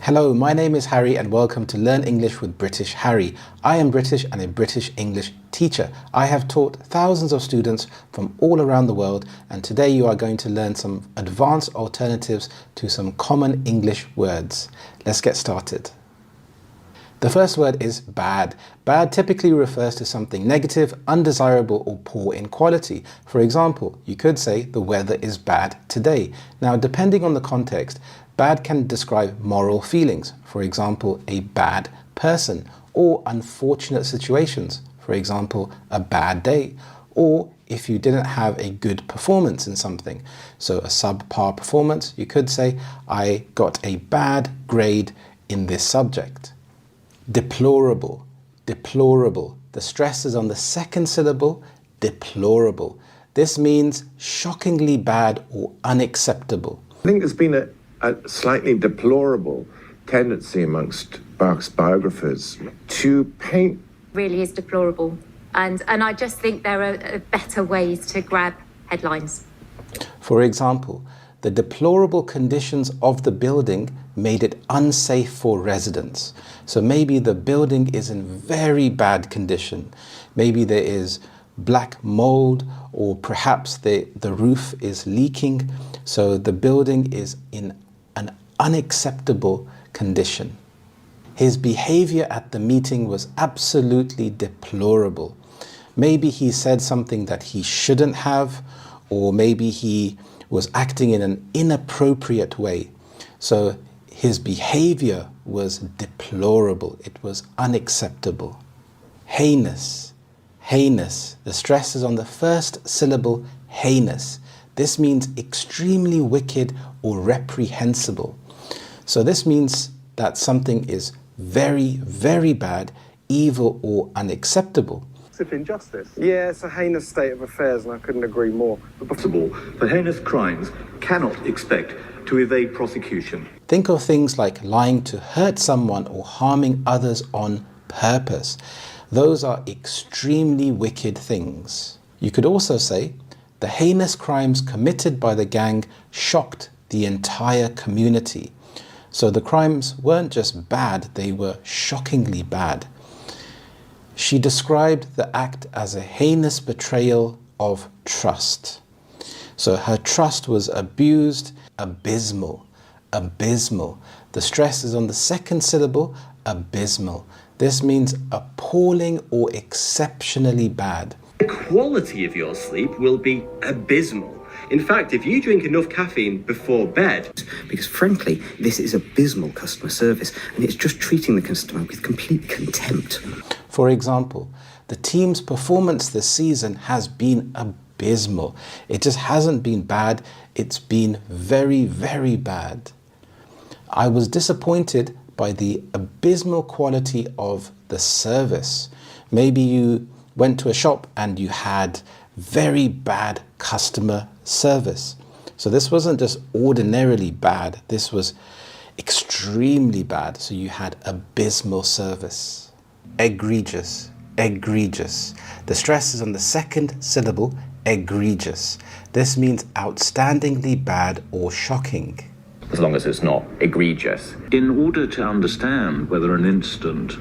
Hello, my name is Harry and welcome to Learn English with British Harry. I am British and a British English teacher. I have taught thousands of students from all around the world, and today you are going to learn some advanced alternatives to some common English words. Let's get started. The first word is bad. Bad typically refers to something negative, undesirable or poor in quality. For example, you could say the weather is bad today. Now, depending on the context, bad can describe moral feelings, for example, a bad person, or unfortunate situations, for example, a bad day, or if you didn't have a good performance in something. So a subpar performance, you could say, I got a bad grade in this subject. Deplorable, deplorable. The stress is on the second syllable, deplorable. This means shockingly bad or unacceptable. I think there's been a slightly deplorable tendency amongst Bach's biographers to paint. Really is deplorable. And I just think there are better ways to grab headlines. For example, the deplorable conditions of the building made it unsafe for residents. So maybe the building is in very bad condition. Maybe there is black mold, or perhaps the roof is leaking. So the building is in an unacceptable condition. His behavior at the meeting was absolutely deplorable. Maybe he said something that he shouldn't have, or maybe he was acting in an inappropriate way. So his behavior was deplorable. It was unacceptable. Heinous, heinous. The stress is on the first syllable, heinous. This means extremely wicked or reprehensible. So this means that something is very, very bad, evil or unacceptable. Injustice. Yeah, it's a heinous state of affairs, and I couldn't agree more. Possible for heinous crimes cannot expect to evade prosecution. Think of things like lying to hurt someone or harming others on purpose. Those are extremely wicked things. You could also say the heinous crimes committed by the gang shocked the entire community. So the crimes weren't just bad, they were shockingly bad. She described the act as a heinous betrayal of trust. So her trust was abused. Abysmal, abysmal. The stress is on the second syllable, abysmal. This means appalling or exceptionally bad. The quality of your sleep will be abysmal. In fact, if you drink enough caffeine before bed... Because frankly, this is abysmal customer service, and it's just treating the customer with complete contempt. For example, the team's performance this season has been abysmal. It just hasn't been bad, it's been very, very bad. I was disappointed by the abysmal quality of the service. Maybe you went to a shop and you had very bad customer service. So this wasn't just ordinarily bad, this was extremely bad. So you had abysmal service. Egregious, egregious. The stress is on the second syllable, egregious. This means outstandingly bad or shocking. As long as it's not egregious. In order to understand whether an incident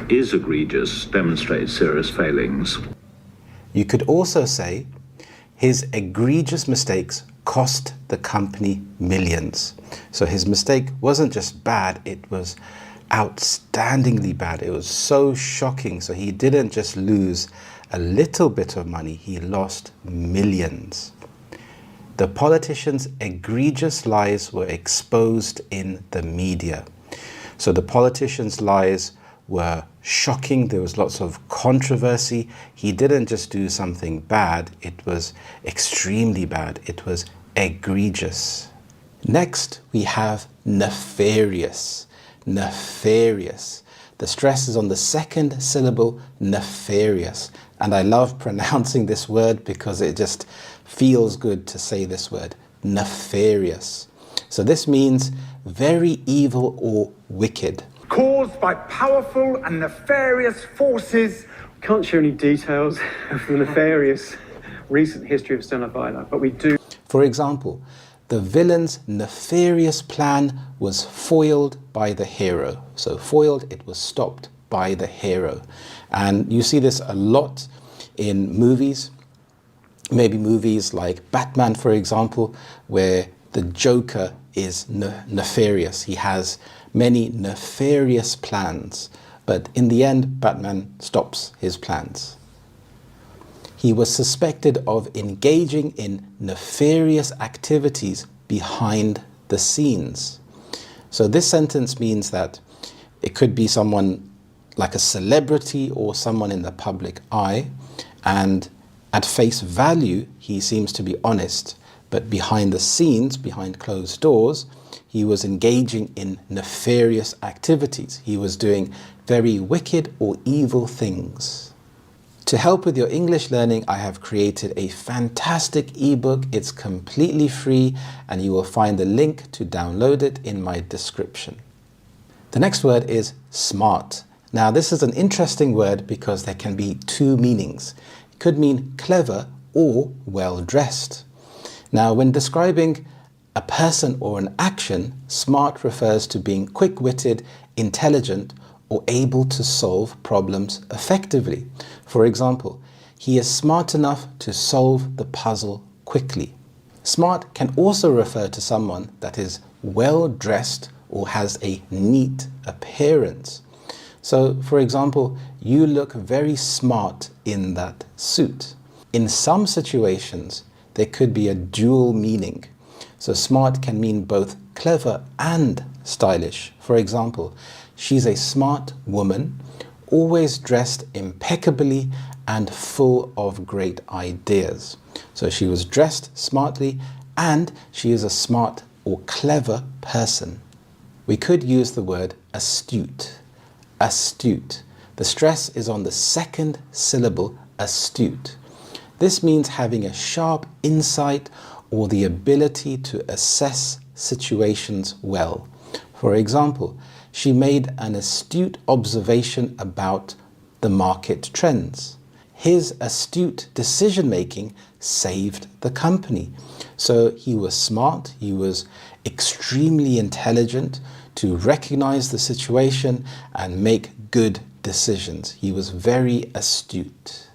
is egregious, demonstrates serious failings. You could also say, his egregious mistakes cost the company millions. So his mistake wasn't just bad, it was outstandingly bad. It was so shocking. So he didn't just lose a little bit of money, he lost millions. The politicians' egregious lies were exposed in the media. So the politicians' lies were shocking. There was lots of controversy. He didn't just do something bad, it was extremely bad. It was egregious. Next, we have nefarious. Nefarious. The stress is on the second syllable, nefarious. And I love pronouncing this word because it just feels good to say this word, nefarious. So this means very evil or wicked. Caused by powerful and nefarious forces. Can't share any details of the nefarious recent history of Stella Vila, but we do. For example, The villain's nefarious plan was foiled by the hero. So foiled, it was stopped by the hero. And you see this a lot in movies, maybe movies like Batman, for example, where the Joker is nefarious. He has many nefarious plans, but in the end, Batman stops his plans. He was suspected of engaging in nefarious activities behind the scenes. So this sentence means that it could be someone like a celebrity or someone in the public eye, and at face value, he seems to be honest, but behind the scenes, behind closed doors, he was engaging in nefarious activities. He was doing very wicked or evil things. To help with your English learning, I have created a fantastic ebook. It's completely free, and you will find the link to download it in my description. The next word is smart. Now, this is an interesting word because there can be two meanings. It could mean clever or well-dressed. Now, when describing a person or an action, smart refers to being quick-witted, intelligent, or able to solve problems effectively. For example, he is smart enough to solve the puzzle quickly. Smart can also refer to someone that is well-dressed or has a neat appearance. So, for example, you look very smart in that suit. In some situations, there could be a dual meaning. So smart can mean both clever and stylish. For example, she's a smart woman, always dressed impeccably and full of great ideas. So she was dressed smartly and she is a smart or clever person. We could use the word astute. Astute. The stress is on the second syllable, astute. This means having a sharp insight or the ability to assess situations well. For example, she made an astute observation about the market trends. His astute decision-making saved the company. So he was smart, he was extremely intelligent to recognize the situation and make good decisions. He was very astute.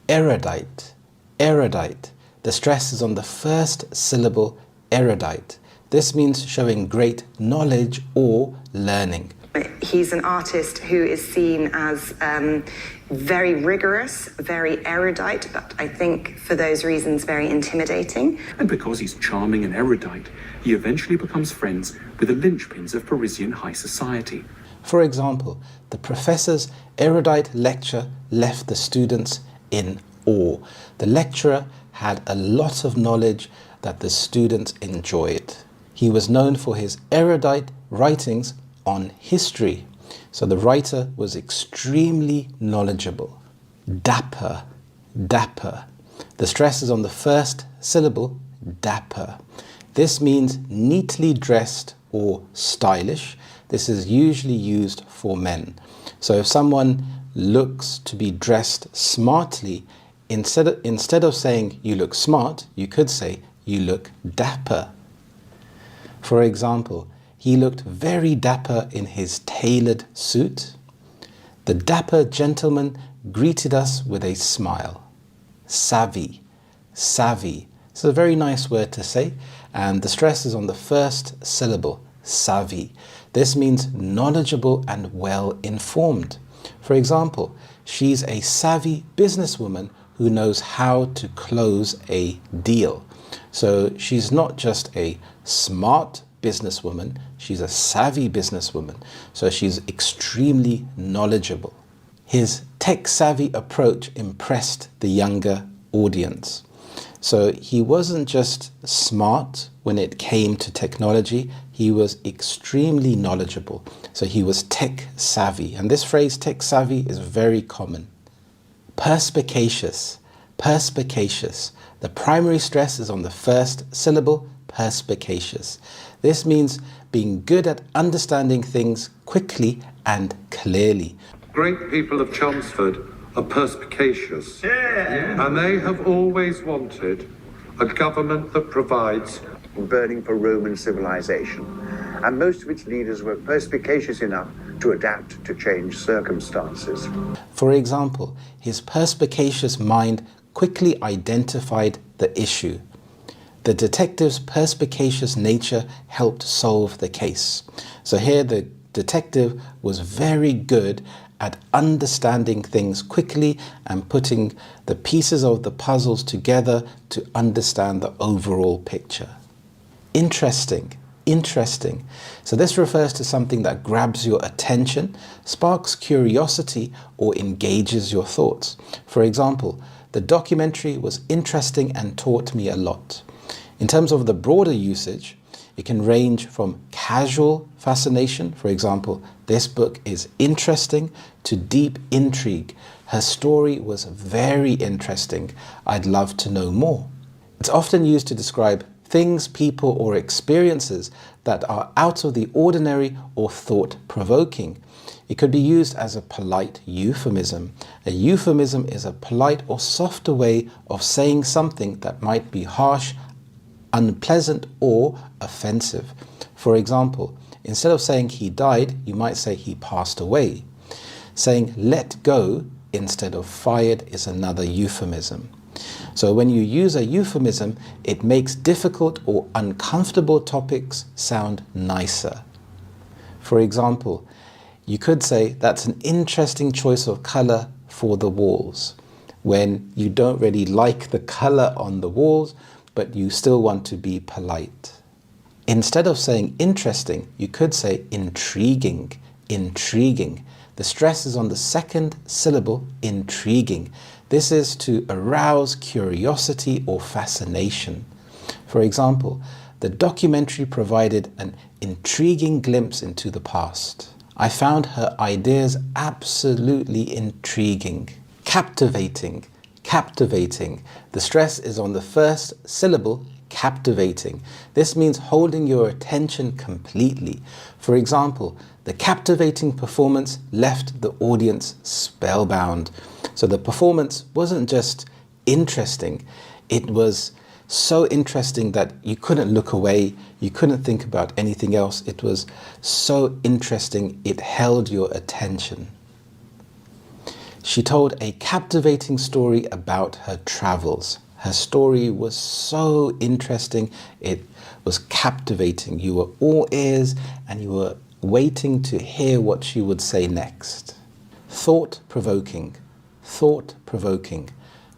Erudite. Erudite. The stress is on the first syllable, erudite. This means showing great knowledge or learning. He's an artist who is seen as very rigorous, very erudite, but I think for those reasons very intimidating. And because he's charming and erudite, he eventually becomes friends with the linchpins of Parisian high society. For example, the professor's erudite lecture left the students in awe. The lecturer had a lot of knowledge that the students enjoyed. He was known for his erudite writings on history. So the writer was extremely knowledgeable. Dapper. Dapper. The stress is on the first syllable, dapper. This means neatly dressed or stylish. This is usually used for men. So if someone looks to be dressed smartly, instead of saying you look smart, you could say you look dapper. For example, he looked very dapper in his tailored suit. The dapper gentleman greeted us with a smile. Savvy. Savvy. It's a very nice word to say, and the stress is on the first syllable, savvy. This means knowledgeable and well informed. For example, she's a savvy businesswoman who knows how to close a deal. So she's not just a smart businesswoman, she's a savvy businesswoman. So she's extremely knowledgeable. His tech-savvy approach impressed the younger audience. So he wasn't just smart when it came to technology, he was extremely knowledgeable. So he was tech-savvy. And this phrase, tech-savvy, is very common. Perspicacious. Perspicacious. The primary stress is on the first syllable, perspicacious. This means being good at understanding things quickly and clearly. Great people of Chelmsford are perspicacious. And they have always wanted a government that provides burning for Roman civilization, and most of its leaders were perspicacious enough to adapt to changed circumstances. For example, his perspicacious mind quickly identified the issue. The detective's perspicacious nature helped solve the case. So here the detective was very good at understanding things quickly and putting the pieces of the puzzles together to understand the overall picture. Interesting, interesting. So this refers to something that grabs your attention, sparks curiosity, or engages your thoughts. For example, the documentary was interesting and taught me a lot. In terms of the broader usage, it can range from casual fascination, for example, this book is interesting, to deep intrigue. Her story was very interesting. I'd love to know more. It's often used to describe things, people, or experiences that are out of the ordinary or thought-provoking. It could be used as a polite euphemism. A euphemism is a polite or softer way of saying something that might be harsh, unpleasant, or offensive. For example, instead of saying he died, you might say he passed away. Saying let go instead of fired is another euphemism. So when you use a euphemism, it makes difficult or uncomfortable topics sound nicer. For example, you could say that's an interesting choice of color for the walls, when you don't really like the color on the walls, but you still want to be polite. Instead of saying interesting, you could say intriguing, intriguing. The stress is on the second syllable, intriguing. This is to arouse curiosity or fascination. For example, the documentary provided an intriguing glimpse into the past. I found her ideas absolutely intriguing. Captivating, captivating. The stress is on the first syllable, captivating. This means holding your attention completely. For example, the captivating performance left the audience spellbound. So the performance wasn't just interesting, it was so interesting that you couldn't look away, you couldn't think about anything else. It was so interesting, it held your attention. She told a captivating story about her travels. Her story was so interesting, it was captivating. You were all ears and you were waiting to hear what she would say next. Thought-provoking, thought-provoking.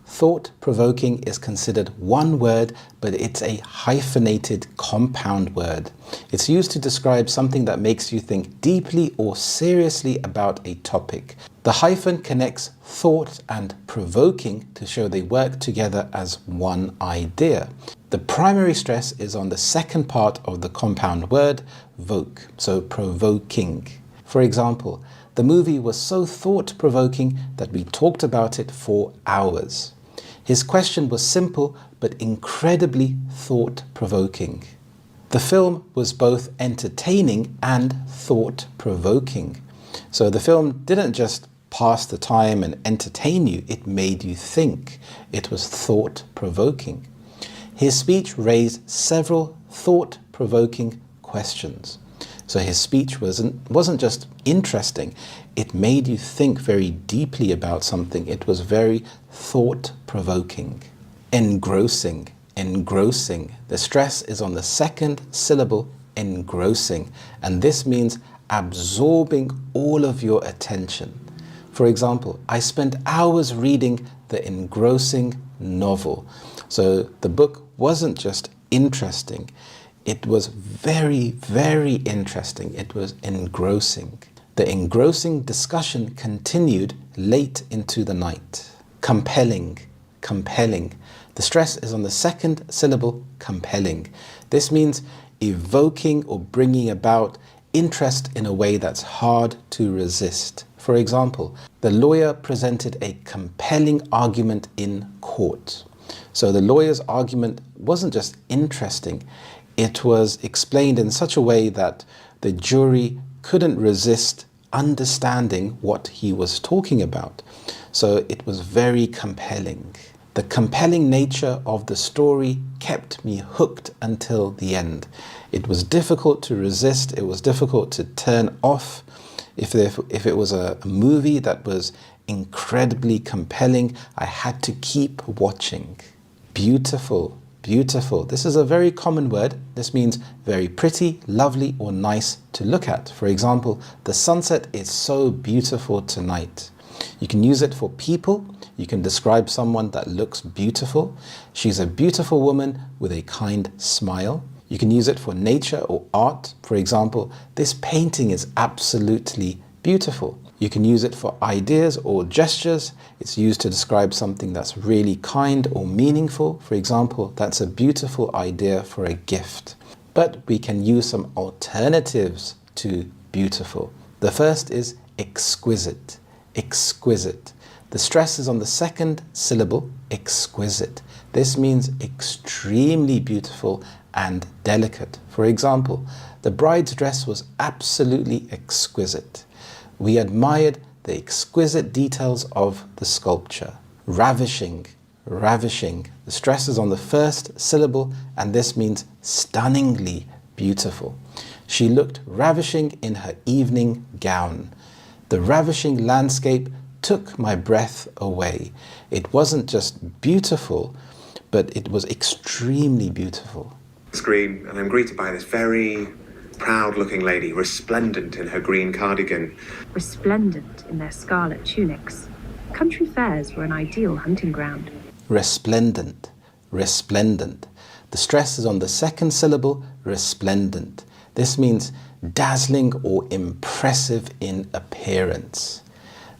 Thought-provoking is considered one word, but it's a hyphenated compound word. It's used to describe something that makes you think deeply or seriously about a topic. The hyphen connects thought and provoking to show they work together as one idea. The primary stress is on the second part of the compound word, voke, so provoking. For example, the movie was so thought-provoking that we talked about it for hours. His question was simple but incredibly thought-provoking. The film was both entertaining and thought-provoking. So the film didn't just pass the time and entertain you, it made you think. It was thought-provoking. His speech raised several thought-provoking questions. So his speech wasn't just interesting, it made you think very deeply about something. It was very thought-provoking. Engrossing, engrossing. The stress is on the second syllable, engrossing, and this means absorbing all of your attention. For example, I spent hours reading the engrossing novel. So the book wasn't just interesting, it was very, very interesting. It was engrossing. The engrossing discussion continued late into the night. Compelling, compelling. The stress is on the second syllable, compelling. This means evoking or bringing about interest in a way that's hard to resist. For example, the lawyer presented a compelling argument in court. So the lawyer's argument wasn't just interesting, it was explained in such a way that the jury couldn't resist understanding what he was talking about. So it was very compelling. The compelling nature of the story kept me hooked until the end. It was difficult to resist. It was difficult to turn off. If it was a movie that was incredibly compelling, I had to keep watching. Beautiful, beautiful. This is a very common word. This means very pretty, lovely, or nice to look at. For example, the sunset is so beautiful tonight. You can use it for people. You can describe someone that looks beautiful. She's a beautiful woman with a kind smile. You can use it for nature or art. For example, this painting is absolutely beautiful. You can use it for ideas or gestures. It's used to describe something that's really kind or meaningful. For example, that's a beautiful idea for a gift. But we can use some alternatives to beautiful. The first is exquisite. Exquisite. The stress is on the second syllable, exquisite. This means extremely beautiful and delicate. For example, the bride's dress was absolutely exquisite. We admired the exquisite details of the sculpture. Ravishing, ravishing. The stress is on the first syllable, and this means stunningly beautiful. She looked ravishing in her evening gown. The ravishing landscape took my breath away. It wasn't just beautiful, but it was extremely beautiful. Screen, and I'm greeted by this very proud-looking lady, resplendent in her green cardigan. Resplendent in their scarlet tunics. Country fairs were an ideal hunting ground. Resplendent, resplendent. The stress is on the second syllable, resplendent. This means dazzling or impressive in appearance.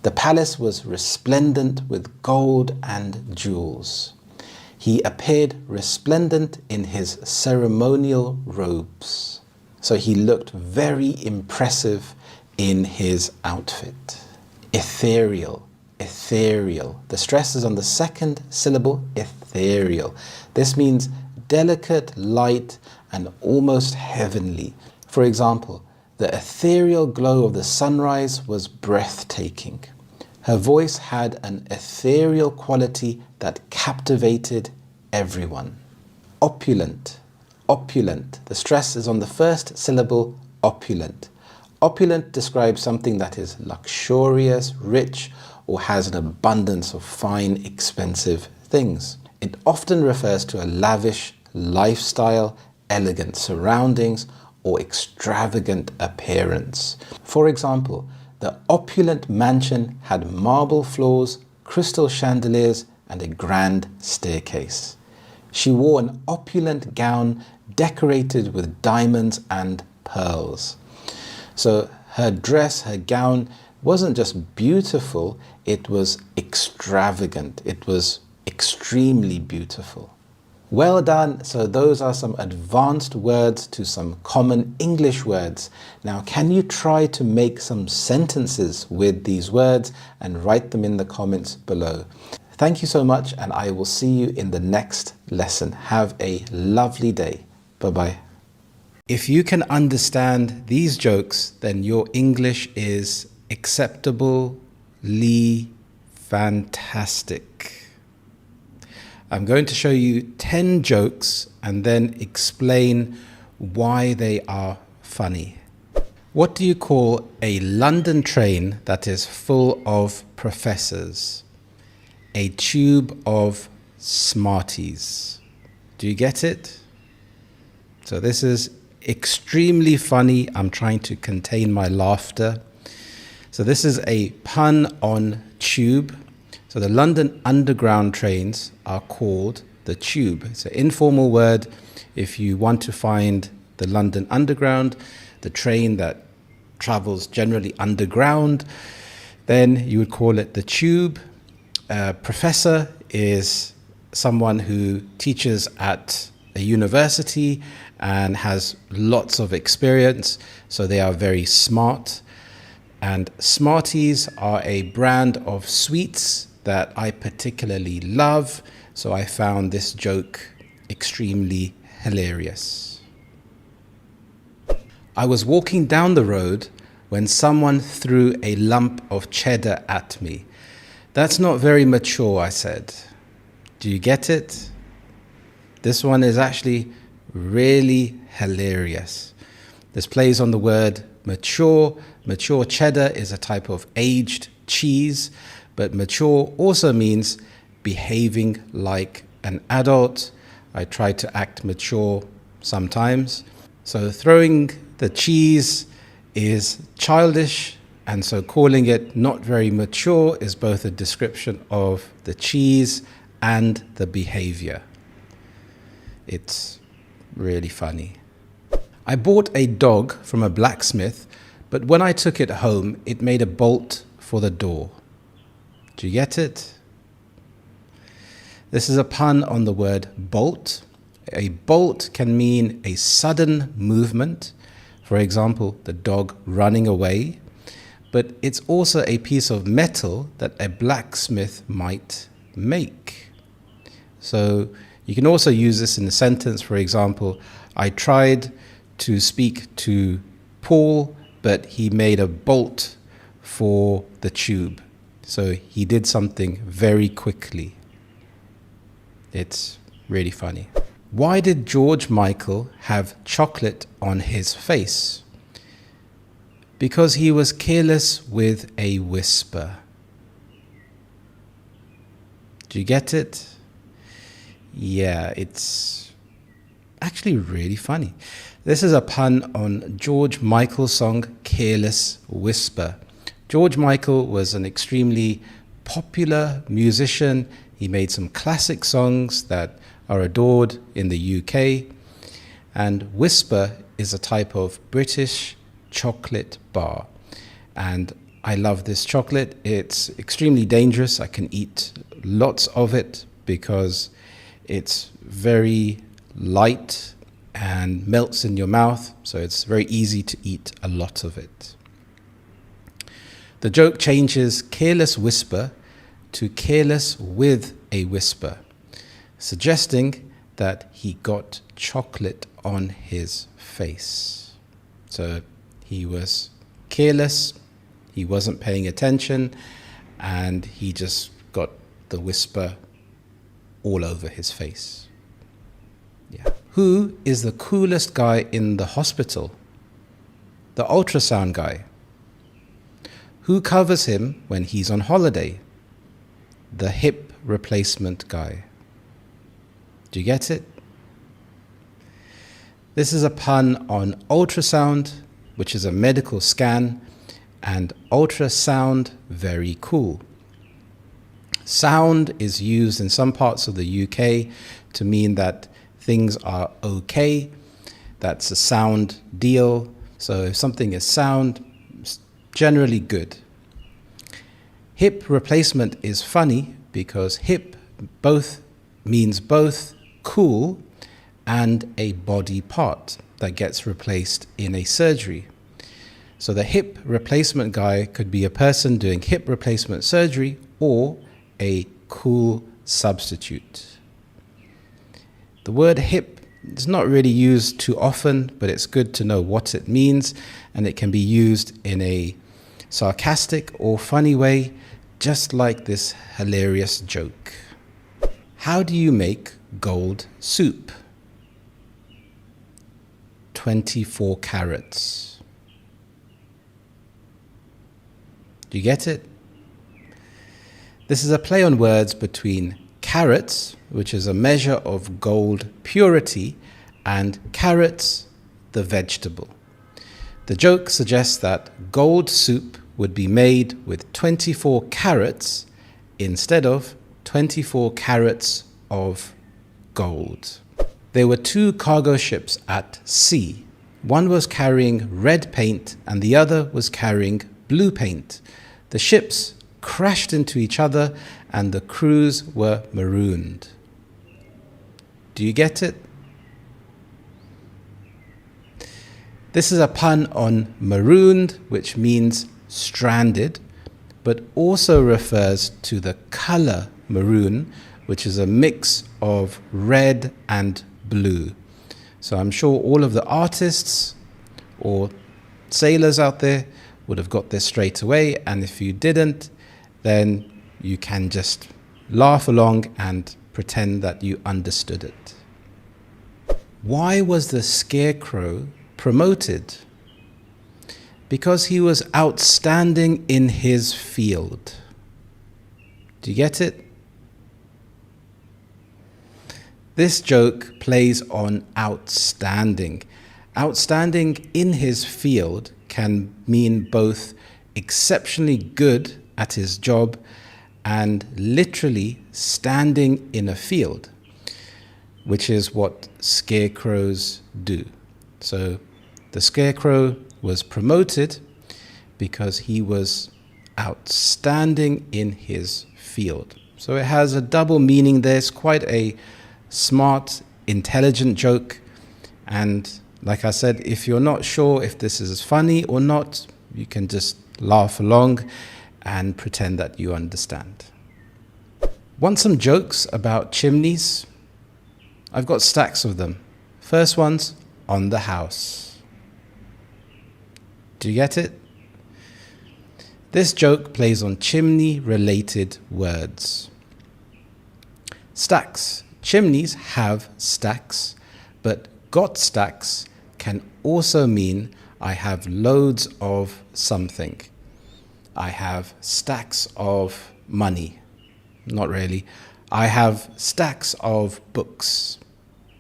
The palace was resplendent with gold and jewels. He appeared resplendent in his ceremonial robes. So he looked very impressive in his outfit. Ethereal, ethereal. The stress is on the second syllable, ethereal. This means delicate, light, and almost heavenly. For example, the ethereal glow of the sunrise was breathtaking. Her voice had an ethereal quality that captivated everyone. Opulent, opulent. The stress is on the first syllable, opulent. Opulent describes something that is luxurious, rich, or has an abundance of fine, expensive things. It often refers to a lavish lifestyle, elegant surroundings, or extravagant appearance. For example, the opulent mansion had marble floors, crystal chandeliers, and a grand staircase. She wore an opulent gown decorated with diamonds and pearls. So her dress, her gown, wasn't just beautiful, it was extravagant. It was extremely beautiful. Well done. So those are some advanced words to some common English words. Now, can you try to make some sentences with these words and write them in the comments below? Thank you so much, and I will see you in the next lesson. Have a lovely day. Bye-bye. If you can understand these jokes, then your English is acceptably fantastic. I'm going to show you 10 jokes and then explain why they are funny. What do you call a London train that is full of professors? A tube of Smarties. Do you get it? So this is extremely funny. I'm trying to contain my laughter. So this is a pun on tube. So the London Underground trains are called the Tube. It's an informal word. If you want to find the London Underground, the train that travels generally underground, then you would call it the Tube. Professor is someone who teaches at a university and has lots of experience, so they are very smart. And Smarties are a brand of sweets that I particularly love, so I found this joke extremely hilarious. I was walking down the road when someone threw a lump of cheddar at me. That's not very mature, I said. Do you get it? This one is actually really hilarious. This plays on the word mature. Mature cheddar is a type of aged cheese, but mature also means behaving like an adult. I try to act mature sometimes. So throwing the cheese is childish, and so calling it not very mature is both a description of the cheese and the behavior. It's really funny. I bought a dog from a blacksmith, but when I took it home, it made a bolt for the door. Do you get it? This is a pun on the word bolt. A bolt can mean a sudden movement. For example, the dog running away. But it's also a piece of metal that a blacksmith might make. So you can also use this in a sentence. For example, I tried to speak to Paul, but he made a bolt for the tube. So he did something very quickly. It's really funny. Why did George Michael have chocolate on his face? Because he was careless with a whisper. Do you get it? Yeah, it's actually really funny. This is a pun on George Michael's song Careless Whisper. George Michael was an extremely popular musician. He made some classic songs that are adored in the UK. And Whisper is a type of British chocolate bar. And I love this chocolate. It's extremely dangerous. I can eat lots of it because it's very light and melts in your mouth. So it's very easy to eat a lot of it. The joke changes careless whisper to careless with a whisper, suggesting that he got chocolate on his face. So he was careless, he wasn't paying attention, and he just got the whisper all over his face. Yeah. Who is the coolest guy in the hospital? The ultrasound guy. Who covers him when he's on holiday? The hip replacement guy. Do you get it? This is a pun on ultrasound, which is a medical scan, and ultrasound, very cool. Sound is used in some parts of the UK to mean that things are okay. That's a sound deal. So if something is sound, it's generally good. Hip replacement is funny because hip means both cool and a body part that gets replaced in a surgery. So the hip replacement guy could be a person doing hip replacement surgery or a cool substitute. The word hip is not really used too often, but it's good to know what it means, and it can be used in a sarcastic or funny way, just like this hilarious joke. How do you make gold soup? 24 carats. Do you get it? This is a play on words between carats, which is a measure of gold purity, and carrots, the vegetable. The joke suggests that gold soup would be made with 24 carats instead of 24 carats of gold. There were two cargo ships at sea. One was carrying red paint and the other was carrying blue paint. The ships crashed into each other and the crews were marooned. Do you get it? This is a pun on marooned, which means stranded, but also refers to the color maroon, which is a mix of red and blue. So I'm sure all of the artists or sailors out there would have got this straight away, and if you didn't, then you can just laugh along and pretend that you understood it. Why was the Scarecrow promoted? Because he was outstanding in his field. Do you get it? This joke plays on outstanding. Outstanding in his field can mean both exceptionally good at his job and literally standing in a field, which is what scarecrows do. So the Scarecrow was promoted because he was outstanding in his field. So it has a double meaning there. It's quite a smart, intelligent joke. And like I said, if you're not sure if this is funny or not, you can just laugh along and pretend that you understand. Want some jokes about chimneys? I've got stacks of them. First one's on the house. Do you get it? This joke plays on chimney-related words. Stacks. Chimneys have stacks, but got stacks can also mean I have loads of something. I have stacks of money. Not really. I have stacks of books.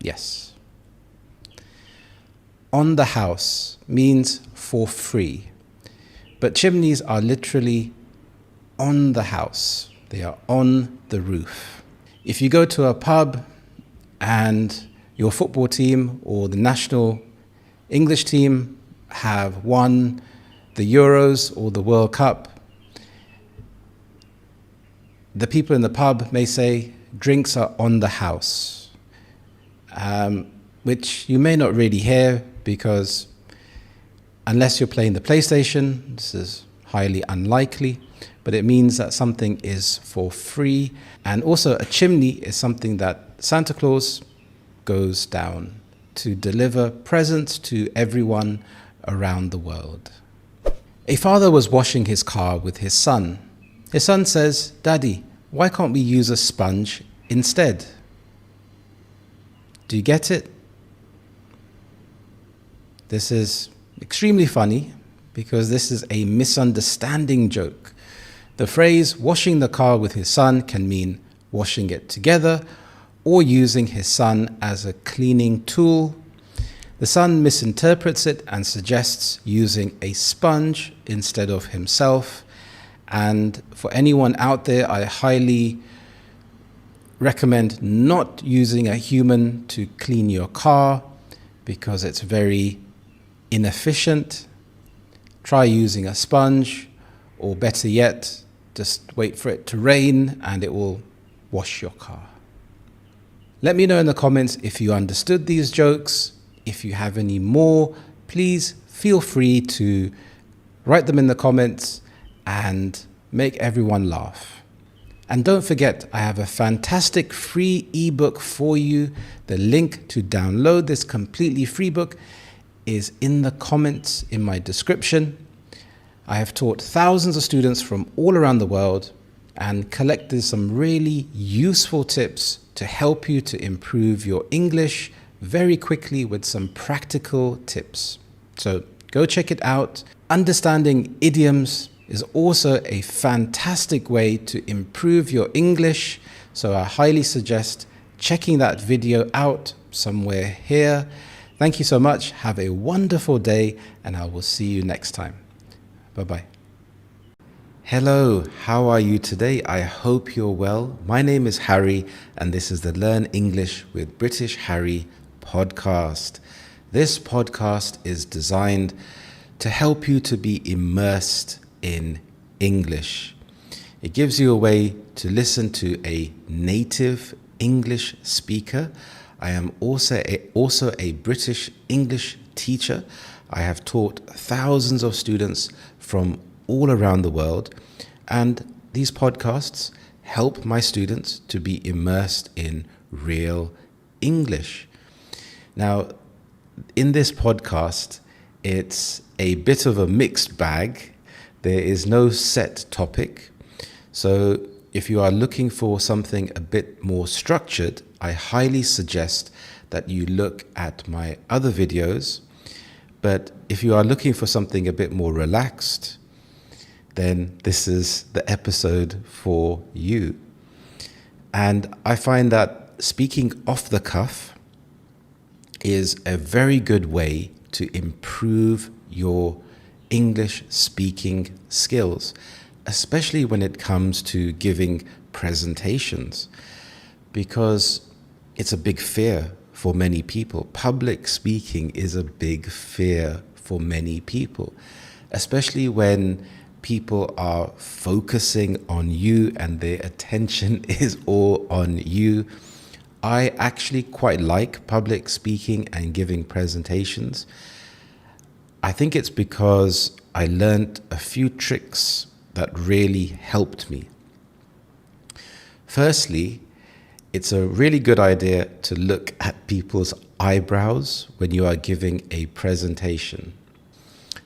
Yes. On the house means for free. But chimneys are literally on the house. They are on the roof. If you go to a pub and your football team or the national English team have won the Euros or the World Cup, the people in the pub may say, drinks are on the house, which you may not really hear because unless you're playing the PlayStation, this is highly unlikely, but it means that something is for free. And also a chimney is something that Santa Claus goes down to deliver presents to everyone around the world. A father was washing his car with his son. His son says, "Daddy, why can't we use a sponge instead?" Do you get it? This is extremely funny because this is a misunderstanding joke. The phrase washing the car with his son can mean washing it together or using his son as a cleaning tool. The son misinterprets it and suggests using a sponge instead of himself. And for anyone out there, I highly recommend not using a human to clean your car because it's very inefficient. Try using a sponge, or better yet, just wait for it to rain and it will wash your car. Let me know in the comments if you understood these jokes. If you have any more, please feel free to write them in the comments and make everyone laugh. And don't forget, I have a fantastic free ebook for you. The link to download this completely free book is in the comments in my description. I have taught thousands of students from all around the world and collected some really useful tips to help you to improve your English very quickly with some practical tips. So go check it out. Understanding idioms is also a fantastic way to improve your English. So I highly suggest checking that video out somewhere here. Thank you so much. Have a wonderful day and I will see you next time. Bye-bye. Hello, how are you today? I hope you're well. My name is Harry and this is the Learn English with British Harry podcast. This podcast is designed to help you to be immersed in English. It gives you a way to listen to a native English speaker. I am also a British English teacher. I have taught thousands of students from all around the world, and these podcasts help my students to be immersed in real English. Now, in this podcast, it's a bit of a mixed bag. There is no set topic. So if you are looking for something a bit more structured, I highly suggest that you look at my other videos. But if you are looking for something a bit more relaxed, then this is the episode for you. And I find that speaking off the cuff is a very good way to improve your English speaking skills, especially when it comes to giving presentations, because it's a big fear for many people. Public speaking is a big fear for many people, especially when people are focusing on you and their attention is all on you. I actually quite like public speaking and giving presentations. I think it's because I learned a few tricks that really helped me. Firstly, it's a really good idea to look at people's eyebrows when you are giving a presentation.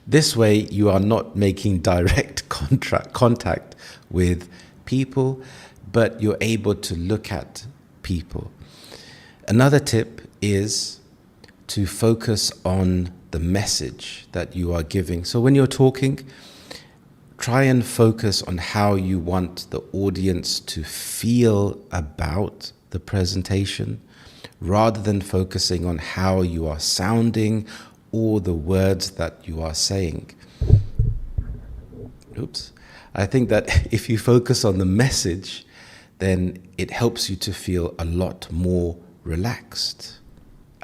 This way, you are not making direct contact with people, but you're able to look at people. Another tip is to focus on the message that you are giving. So when you're talking, try and focus on how you want the audience to feel about the presentation, rather than focusing on how you are sounding or the words that you are saying. I think that if you focus on the message, then it helps you to feel a lot more relaxed.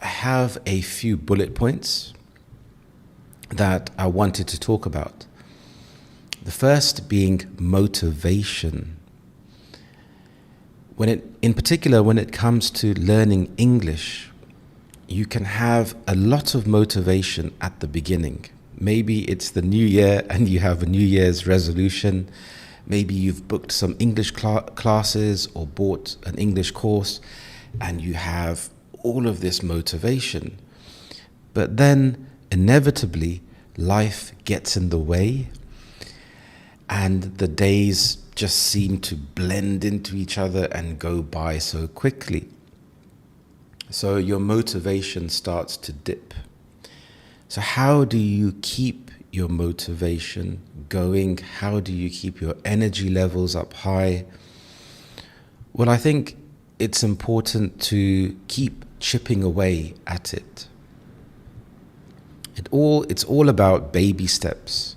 I have a few bullet points that I wanted to talk about. The first being motivation. In particular, when it comes to learning English, you can have a lot of motivation at the beginning. Maybe it's the new year and you have a New Year's resolution. Maybe you've booked some English classes or bought an English course and you have all of this motivation. But then inevitably life gets in the way and the days just seem to blend into each other and go by so quickly. So your motivation starts to dip. So how do you keep your motivation going? How do you keep your energy levels up high? Well, I think it's important to keep chipping away at it. It's all about baby steps.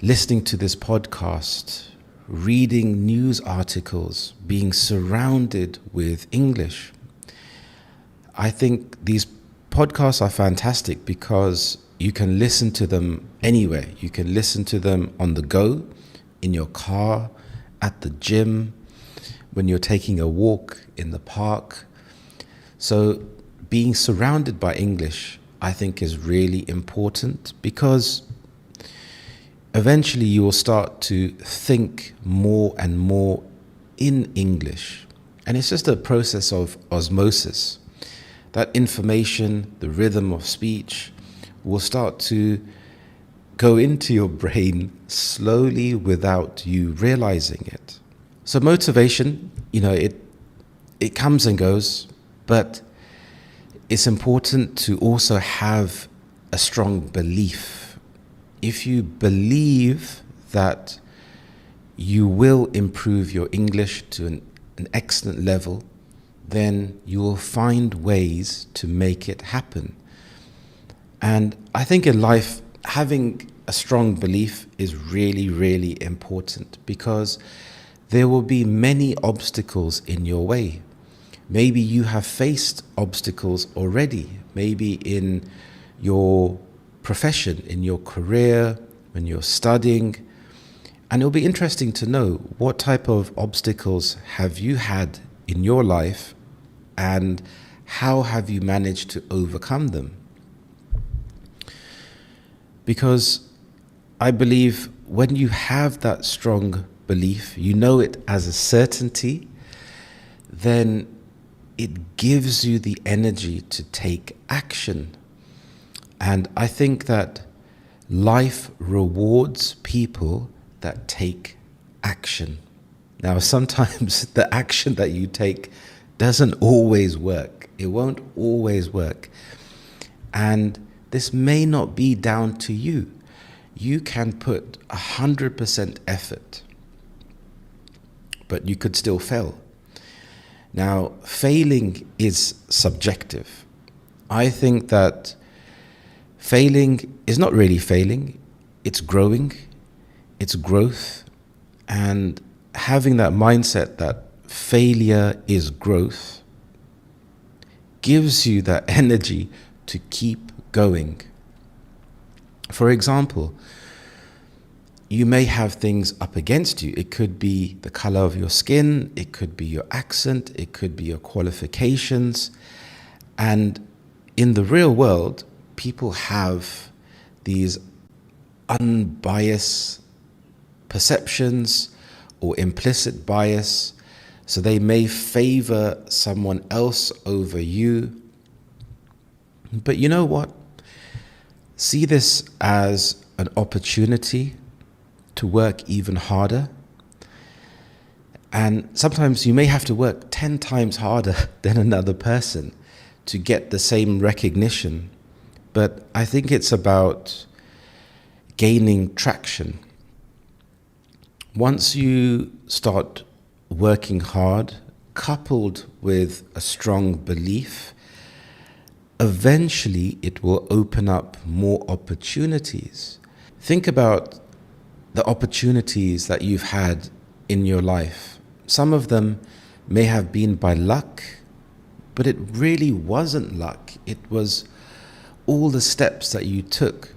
Listening to this podcast, reading news articles, being surrounded with English. I think these podcasts are fantastic because you can listen to them anywhere. You can listen to them on the go, in your car, at the gym, when you're taking a walk in the park. So being surrounded by English, I think, is really important because eventually you will start to think more and more in English. And it's just a process of osmosis. That information, the rhythm of speech, will start to go into your brain slowly without you realizing it. So motivation, it comes and goes, but it's important to also have a strong belief. If you believe that you will improve your English to an excellent level, then you will find ways to make it happen. And I think in life, having a strong belief is really, really important because there will be many obstacles in your way. Maybe you have faced obstacles already, maybe in your profession, in your career, when you're studying. And it'll be interesting to know what type of obstacles have you had in your life and how have you managed to overcome them? Because I believe when you have that strong belief, you know it as a certainty, then it gives you the energy to take action. And I think that life rewards people that take action. Now, sometimes the action that you take doesn't always work. It won't always work. And this may not be down to you. You can put 100% effort, but you could still fail. Now, failing is subjective. I think that failing is not really failing. It's growing, it's growth, and having that mindset that failure is growth gives you that energy to keep going. For example, you may have things up against you. It could be the color of your skin, it could be your accent, it could be your qualifications. And in the real world, people have these unbiased perceptions or implicit bias, so they may favor someone else over you. But you know what? See this as an opportunity to work even harder. And sometimes you may have to work 10 times harder than another person to get the same recognition. But I think it's about gaining traction. Once you start working hard, coupled with a strong belief, eventually it will open up more opportunities. Think about the opportunities that you've had in your life. Some of them may have been by luck, but it really wasn't luck. It was all the steps that you took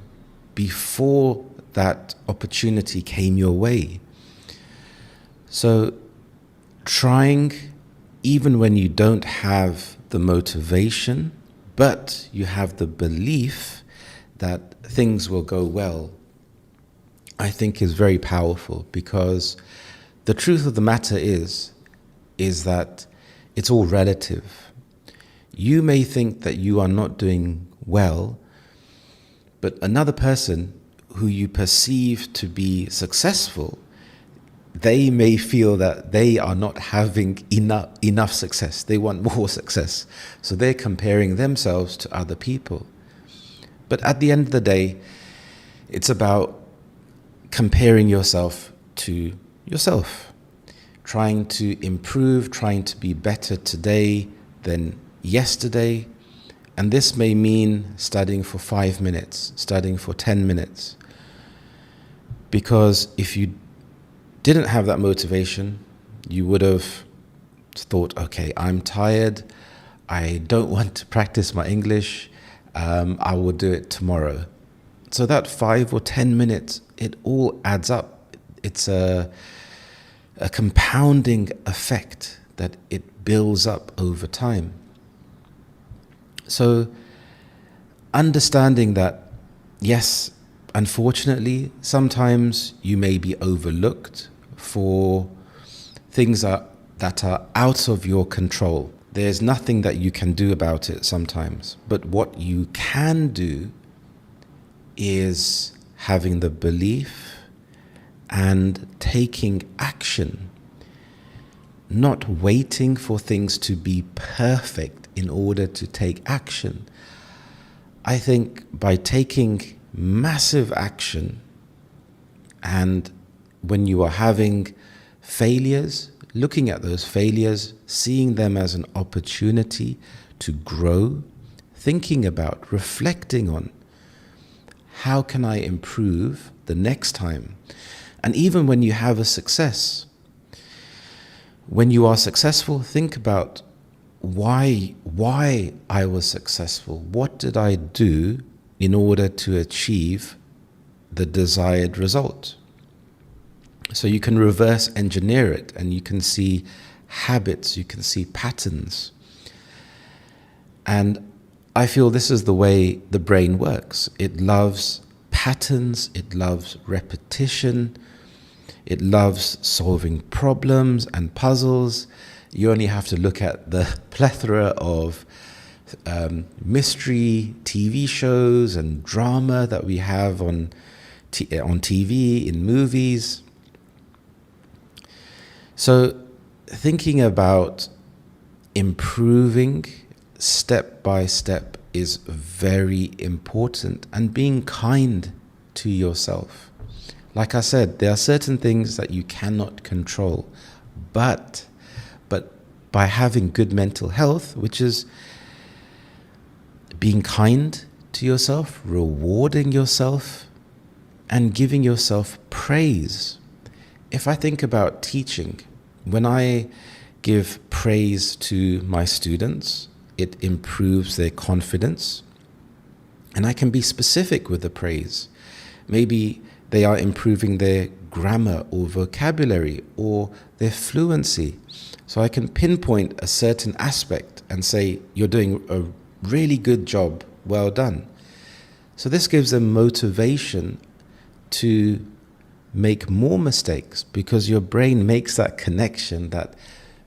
before that opportunity came your way. So trying, even when you don't have the motivation, but you have the belief that things will go well, I think is very powerful, because the truth of the matter is that it's all relative. You may think that you are not doing well, but another person who you perceive to be successful, they may feel that they are not having enough success. They want more success. So they're comparing themselves to other people. But at the end of the day, it's about comparing yourself to yourself, trying to improve, trying to be better today than yesterday. And this may mean studying for 5 minutes, studying for 10 minutes. Because if you didn't have that motivation, you would have thought, okay, I'm tired, I don't want to practice my English, I will do it tomorrow. So that 5 or 10 minutes, it all adds up. It's a compounding effect that it builds up over time. So understanding that, yes, unfortunately, sometimes you may be overlooked for things that are out of your control. There's nothing that you can do about it sometimes. But what you can do is having the belief and taking action, not waiting for things to be perfect in order to take action. I think by taking massive action, and when you are having failures, looking at those failures, seeing them as an opportunity to grow, thinking about, reflecting on, how can I improve the next time? And even when you have a success, when you are successful, think about why I was successful. What did I do in order to achieve the desired result? So you can reverse engineer it, and you can see habits, you can see patterns. And I feel this is the way the brain works. It loves patterns, it loves repetition, it loves solving problems and puzzles. You only have to look at the plethora of mystery TV shows and drama that we have on TV, in movies. So thinking about improving step by step is very important, and being kind to yourself. Like I said, there are certain things that you cannot control, but by having good mental health, which is being kind to yourself, rewarding yourself, and giving yourself praise. If I think about teaching, when I give praise to my students, it improves their confidence. And I can be specific with the praise. Maybe they are improving their grammar or vocabulary or their fluency. So I can pinpoint a certain aspect and say, you're doing a really good job, well done. So this gives them motivation to make more mistakes, because your brain makes that connection that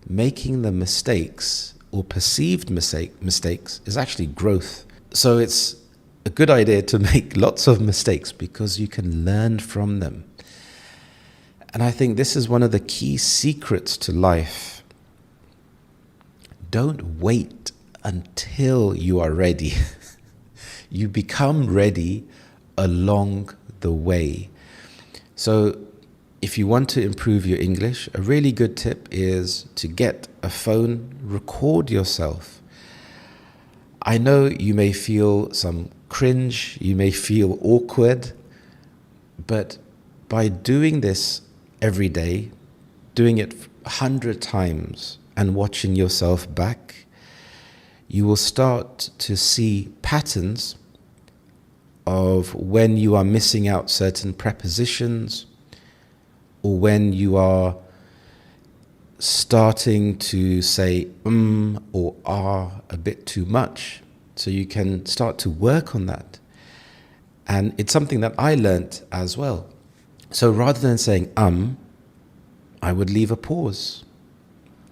making the mistakes or perceived mistakes is actually growth. So it's a good idea to make lots of mistakes because you can learn from them. And I think this is one of the key secrets to life. Don't wait until you are ready. You become ready along the way. So if you want to improve your English, a really good tip is to get a phone, record yourself. I know you may feel some cringe, you may feel awkward, but by doing this every day, doing it 100 times and watching yourself back, you will start to see patterns of when you are missing out certain prepositions, or when you are starting to say or a bit too much. So you can start to work on that. And it's something that I learnt as well. So rather than saying I would leave a pause.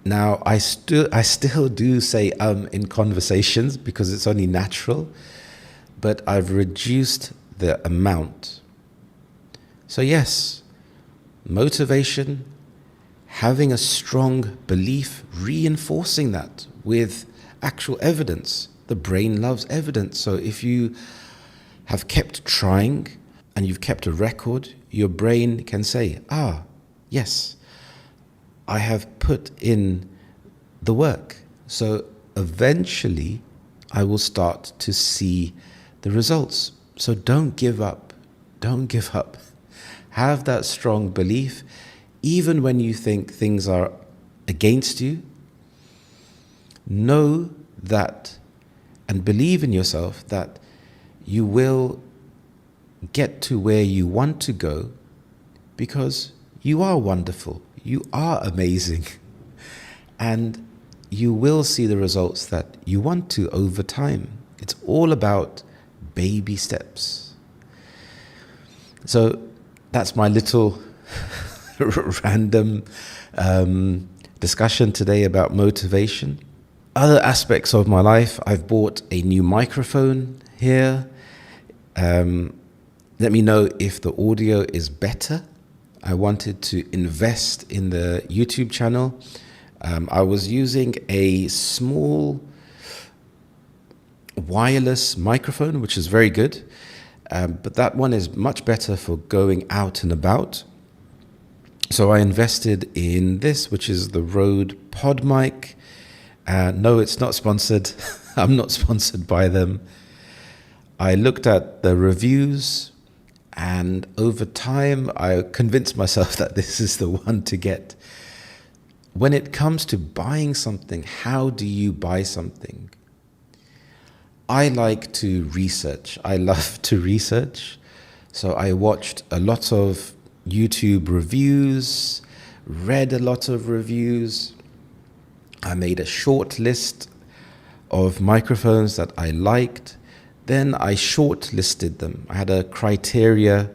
Now I still do say in conversations because it's only natural, but I've reduced the amount. So yes, motivation, having a strong belief, reinforcing that with actual evidence. The brain loves evidence. So if you have kept trying and you've kept a record, your brain can say, yes, I have put in the work. So eventually I will start to see the results. So don't give up. Don't give up. Have that strong belief, even when you think things are against you. Know that and believe in yourself that you will get to where you want to go, because you are wonderful, you are amazing, and you will see the results that you want to over time. It's all about baby steps. So that's my little random discussion today about motivation. Other aspects of my life, I've bought a new microphone here. Let me know if the audio is better. I wanted to invest in the YouTube channel. I was using a small wireless microphone, which is very good. But that one is much better for going out and about. So I invested in this, which is the Rode Pod mic. No, it's not sponsored. I'm not sponsored by them. I looked at the reviews, and over time, I convinced myself that this is the one to get. When it comes to buying something, how do you buy something? I like to research. I love to research. So I watched a lot of YouTube reviews, read a lot of reviews. I made a short list of microphones that I liked. Then I shortlisted them. I had a criteria.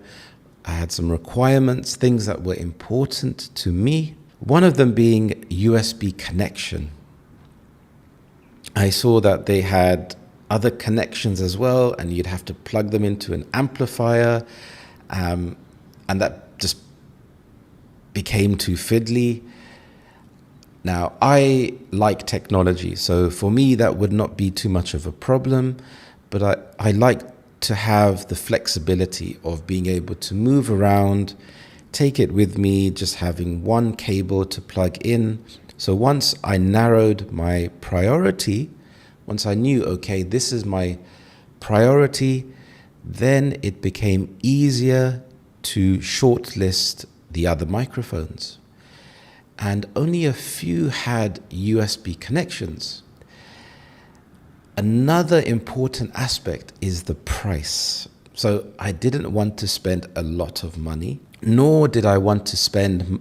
I had some requirements, things that were important to me. One of them being USB connection. I saw that they had other connections as well, and you'd have to plug them into an amplifier, and that just became too fiddly. Now, I like technology, so for me that would not be too much of a problem, but I like to have the flexibility of being able to move around, take it with me, just having one cable to plug in. So once I narrowed my priority, once I knew, okay, this is my priority, then it became easier to shortlist the other microphones. And only a few had USB connections. Another important aspect is the price. So I didn't want to spend a lot of money, nor did I want to spend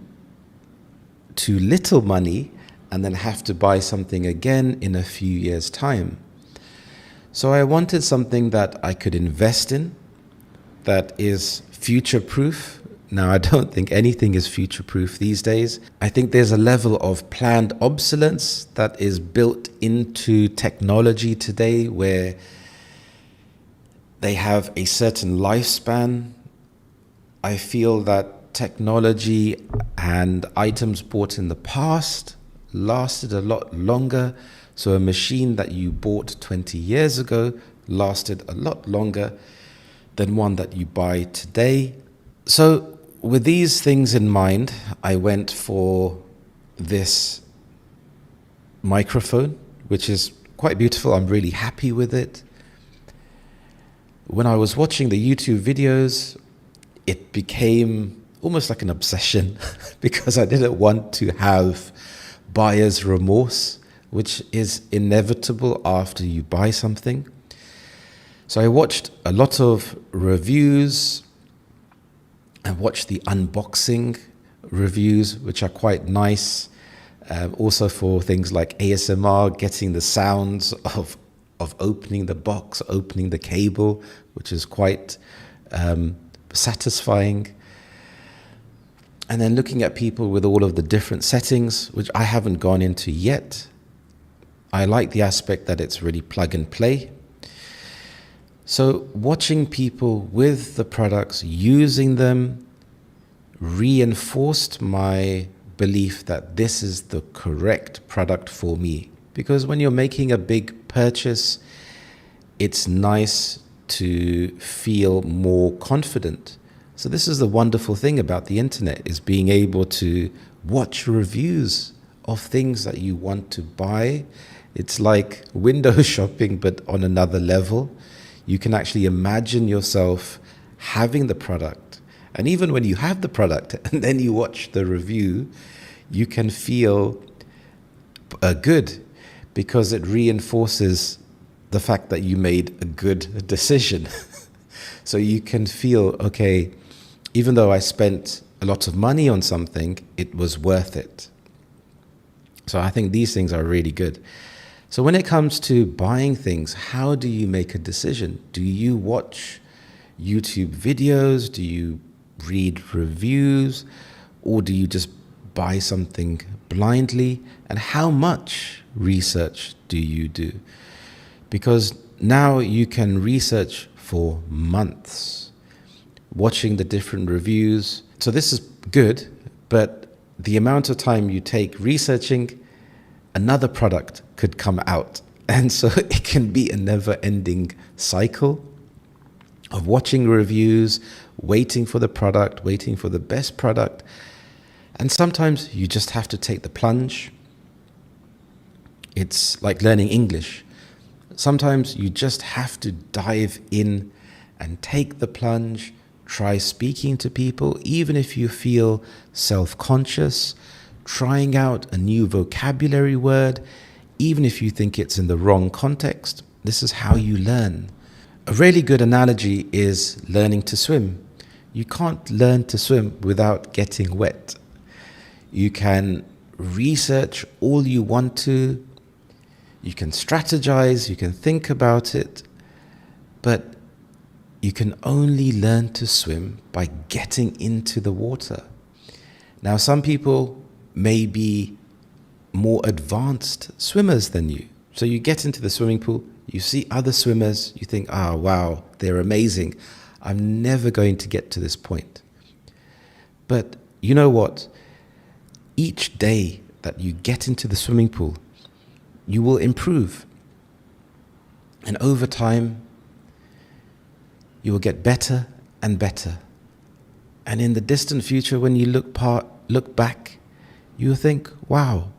too little money and then have to buy something again in a few years' time. So I wanted something that I could invest in, that is future-proof. Now, I don't think anything is future-proof these days. I think there's a level of planned obsolescence that is built into technology today where they have a certain lifespan. I feel that technology and items bought in the past lasted a lot longer. So a machine that you bought 20 years ago lasted a lot longer than one that you buy today. So with these things in mind, I went for this microphone, which is quite beautiful. I'm really happy with it. When I was watching the YouTube videos, it became almost like an obsession because I didn't want to have buyer's remorse, which is inevitable after you buy something. So I watched a lot of reviews. I watched the unboxing reviews, which are quite nice. Also for things like ASMR, getting the sounds of opening the box, opening the cable, which is quite satisfying. And then looking at people with all of the different settings, which I haven't gone into yet. I like the aspect that it's really plug and play. So watching people with the products, using them, reinforced my belief that this is the correct product for me. Because when you're making a big purchase, it's nice to feel more confident. So this is the wonderful thing about the internet, is being able to watch reviews of things that you want to buy. It's like window shopping, but on another level. You can actually imagine yourself having the product. And even when you have the product and then you watch the review, you can feel good because it reinforces the fact that you made a good decision. So you can feel, okay, even though I spent a lot of money on something, it was worth it. So I think these things are really good. So when it comes to buying things, how do you make a decision? Do you watch YouTube videos? Do you read reviews? Or do you just buy something blindly? And how much research do you do? Because now you can research for months, watching the different reviews. So this is good, but the amount of time you take researching, another product could come out. And so it can be a never-ending cycle of watching reviews, waiting for the product, waiting for the best product. And sometimes you just have to take the plunge. It's like learning English. Sometimes you just have to dive in and take the plunge, try speaking to people, even if you feel self-conscious, trying out a new vocabulary word, even if you think it's in the wrong context. This is how you learn. A really good analogy is learning to swim. You can't learn to swim without getting wet. You can research all you want to, you can strategize, you can think about it, but you can only learn to swim by getting into the water. Now, some people may be more advanced swimmers than you. So you get into the swimming pool, you see other swimmers, you think, wow, they're amazing. I'm never going to get to this point. But you know what? Each day that you get into the swimming pool, you will improve. And over time, you will get better and better. And in the distant future, when you look back, you will think, wow,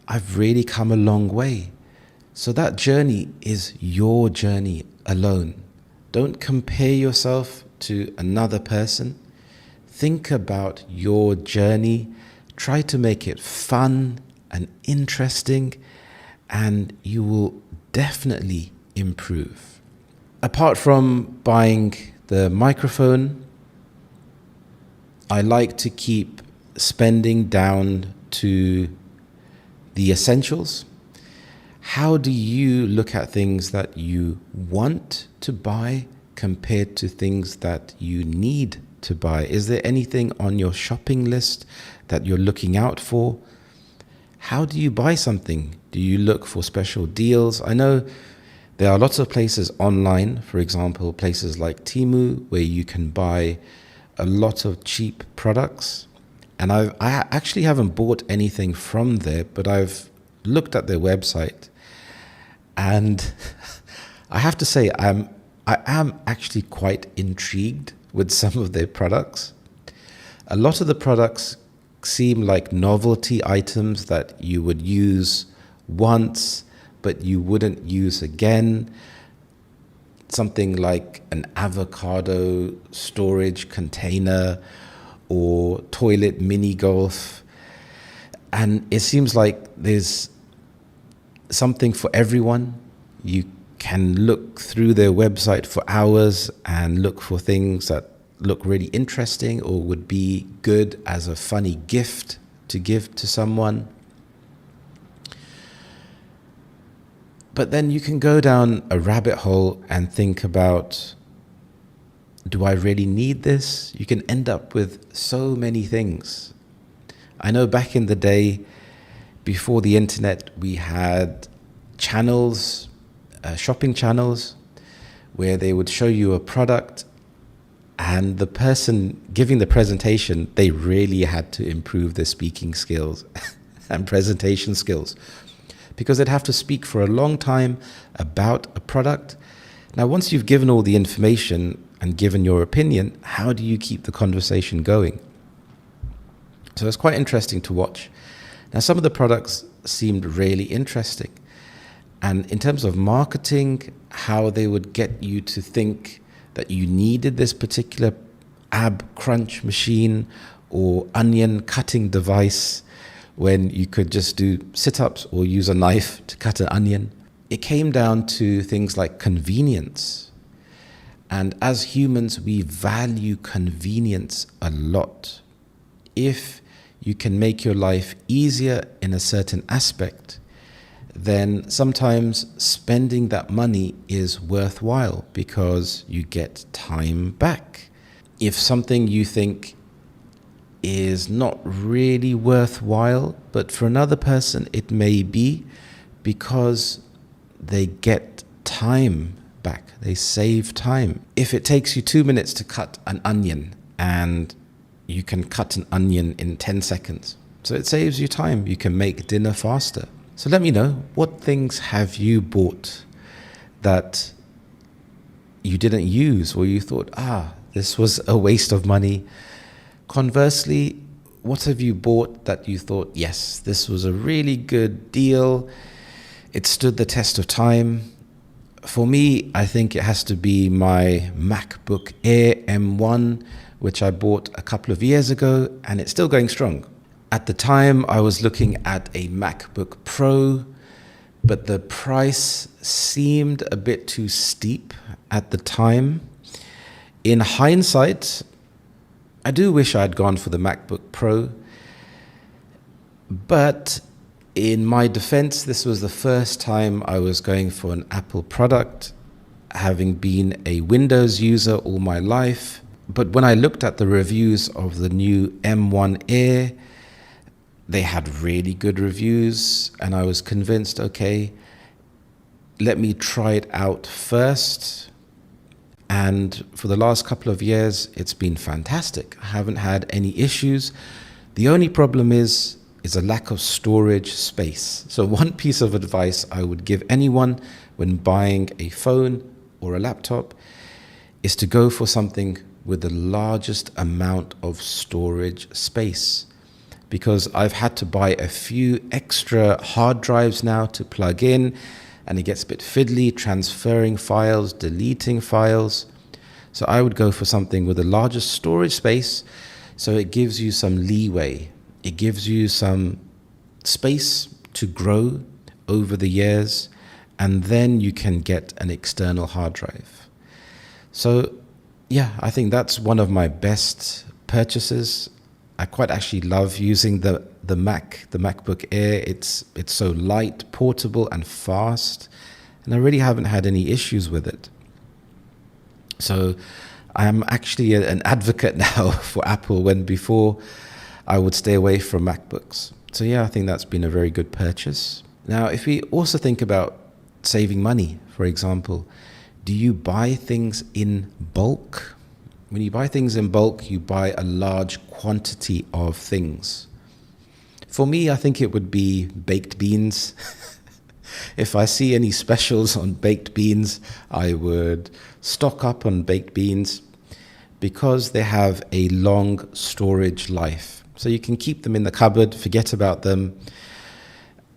I've really come a long way. So that journey is your journey alone. Don't compare yourself to another person. Think about your journey. Try to make it fun and interesting, and you will definitely improve. Apart from buying the microphone, I like to keep spending down to the essentials. How do you look at things that you want to buy compared to things that you need to buy? Is there anything on your shopping list that you're looking out for? How do you buy something? Do you look for special deals? I know there are lots of places online, for example, places like Temu, where you can buy a lot of cheap products. And I actually haven't bought anything from there, but I've looked at their website, and I have to say I am actually quite intrigued with some of their products. A lot of the products seem like novelty items that you would use once, but you wouldn't use again. Something like an avocado storage container or toilet mini golf. And it seems like there's something for everyone. You can look through their website for hours and look for things that look really interesting or would be good as a funny gift to give to someone. But then you can go down a rabbit hole and think about, do I really need this? You can end up with so many things. I know back in the day, before the internet, we had channels, shopping channels, where they would show you a product, and the person giving the presentation, they really had to improve their speaking skills and presentation skills, because they'd have to speak for a long time about a product. Now, once you've given all the information and given your opinion, how do you keep the conversation going? So it's quite interesting to watch. Now, some of the products seemed really interesting. And in terms of marketing, how they would get you to think that you needed this particular ab crunch machine or onion cutting device when you could just do sit-ups or use a knife to cut an onion. It came down to things like convenience. And as humans, we value convenience a lot. If you can make your life easier in a certain aspect, then sometimes spending that money is worthwhile because you get time back. If something you think is not really worthwhile, but for another person it may be, because they get time back, they save time. If it takes you 2 minutes to cut an onion and you can cut an onion in 10 seconds, so it saves you time, you can make dinner faster. So let me know, what things have you bought that you didn't use, or you thought, this was a waste of money? Conversely, what have you bought that you thought, yes, this was a really good deal, it stood the test of time? For me, I think it has to be my MacBook Air M1, which I bought a couple of years ago, and it's still going strong. At the time, I was looking at a MacBook Pro, but the price seemed a bit too steep at the time. In hindsight, I do wish I had gone for the MacBook Pro, but in my defense, this was the first time I was going for an Apple product, having been a Windows user all my life. But when I looked at the reviews of the new M1 Air, they had really good reviews, and I was convinced, okay, let me try it out first. And for the last couple of years, it's been fantastic. I haven't had any issues. The only problem is is a lack of storage space. So one piece of advice I would give anyone when buying a phone or a laptop is to go for something with the largest amount of storage space, because I've had to buy a few extra hard drives now to plug in, and it gets a bit fiddly transferring files, deleting files. So I would go for something with the largest storage space, so it gives you some leeway. It gives you some space to grow over the years, and then you can get an external hard drive. So yeah, I think that's one of my best purchases. I quite actually love using the MacBook Air. It's so light, portable and fast, and I really haven't had any issues with it. So I'm actually an advocate now for Apple, when before I would stay away from MacBooks. So yeah, I think that's been a very good purchase. Now, if we also think about saving money, for example, do you buy things in bulk? When you buy things in bulk, you buy a large quantity of things. For me, I think it would be baked beans. If I see any specials on baked beans, I would stock up on baked beans, because they have a long storage life. So you can keep them in the cupboard, forget about them.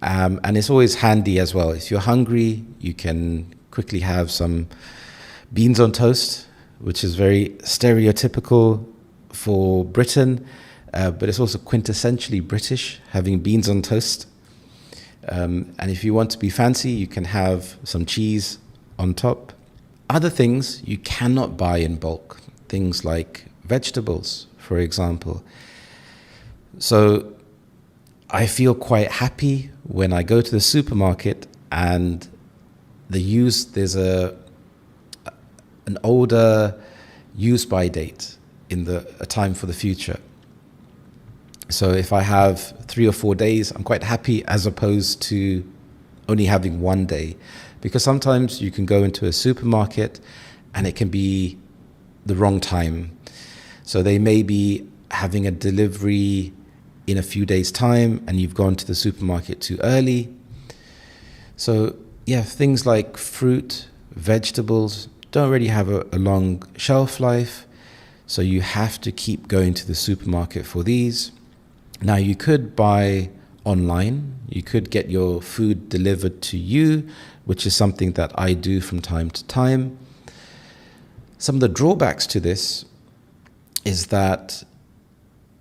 And it's always handy as well. If you're hungry, you can quickly have some beans on toast, which is very stereotypical for Britain, but it's also quintessentially British, having beans on toast. And if you want to be fancy, you can have some cheese on top. Other things you cannot buy in bulk, things like vegetables, for example. So I feel quite happy when I go to the supermarket and there's an older use-by date in a time for the future. So if I have 3 or 4 days, I'm quite happy, as opposed to only having 1 day. Because sometimes you can go into a supermarket and it can be the wrong time. So they may be having a delivery in a few days' time and you've gone to the supermarket too early. So yeah, things like fruit, vegetables don't really have a long shelf life. So you have to keep going to the supermarket for these. Now, you could buy online. You could get your food delivered to you, which is something that I do from time to time. Some of the drawbacks to this is that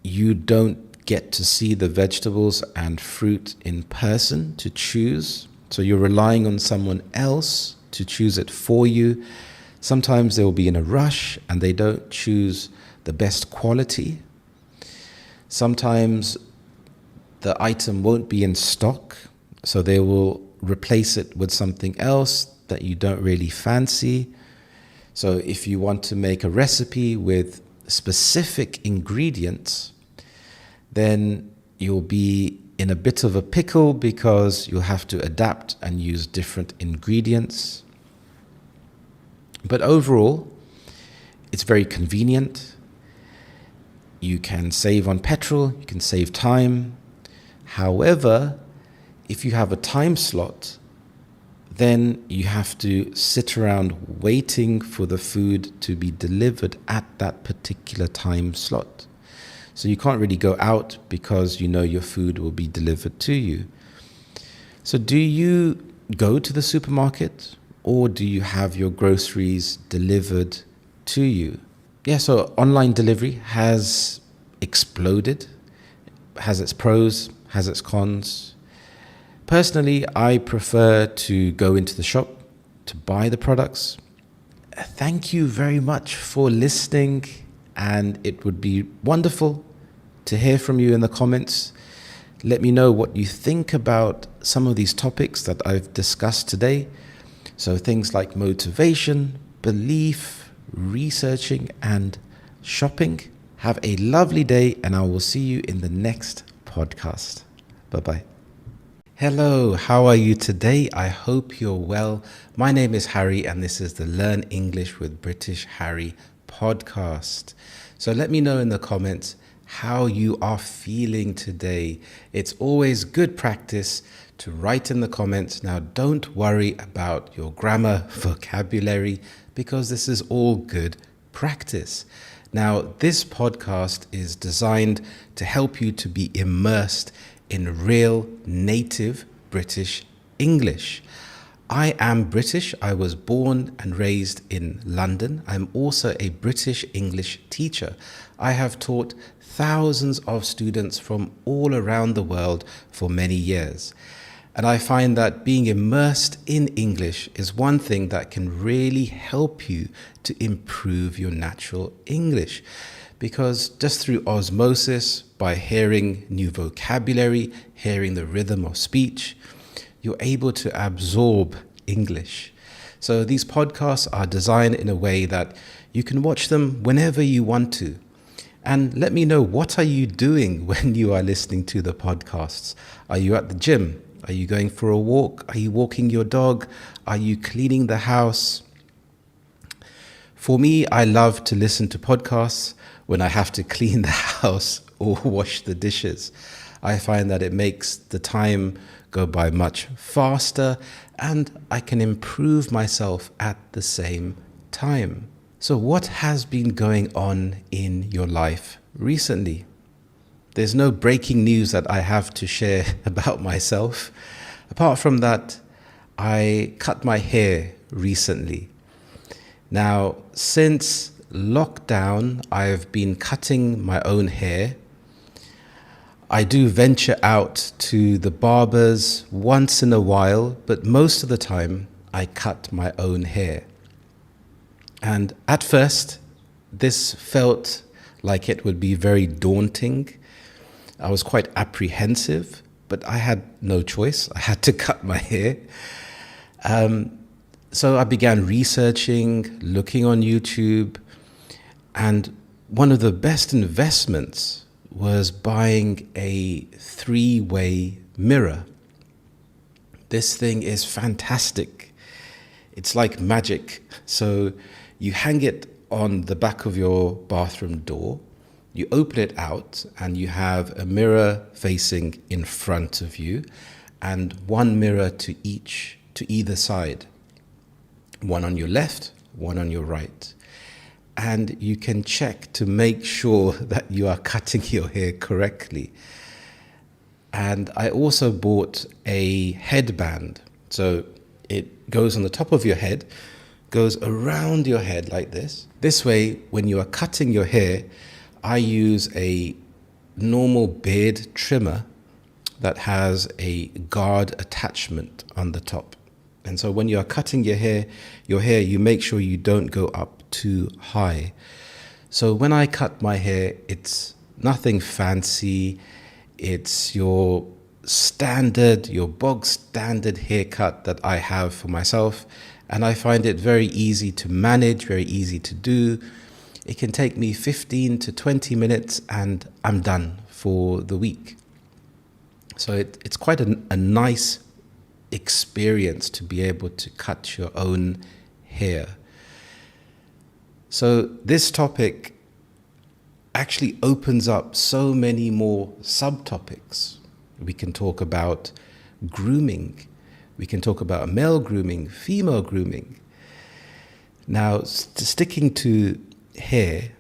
you don't get to see the vegetables and fruit in person to choose. So you're relying on someone else to choose it for you. Sometimes they will be in a rush and they don't choose the best quality. Sometimes the item won't be in stock, so they will replace it with something else that you don't really fancy. So if you want to make a recipe with specific ingredients, then you'll be in a bit of a pickle, because you'll have to adapt and use different ingredients. But overall, it's very convenient. You can save on petrol, you can save time. However, if you have a time slot, then you have to sit around waiting for the food to be delivered at that particular time slot. So you can't really go out because you know your food will be delivered to you. So do you go to the supermarket, or do you have your groceries delivered to you? Yeah, so online delivery has exploded, has its pros, has its cons. Personally, I prefer to go into the shop to buy the products. Thank you very much for listening, and it would be wonderful to hear from you in the comments. Let me know what you think about some of these topics that I've discussed today. So things like motivation, belief, researching, and shopping. Have a lovely day, and I will see you in the next podcast. Bye-bye. Hello, how are you today? I hope you're well. My name is Harry, and this is the Learn English with British Harry podcast. So let me know in the comments, how you are feeling today. It's always good practice to write in the comments. Now, don't worry about your grammar, vocabulary, because this is all good practice. Now, this podcast is designed to help you to be immersed in real native British English. I am British. I was born and raised in London. I'm also a British English teacher. I have taught thousands of students from all around the world for many years. And I find that being immersed in English is one thing that can really help you to improve your natural English. Because just through osmosis, by hearing new vocabulary, hearing the rhythm of speech, you're able to absorb English. So these podcasts are designed in a way that you can watch them whenever you want to. And let me know, what are you doing when you are listening to the podcasts? Are you at the gym? Are you going for a walk? Are you walking your dog? Are you cleaning the house? For me, I love to listen to podcasts when I have to clean the house or wash the dishes. I find that it makes the time go by much faster and I can improve myself at the same time. So what has been going on in your life recently? There's no breaking news that I have to share about myself. Apart from that, I cut my hair recently. Now, since lockdown, I've been cutting my own hair. I do venture out to the barbers once in a while, but most of the time I cut my own hair. And at first, this felt like it would be very daunting. I was quite apprehensive, but I had no choice. I had to cut my hair. So I began researching, looking on YouTube, and one of the best investments was buying a 3-way mirror. This thing is fantastic. It's like magic. So you hang it on the back of your bathroom door, you open it out, and you have a mirror facing in front of you and one mirror to either side. One on your left, one on your right. And you can check to make sure that you are cutting your hair correctly. And I also bought a headband. So it goes on the top of your head, goes around your head like this. This way, when you are cutting your hair, I use a normal beard trimmer that has a guard attachment on the top. And so when you are cutting your hair, you make sure you don't go up too high. So when I cut my hair, it's nothing fancy. It's your bog standard haircut that I have for myself. And I find it very easy to manage, very easy to do. It can take me 15 to 20 minutes and I'm done for the week. So it's quite a nice experience to be able to cut your own hair. So this topic actually opens up so many more subtopics. We can talk about grooming. We can talk about male grooming, female grooming. Now, sticking to hair,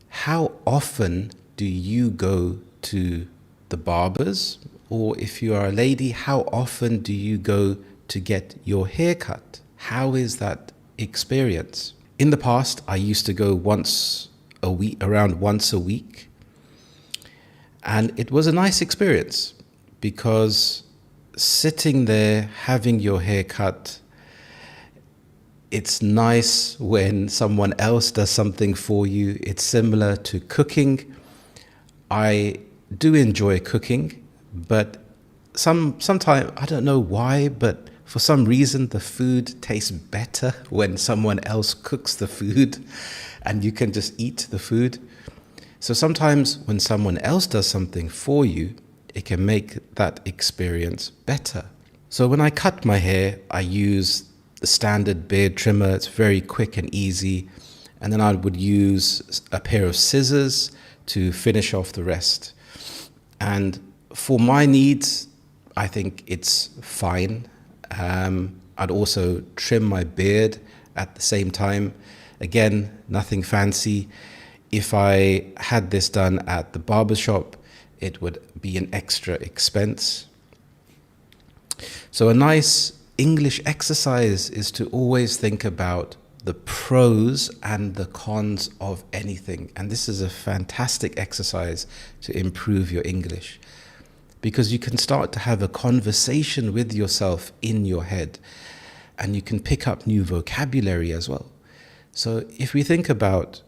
how often do you go to the barbers? Or if you are a lady, how often do you go to get your hair cut? How is that experience? In the past, I used to go around once a week. And it was a nice experience because sitting there, having your hair cut, it's nice when someone else does something for you. It's similar to cooking. I do enjoy cooking, but sometimes, I don't know why, but for some reason, the food tastes better when someone else cooks the food and you can just eat the food. So sometimes when someone else does something for you, it can make that experience better. So when I cut my hair, I use the standard beard trimmer. It's very quick and easy. And then I would use a pair of scissors to finish off the rest. And for my needs, I think it's fine. I'd also trim my beard at the same time. Again, nothing fancy. If I had this done at the barbershop, it would be an extra expense. So a nice English exercise is to always think about the pros and the cons of anything. And this is a fantastic exercise to improve your English, because you can start to have a conversation with yourself in your head, and you can pick up new vocabulary as well. So if we think about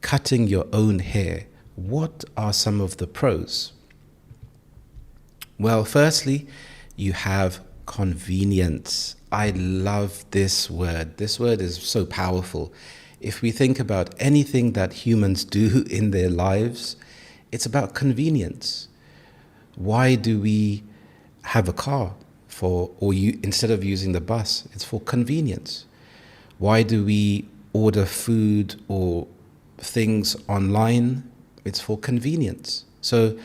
cutting your own hair, what are some of the pros? Well, firstly, you have convenience. I love this word. This word is so powerful. If we think about anything that humans do in their lives, it's about convenience. Why do we have a car instead of using the bus? It's for convenience. Why do we order food or things online? It's for convenience. So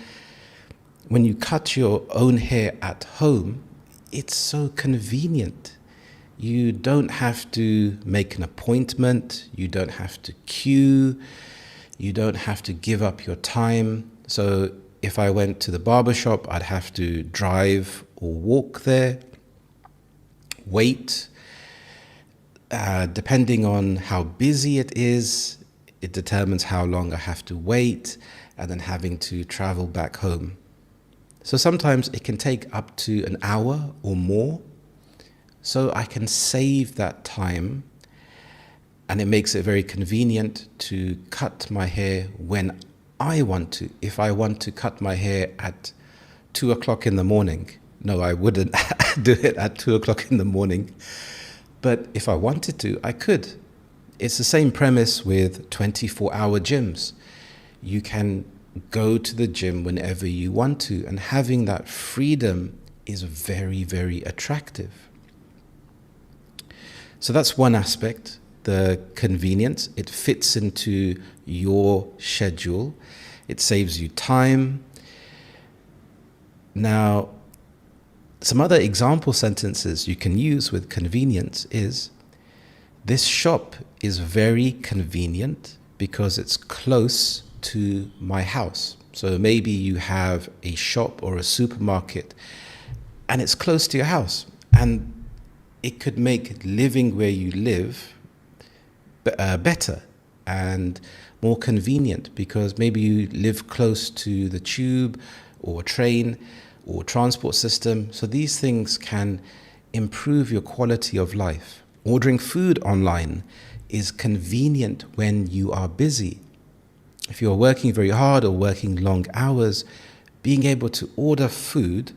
when you cut your own hair at home, it's so convenient. You don't have to make an appointment. You don't have to queue. You don't have to give up your time. So if I went to the barbershop, I'd have to drive or walk there, wait. Depending on how busy it is, it determines how long I have to wait, and then having to travel back home. So sometimes it can take up to an hour or more. So I can save that time, and it makes it very convenient to cut my hair when I want to. If I want to cut my hair at 2 o'clock in the morning, no, I wouldn't do it at 2 o'clock in the morning. But if I wanted to, I could. It's the same premise with 24-hour gyms. You can go to the gym whenever you want to, and having that freedom is very, very attractive. So that's one aspect, the convenience. It fits into your schedule. It saves you time. Now, some other example sentences you can use with convenience is, this shop is very convenient because it's close to my house. So maybe you have a shop or a supermarket and it's close to your house, and it could make living where you live better and more convenient, because maybe you live close to the tube or train or transport system. So these things can improve your quality of life. Ordering food online is convenient when you are busy. If you're working very hard or working long hours, being able to order food,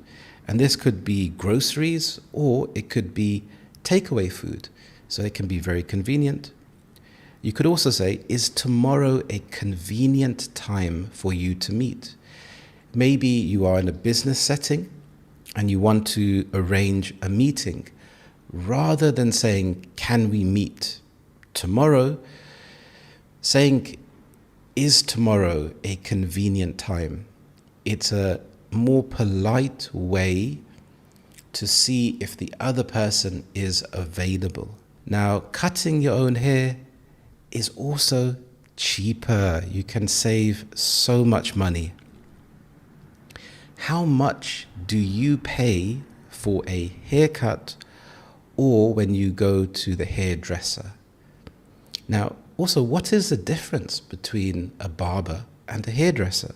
and this could be groceries or it could be takeaway food, so it can be very convenient. You could also say, is tomorrow a convenient time for you to meet? Maybe you are in a business setting and you want to arrange a meeting. Rather than saying, can we meet tomorrow, saying, is tomorrow a convenient time? It's a more polite way to see if the other person is available. Now, cutting your own hair is also cheaper. You can save so much money. How much do you pay for a haircut or when you go to the hairdresser? Now, also, what is the difference between a barber and a hairdresser?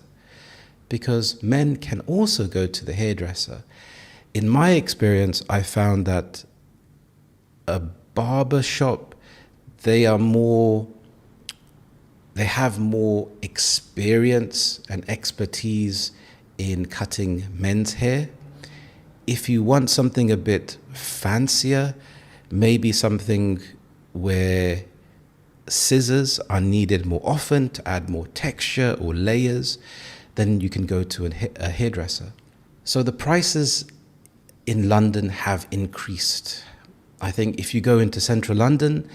Because men can also go to the hairdresser. In my experience, I found that a barber shop, they have more experience and expertise in cutting men's hair. If you want something a bit fancier, maybe something where scissors are needed more often to add more texture or layers, then you can go to a hairdresser. So the prices in London have increased. I think if you go into central London,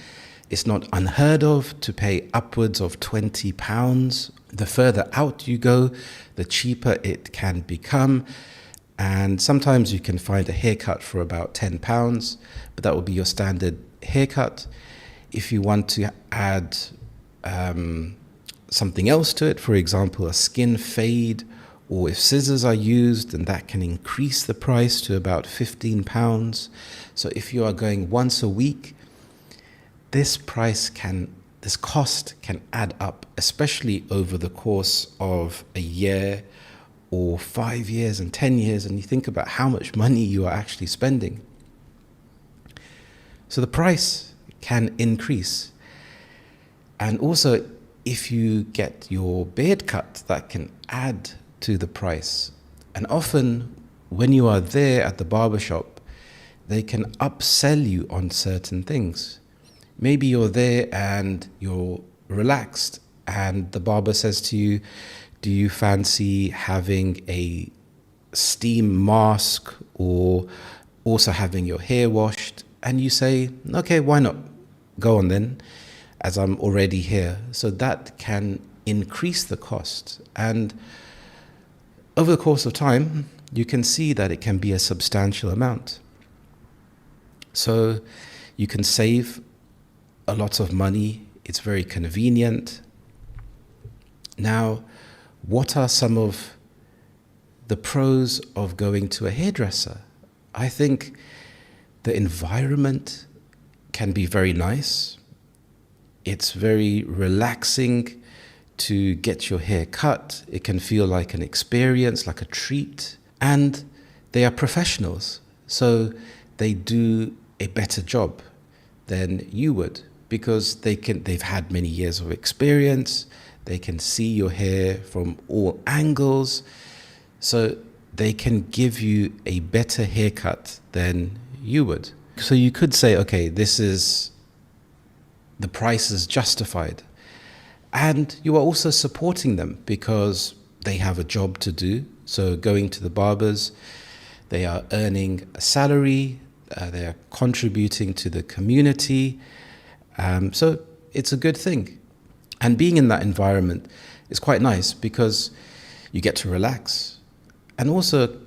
It's not unheard of to pay upwards of £20. The further out you go, the cheaper it can become. And sometimes you can find a haircut for about £10, but that will be your standard haircut. If you want to add something else to it, for example, a skin fade, or if scissors are used, then that can increase the price to about £15. So if you are going once a week, this cost can add up, especially over the course of a year or 5 years and 10 years, and you think about how much money you are actually spending. So the price can increase. And also, if you get your beard cut, that can add to the price. And often when you are there at the barbershop, they can upsell you on certain things. Maybe you're there and you're relaxed and the barber says to you, do you fancy having a steam mask or also having your hair washed? And you say, okay, why not? Go on then, as I'm already here. So that can increase the cost. And over the course of time, you can see that it can be a substantial amount. So you can save a lot of money. It's very convenient. Now, what are some of the pros of going to a hairdresser? I think the environment can be very nice. It's very relaxing to get your hair cut. It can feel like an experience, like a treat. And they are professionals, so they do a better job than you would, because they've had many years of experience. They can see your hair from all angles, so they can give you a better haircut than you would. So you could say, okay, the price is justified. And you are also supporting them because they have a job to do. So going to the barbers, they are earning a salary, they are contributing to the community. So it's a good thing. And being in that environment is quite nice because you get to relax. And also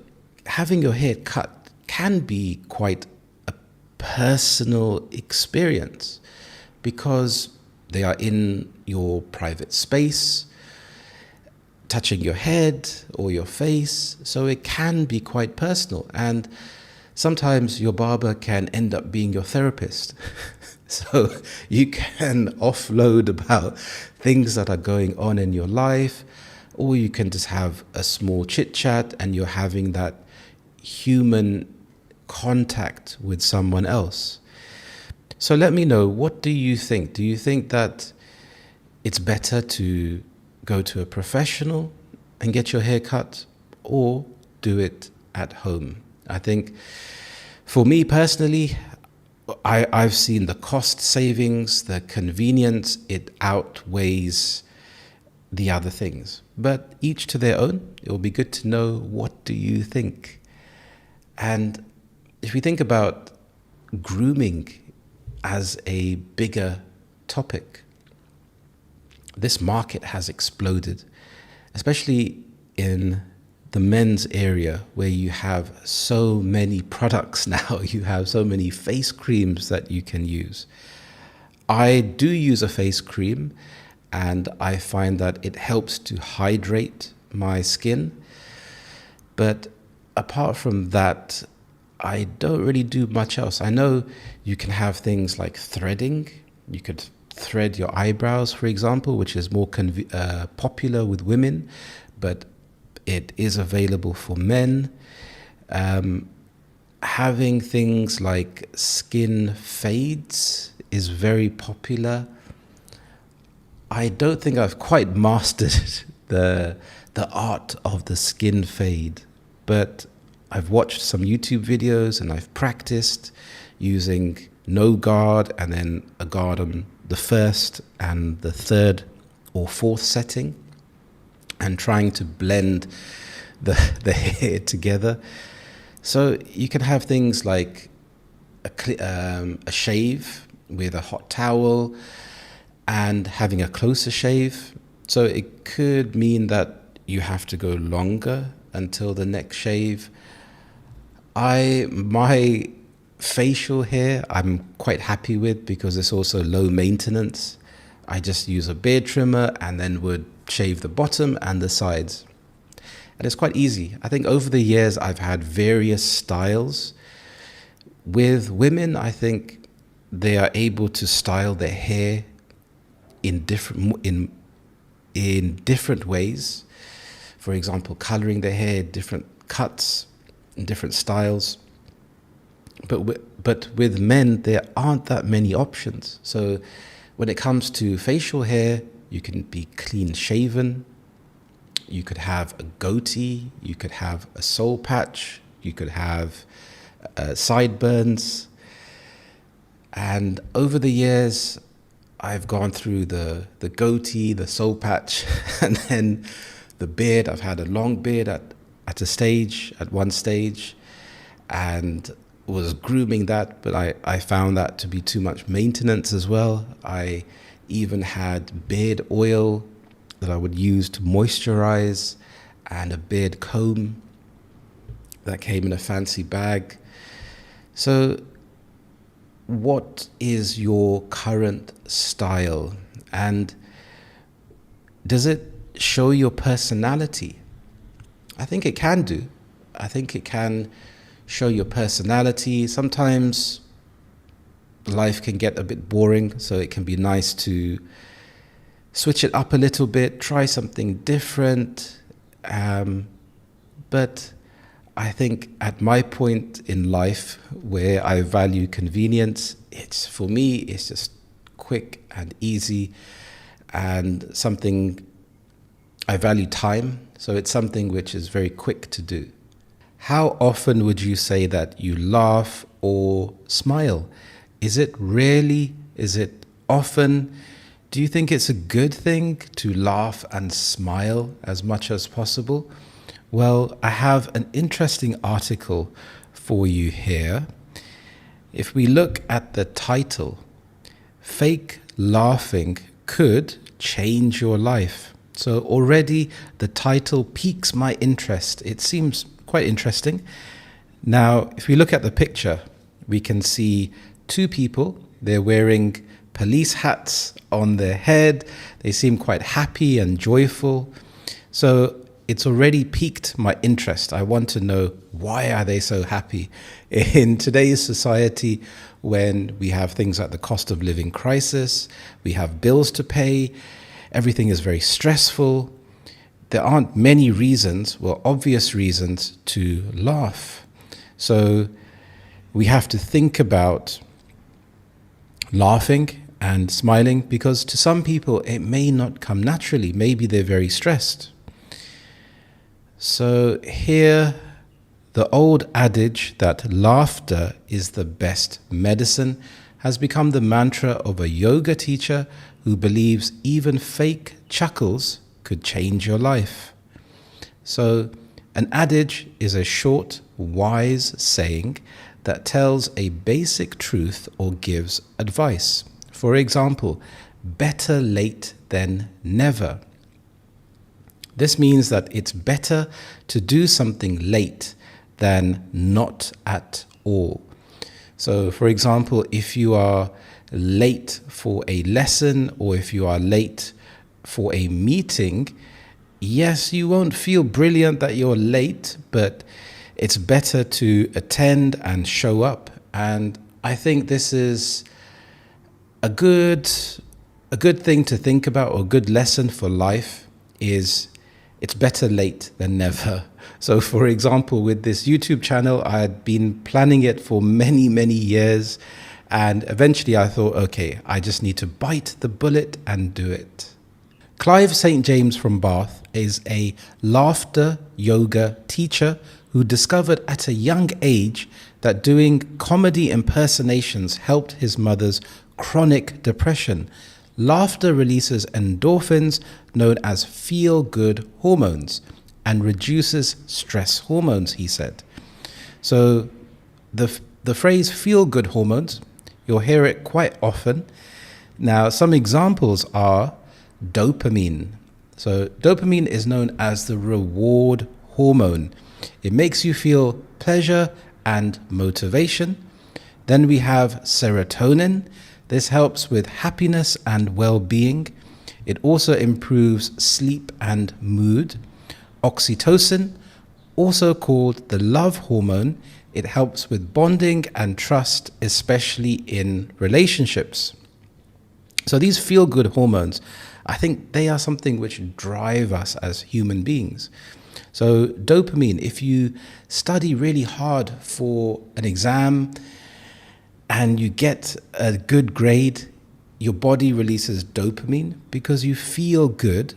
having your hair cut can be quite a personal experience because they are in your private space, touching your head or your face. So it can be quite personal. And sometimes your barber can end up being your therapist. So you can offload about things that are going on in your life, or you can just have a small chit chat and you're having that human contact with someone else. So let me know, what do you think? Do you think that it's better to go to a professional and get your hair cut, or do it at home? I think for me personally, I've seen the cost savings, the convenience, it outweighs the other things. But each to their own. It will be good to know, what do you think? And if we think about grooming as a bigger topic, this market has exploded, especially in the men's area, where you have so many products now. You have so many face creams that you can use. I do use a face cream and I find that it helps to hydrate my skin. But apart from that, I don't really do much else. I know you can have things like threading. You could thread your eyebrows, for example, which is more popular with women, but it is available for men. Having things like skin fades is very popular. I don't think I've quite mastered the art of the skin fade, but I've watched some YouTube videos and I've practiced using no guard and then a guard on the first and the third or fourth setting, and trying to blend the hair together. So you can have things like a shave with a hot towel and having a closer shave. So it could mean that you have to go longer until the next shave. My facial hair, I'm quite happy with because it's also low maintenance. I just use a beard trimmer and then would shave the bottom and the sides. And it's quite easy. I think over the years I've had various styles. With women, I think they are able to style their hair in different ways. For example, coloring their hair, different cuts, and different styles. But with men, there aren't that many options. So when it comes to facial hair, you can be clean shaven. You could have a goatee. You could have a soul patch. You could have sideburns. And over the years, I've gone through the goatee, the soul patch, and then the beard. I've had a long beard at one stage, and was grooming that, but I found that to be too much maintenance as well. I even had beard oil that I would use to moisturize, and a beard comb that came in a fancy bag. So what is your current style, and does it show your personality? I think it can do. I think it can show your personality. Sometimes life can get a bit boring, so it can be nice to switch it up a little bit, try something different. But I think at my point in life where I value convenience, for me, it's just quick and easy, and something I value time. So it's something which is very quick to do. How often would you say that you laugh or smile? Is it rarely? Is it often? Do you think it's a good thing to laugh and smile as much as possible? Well, I have an interesting article for you here. If we look at the title, Fake Laughing Could Change Your Life. So already the title piques my interest. It seems quite interesting. Now, if we look at the picture, we can see two people. They're wearing police hats on their head. They seem quite happy and joyful. So it's already piqued my interest. I want to know, why are they so happy in today's society when we have things like the cost of living crisis, we have bills to pay, everything is very stressful. There aren't many reasons, well, obvious reasons to laugh. So we have to think about laughing and smiling, because to some people it may not come naturally. Maybe they're very stressed. So here, the old adage that laughter is the best medicine has become the mantra of a yoga teacher who believes even fake chuckles could change your life. So an adage is a short, wise saying that tells a basic truth or gives advice. For example, better late than never. This means that it's better to do something late than not at all. So, for example, if you are late for a lesson or if you are late for a meeting, yes, you won't feel brilliant that you're late, but it's better to attend and show up. And I think this is a good thing to think about, or a good lesson for life is it's better late than never. So for example, with this YouTube channel, I had been planning it for many, many years. And eventually I thought, okay, I just need to bite the bullet and do it. Clive St. James from Bath is a laughter yoga teacher who discovered at a young age that doing comedy impersonations helped his mother's chronic depression. Laughter releases endorphins known as feel-good hormones and reduces stress hormones, he said. So the phrase feel-good hormones, You'll hear it quite often. Now, some examples are dopamine. So dopamine is known as the reward hormone. It makes you feel pleasure and motivation. Then we have serotonin. This helps with happiness and well-being. It also improves sleep and mood. Oxytocin, also called the love hormone, it helps with bonding and trust, especially in relationships. So these feel-good hormones, I think they are something which drive us as human beings. So dopamine, if you study really hard for an exam and you get a good grade, your body releases dopamine because you feel good,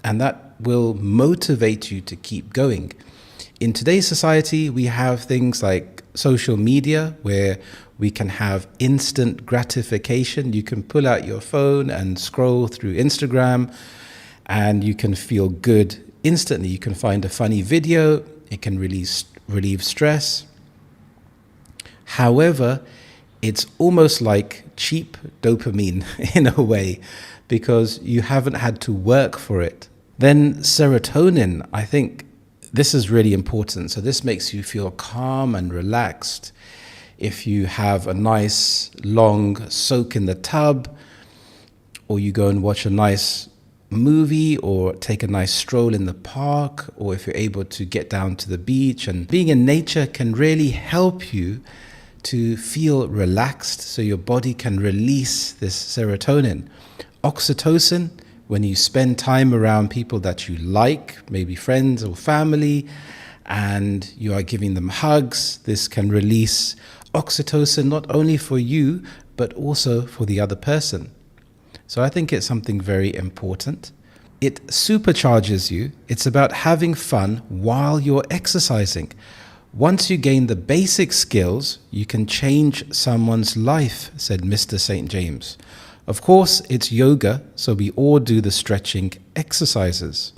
and that will motivate you to keep going. In today's society, we have things like social media where we can have instant gratification. You can pull out your phone and scroll through Instagram and you can feel good instantly. You can find a funny video. It can relieve stress. However, it's almost like cheap dopamine in a way because you haven't had to work for it. Then serotonin, I think this is really important. So this makes you feel calm and relaxed. If you have a nice long soak in the tub, or you go and watch a nice movie or take a nice stroll in the park, or if you're able to get down to the beach, and being in nature can really help you to feel relaxed so your body can release this serotonin. Oxytocin, when you spend time around people that you like, maybe friends or family, and you are giving them hugs, this can release oxytocin not only for you, but also for the other person. So I think it's something very important. It supercharges you. It's about having fun while you're exercising. Once you gain the basic skills, you can change someone's life, said Mr. St. James. Of course, it's yoga, so we all do the stretching exercises.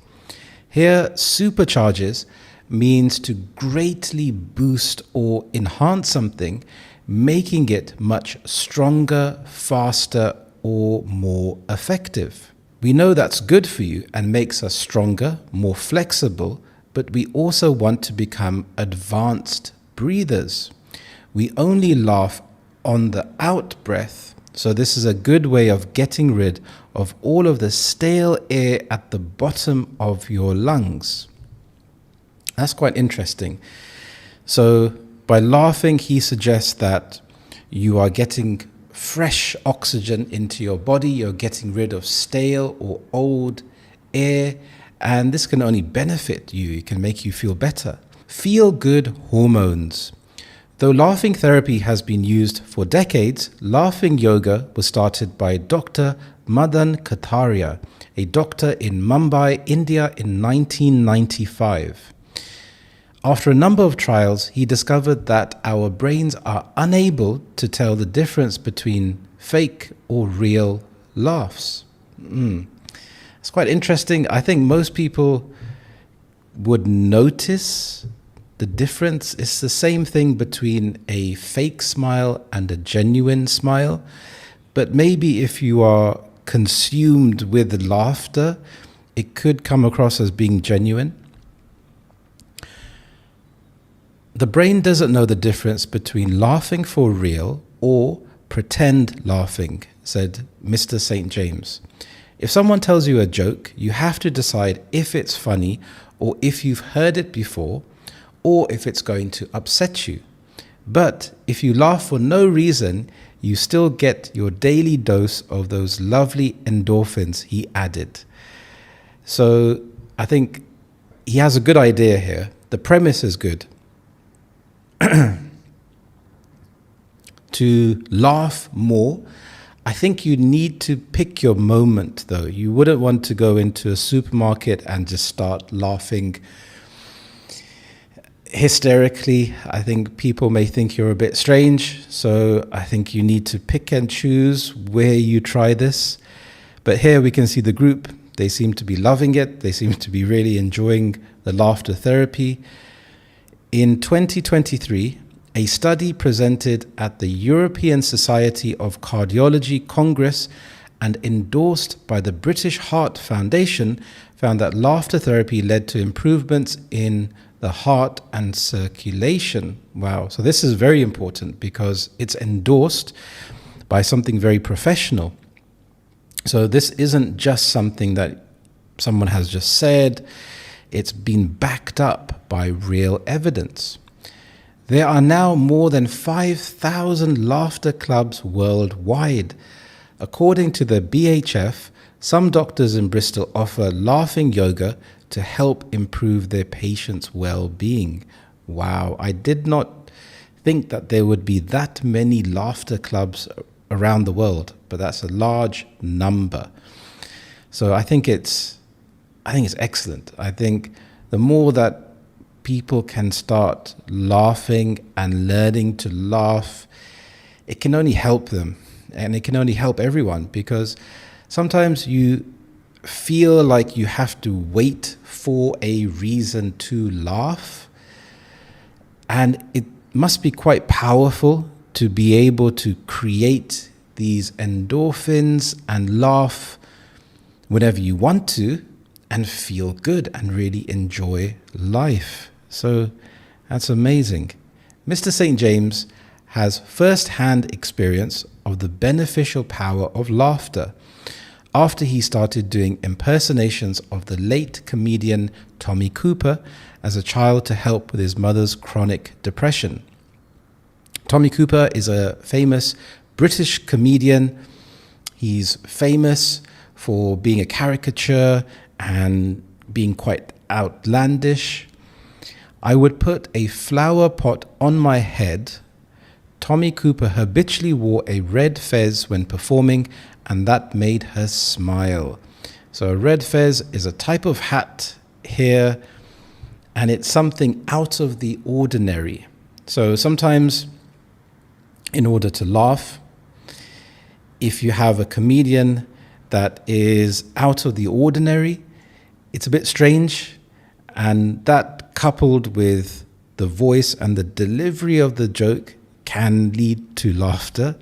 Here, supercharges means to greatly boost or enhance something, making it much stronger, faster, or more effective. We know that's good for you and makes us stronger, more flexible, but we also want to become advanced breathers. We only laugh on the out breath, so this is a good way of getting rid of all of the stale air at the bottom of your lungs. That's quite interesting. So by laughing, he suggests that you are getting fresh oxygen into your body, you're getting rid of stale or old air, and this can only benefit you. It can make you feel better. Feel-good hormones. Though laughing therapy has been used for decades, laughing yoga was started by Dr. Madan Kataria, a doctor in Mumbai, India in 1995. After a number of trials, he discovered that our brains are unable to tell the difference between fake or real laughs. It's quite interesting. I think most people would notice the difference. It's the same thing between a fake smile and a genuine smile. But maybe if you are consumed with laughter, it could come across as being genuine. The brain doesn't know the difference between laughing for real or pretend laughing, said Mr. St. James. If someone tells you a joke, you have to decide if it's funny or if you've heard it before or if it's going to upset you. But if you laugh for no reason, you still get your daily dose of those lovely endorphins, he added. So I think he has a good idea here. The premise is good. To laugh more, I think you need to pick your moment though. You wouldn't want to go into a supermarket and just start laughing hysterically. I think people may think you're a bit strange, so I think you need to pick and choose where you try this. But here we can see the group. They seem to be loving it. They seem to be really enjoying the laughter therapy. In 2023, A study presented at the European Society of Cardiology Congress and endorsed by the British Heart Foundation found that laughter therapy led to improvements in the heart and circulation. Wow. So this is very important because it's endorsed by something very professional. So this isn't just something that someone has just said. It's been backed up by real evidence. There are now more than 5,000 laughter clubs worldwide. According to the BHF, some doctors in Bristol offer laughing yoga to help improve their patients' well-being. Wow, I did not think that there would be that many laughter clubs around the world, but that's a large number. So I think it's excellent. I think the more that people can start laughing and learning to laugh, it can only help them, and it can only help everyone, because sometimes you feel like you have to wait for a reason to laugh, and it must be quite powerful to be able to create these endorphins and laugh whenever you want to and feel good and really enjoy life. So that's amazing. Mr. St. James has first-hand experience of the beneficial power of laughter after he started doing impersonations of the late comedian Tommy Cooper as a child to help with his mother's chronic depression. Tommy Cooper is a famous British comedian. He's famous for being a caricature and being quite outlandish. I would put a flower pot on my head. Tommy Cooper habitually wore a red fez when performing, and that made her smile. So a red fez is a type of hat here, and it's something out of the ordinary. So sometimes, in order to laugh, if you have a comedian that is out of the ordinary, it's a bit strange, and that coupled with the voice and the delivery of the joke can lead to laughter.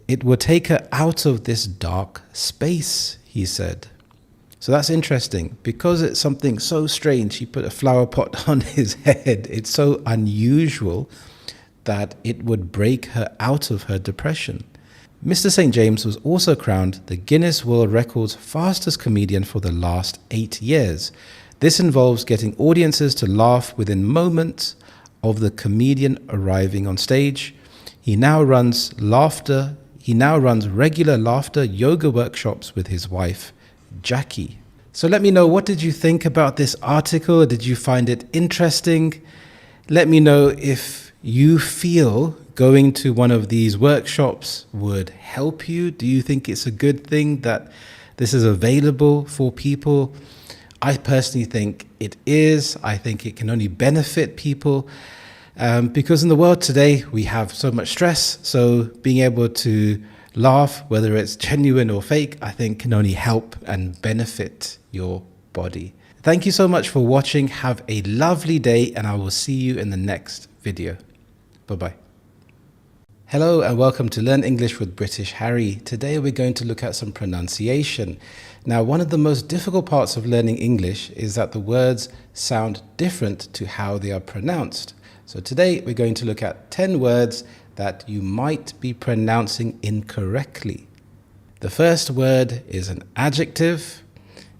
It will take her out of this dark space, he said. So that's interesting, because it's something so strange. He put a flower pot on his head. It's so unusual that it would break her out of her depression. Mr. St. James was also crowned the Guinness World Records fastest comedian for the last 8 years. This involves getting audiences to laugh within moments of the comedian arriving on stage. He now runs regular laughter yoga workshops with his wife, Jackie. So let me know, what did you think about this article? Did you find it interesting? Let me know if you feel going to one of these workshops would help you. Do you think it's a good thing that this is available for people? I personally think it is. I think it can only benefit people because in the world today we have so much stress. So being able to laugh, whether it's genuine or fake, I think can only help and benefit your body. Thank you so much for watching. Have a lovely day, and I will see you in the next video. Bye-bye. Hello and welcome to Learn English with British Harry. Today we're going to look at some pronunciation. Now, one of the most difficult parts of learning English is that the words sound different to how they are pronounced. So today we're going to look at 10 words that you might be pronouncing incorrectly. The first word is an adjective.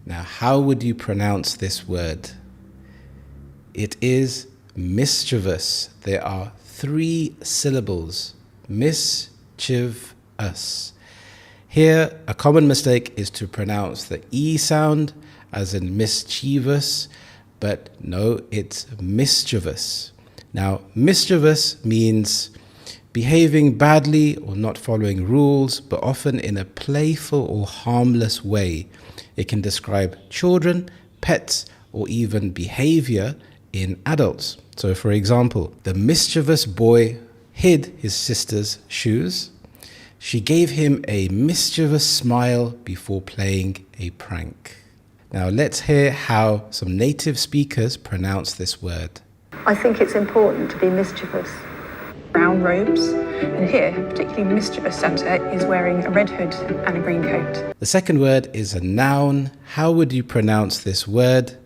Now, how would you pronounce this word? It is mischievous. There are 3 syllables. Mischievous. Here, a common mistake is to pronounce the E sound, as in mischievous, but no, it's mischievous. Now, mischievous means behaving badly or not following rules, but often in a playful or harmless way. It can describe children, pets, or even behavior in adults. So, for example, the mischievous boy hid his sister's shoes. She gave him a mischievous smile before playing a prank. Now let's hear how some native speakers pronounce this word. I think it's important to be mischievous. brown robes, and here, particularly Mischievous Santa is wearing a red hood and a green coat. The second word is a noun. How would you pronounce this word?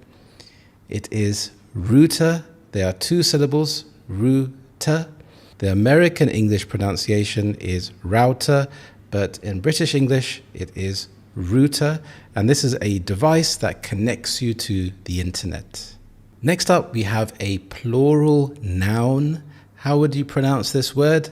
It is router. There are two syllables, router. The American English pronunciation is router, but in British English it is router, and this is a device that connects you to the internet. Next up, we have a plural noun. How would you pronounce this word?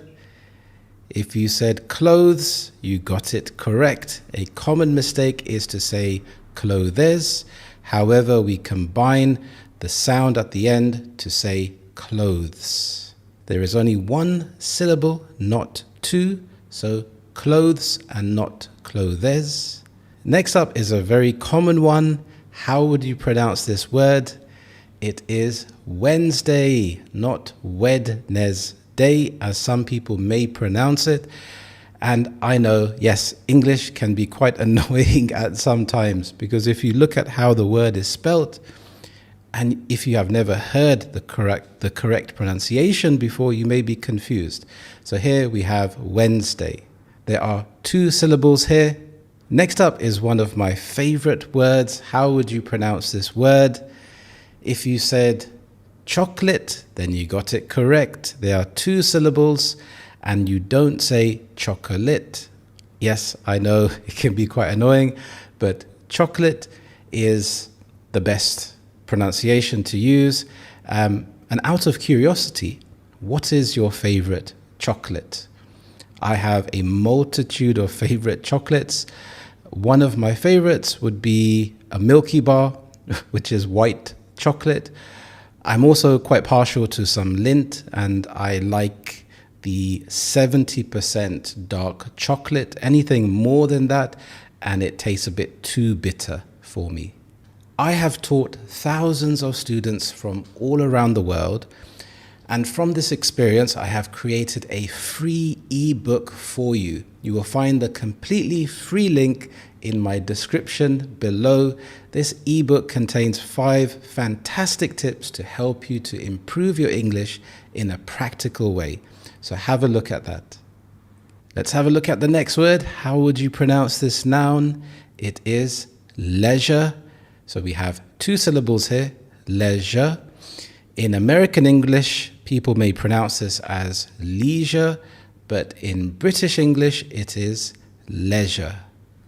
If you said clothes, you got it correct. A common mistake is to say clothes. However, we combine the sound at the end to say clothes. There is only one syllable, not two, so clothes and not clothes. Next up is a very common one. How would you pronounce this word? It is Wednesday, not Wednesday, as some people may pronounce it. And I know, yes, English can be quite annoying at some times, because if you look at how the word is spelt, and if you have never heard the correct pronunciation before, you may be confused. So here we have Wednesday. There are two syllables here. Next up is one of my favorite words. How would you pronounce this word? If you said chocolate, then you got it correct. There are two syllables, and you don't say chocolate. Yes, I know it can be quite annoying, but chocolate is the best pronunciation to use. And out of curiosity, what is your favorite chocolate? I have a multitude of favorite chocolates. One of my favorites would be a Milky Bar, which is white chocolate. I'm also quite partial to some Lindt, and I like the 70% dark chocolate. Anything more than that, and it tastes a bit too bitter for me. I have taught thousands of students from all around the world, and from this experience I have created a free ebook for you. You will find the completely free link in my description below. This ebook contains 5 fantastic tips to help you to improve your English in a practical way. So have a look at that. Let's have a look at the next word. How would you pronounce this noun? It is leisure. So we have two syllables here, leisure. In American English, people may pronounce this as leisure, but in British English, it is leisure.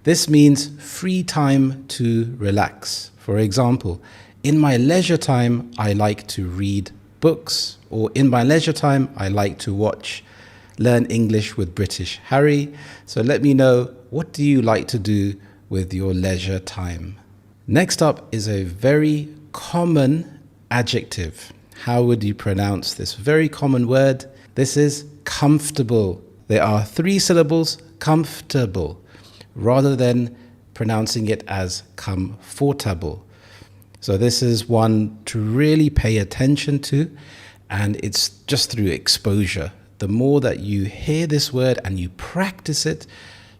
This means free time to relax. For example, in my leisure time, I like to read books, or in my leisure time, I like to watch Learn English with British Harry. So let me know, what do you like to do with your leisure time? Next up is a very common adjective. How would you pronounce this very common word? This is comfortable. There are 3 syllables, comfortable, rather than pronouncing it as comfortable. So this is one to really pay attention to, and it's just through exposure. The more that you hear this word and you practice it,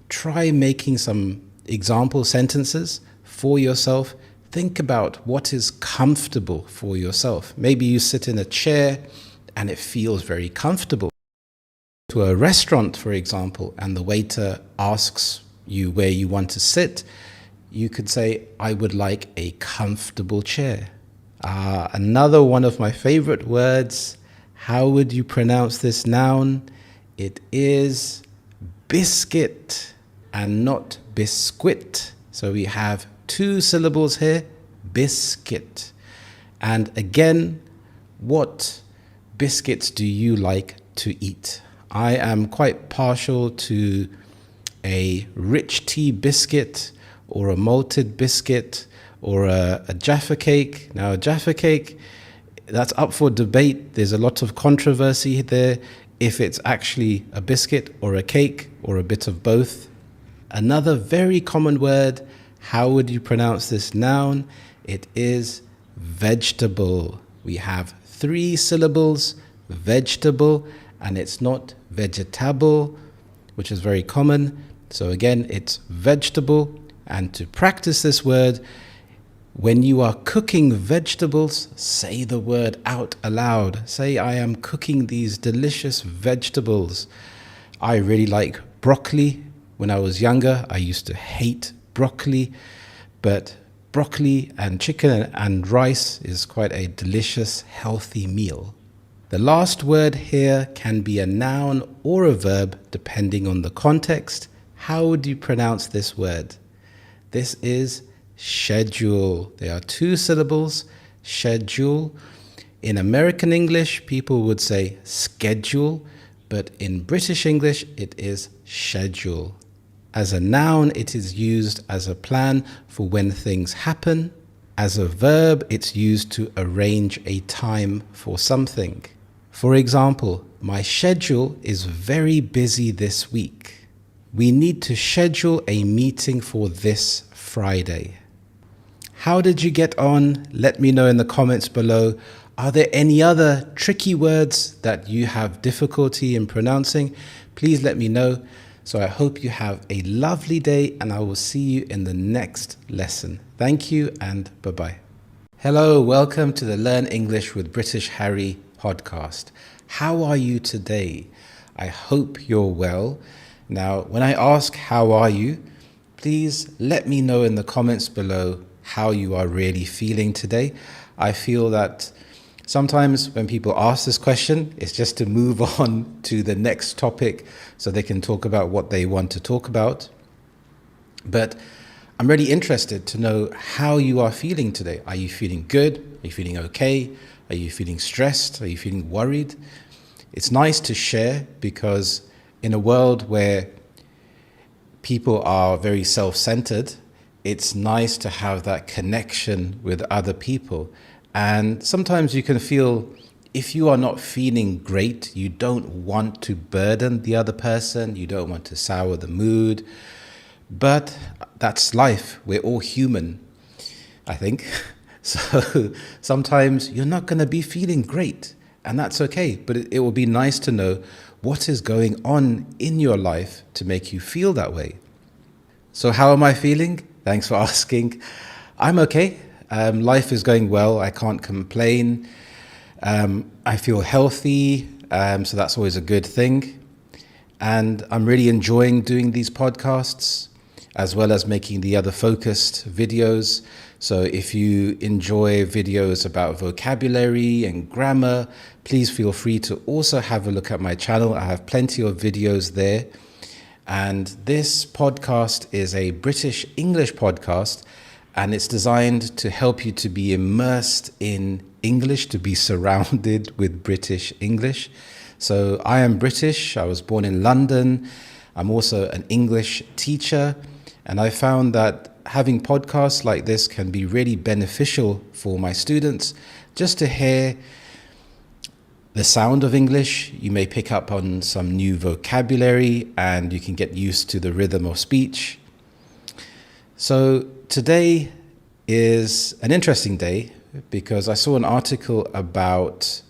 try making some example sentences for yourself. Think about what is comfortable for yourself. Maybe you sit in a chair and it feels very comfortable. To a restaurant, for example, and the waiter asks you where you want to sit, you could say, I would like a comfortable chair. Another one of my favorite words. How would you pronounce this noun? It is biscuit and not biscuit. So we have 2 syllables here, biscuit. And again, what biscuits do you like to eat? I am quite partial to a rich tea biscuit, or a malted biscuit, or a Jaffa cake. Now, a Jaffa cake, that's up for debate. There's a lot of controversy there, if it's actually a biscuit or a cake or a bit of both. Another very common word, how would you pronounce this noun? It is vegetable. We have 3 syllables, vegetable, and it's not vegetable, which is very common. So again, it's vegetable. And to practice this word, When you are cooking vegetables, say the word out aloud. Say, I am cooking these delicious vegetables. I really like broccoli. When I was younger, I used to hate broccoli, but broccoli and chicken and rice is quite a delicious, healthy meal. The last word here can be a noun or a verb depending on the context. How would you pronounce this word? This is schedule. There are 2 syllables, schedule. In American English, people would say schedule, but in British English, it is schedule. As a noun, it is used as a plan for when things happen. As a verb, it's used to arrange a time for something. For example, my schedule is very busy this week. We need to schedule a meeting for this Friday. How did you get on? Let me know in the comments below. Are there any other tricky words that you have difficulty in pronouncing? Please let me know. So I hope you have a lovely day and I will see you in the next lesson. Thank you and bye-bye. Hello, welcome to the Learn English with British Harry podcast. How are you today? I hope you're well. Now, when I ask how are you, please let me know in the comments below how you are really feeling today. I feel that sometimes when people ask this question, it's just to move on to the next topic so they can talk about what they want to talk about. But I'm really interested to know how you are feeling today. Are you feeling good? Are you feeling okay? Are you feeling stressed? Are you feeling worried? It's nice to share because in a world where people are very self-centered, it's nice to have that connection with other people. And sometimes you can feel if you are not feeling great, you don't want to burden the other person, you don't want to sour the mood. But that's life. We're all human, I think. So sometimes you're not going to be feeling great, and that's okay. But it will be nice to know what is going on in your life to make you feel that way. So how am I feeling? Thanks for asking. I'm okay. Life is going well. I can't complain. I feel healthy, so that's always a good thing. And I'm really enjoying doing these podcasts, as well as making the other focused videos. So if you enjoy videos about vocabulary and grammar, please feel free to also have a look at my channel. I have plenty of videos there. And this podcast is a British English podcast, and it's designed to help you to be immersed in English, to be surrounded with British English. So I am British. I was born in London. I'm also an English teacher. And I found that having podcasts like this can be really beneficial for my students, just to hear the sound of English. You may pick up on some new vocabulary and you can get used to the rhythm of speech. So today is an interesting day because I saw an article about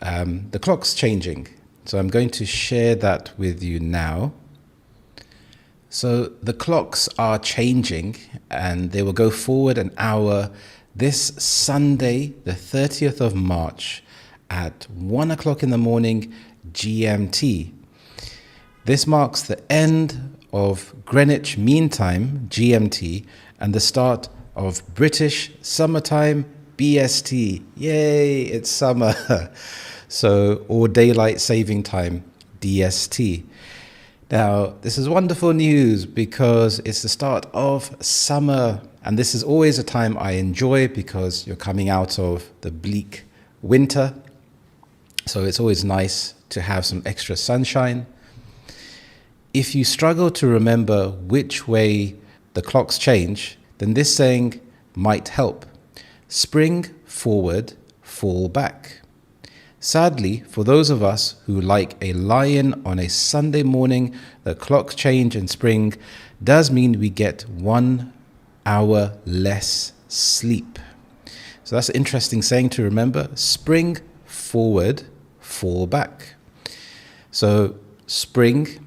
the clocks changing. So I'm going to share that with you now. So the clocks are changing and they will go forward an hour this Sunday, the 30th of March at 1 o'clock in the morning GMT. This marks the end of Greenwich Mean Time, GMT, and the start of British Summertime, BST. Yay, it's summer. So, or Daylight Saving Time, DST. Now, this is wonderful news because it's the start of summer, and this is always a time I enjoy because you're coming out of the bleak winter. So it's always nice to have some extra sunshine. If you struggle to remember which way the clocks change, then this saying might help. Spring forward, fall back. Sadly, for those of us who like a lie-in on a Sunday morning, the clock change in spring does mean we get 1 hour less sleep. So that's an interesting saying to remember. Spring forward, fall back. So spring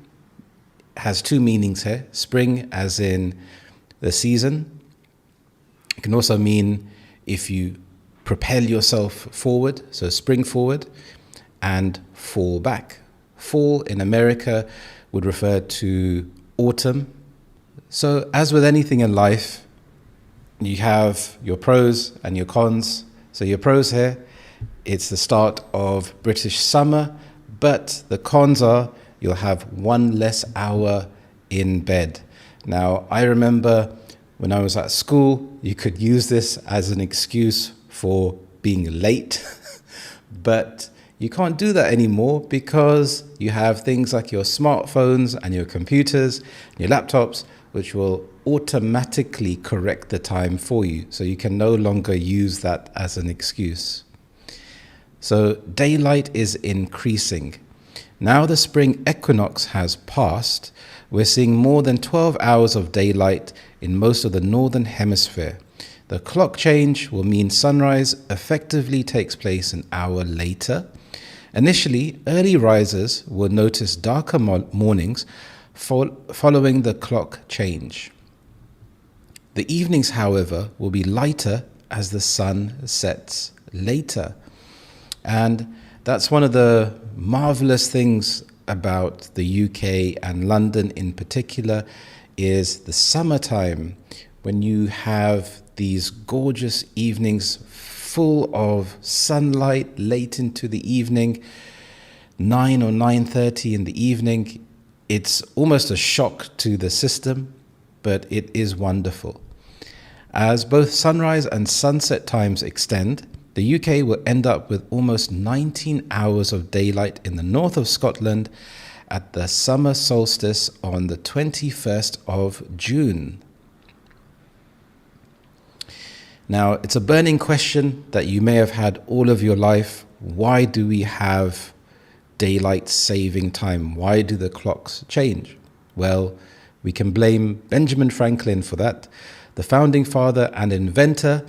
has 2 meanings here. Spring as in the season, It can also mean if you propel yourself forward, so spring forward, and fall back. Fall in America would refer to autumn. So as with anything in life, you have your pros and your cons. So your pros here, it's the start of British summer, but the cons are you'll have one less hour in bed. Now, I remember when I was at school, you could use this as an excuse for being late, but you can't do that anymore because you have things like your smartphones and your computers and your laptops, which will automatically correct the time for you. So you can no longer use that as an excuse. So daylight is increasing. Now the spring equinox has passed, we're seeing more than 12 hours of daylight in most of the northern hemisphere. The clock change will mean sunrise effectively takes place an hour later. Initially, early risers will notice darker mornings following the clock change. The evenings, however, will be lighter as the sun sets later. And that's one of the marvelous things about the UK and London in particular is the summertime, when you have these gorgeous evenings full of sunlight late into the evening, 9 or 9:30 in the evening. It's almost a shock to the system, but it is wonderful. As both sunrise and sunset times extend, the UK will end up with almost 19 hours of daylight in the north of Scotland at the summer solstice on the 21st of June. Now, it's a burning question that you may have had all of your life. Why do we have daylight saving time? Why do the clocks change? Well, we can blame Benjamin Franklin for that. The founding father and inventor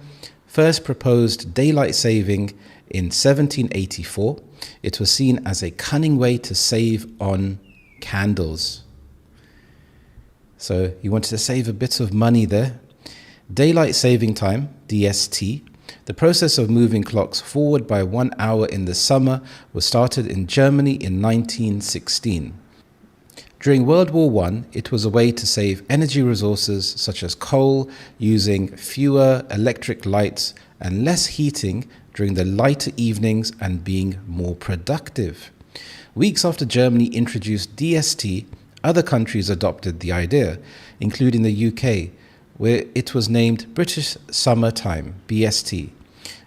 first proposed daylight saving in 1784. It was seen as a cunning way to save on candles. So he wanted to save a bit of money there. Daylight saving time, DST, the process of moving clocks forward by 1 hour in the summer, was started in Germany in 1916. During World War I, it was a way to save energy resources such as coal, using fewer electric lights and less heating during the lighter evenings and being more productive. Weeks after Germany introduced DST, other countries adopted the idea, including the UK, where it was named British Summer Time, BST.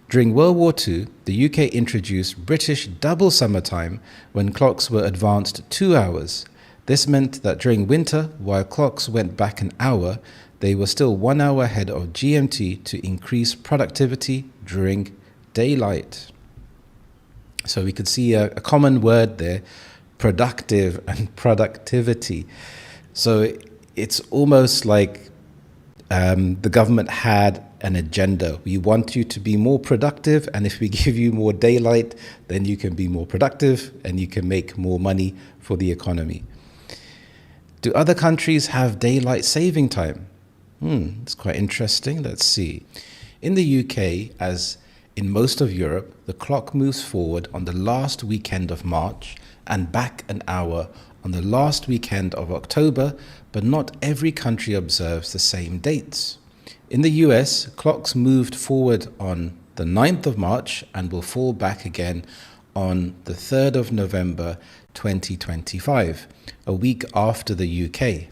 During World War II, the UK introduced British Double Summer Time when clocks were advanced 2 hours. This meant that during winter, while clocks went back an hour, they were still 1 hour ahead of GMT to increase productivity during daylight. So we could see a common word there, productive and productivity. So it's almost like the government had an agenda. We want you to be more productive, and if we give you more daylight, then you can be more productive and you can make more money for the economy. Do other countries have daylight saving time? It's quite interesting. Let's see. In the UK, as in most of Europe, the clock moves forward on the last weekend of March and back an hour on the last weekend of October, but not every country observes the same dates. In the US, clocks moved forward on the 9th of March and will fall back again on the 3rd of November 2025, a week after the UK.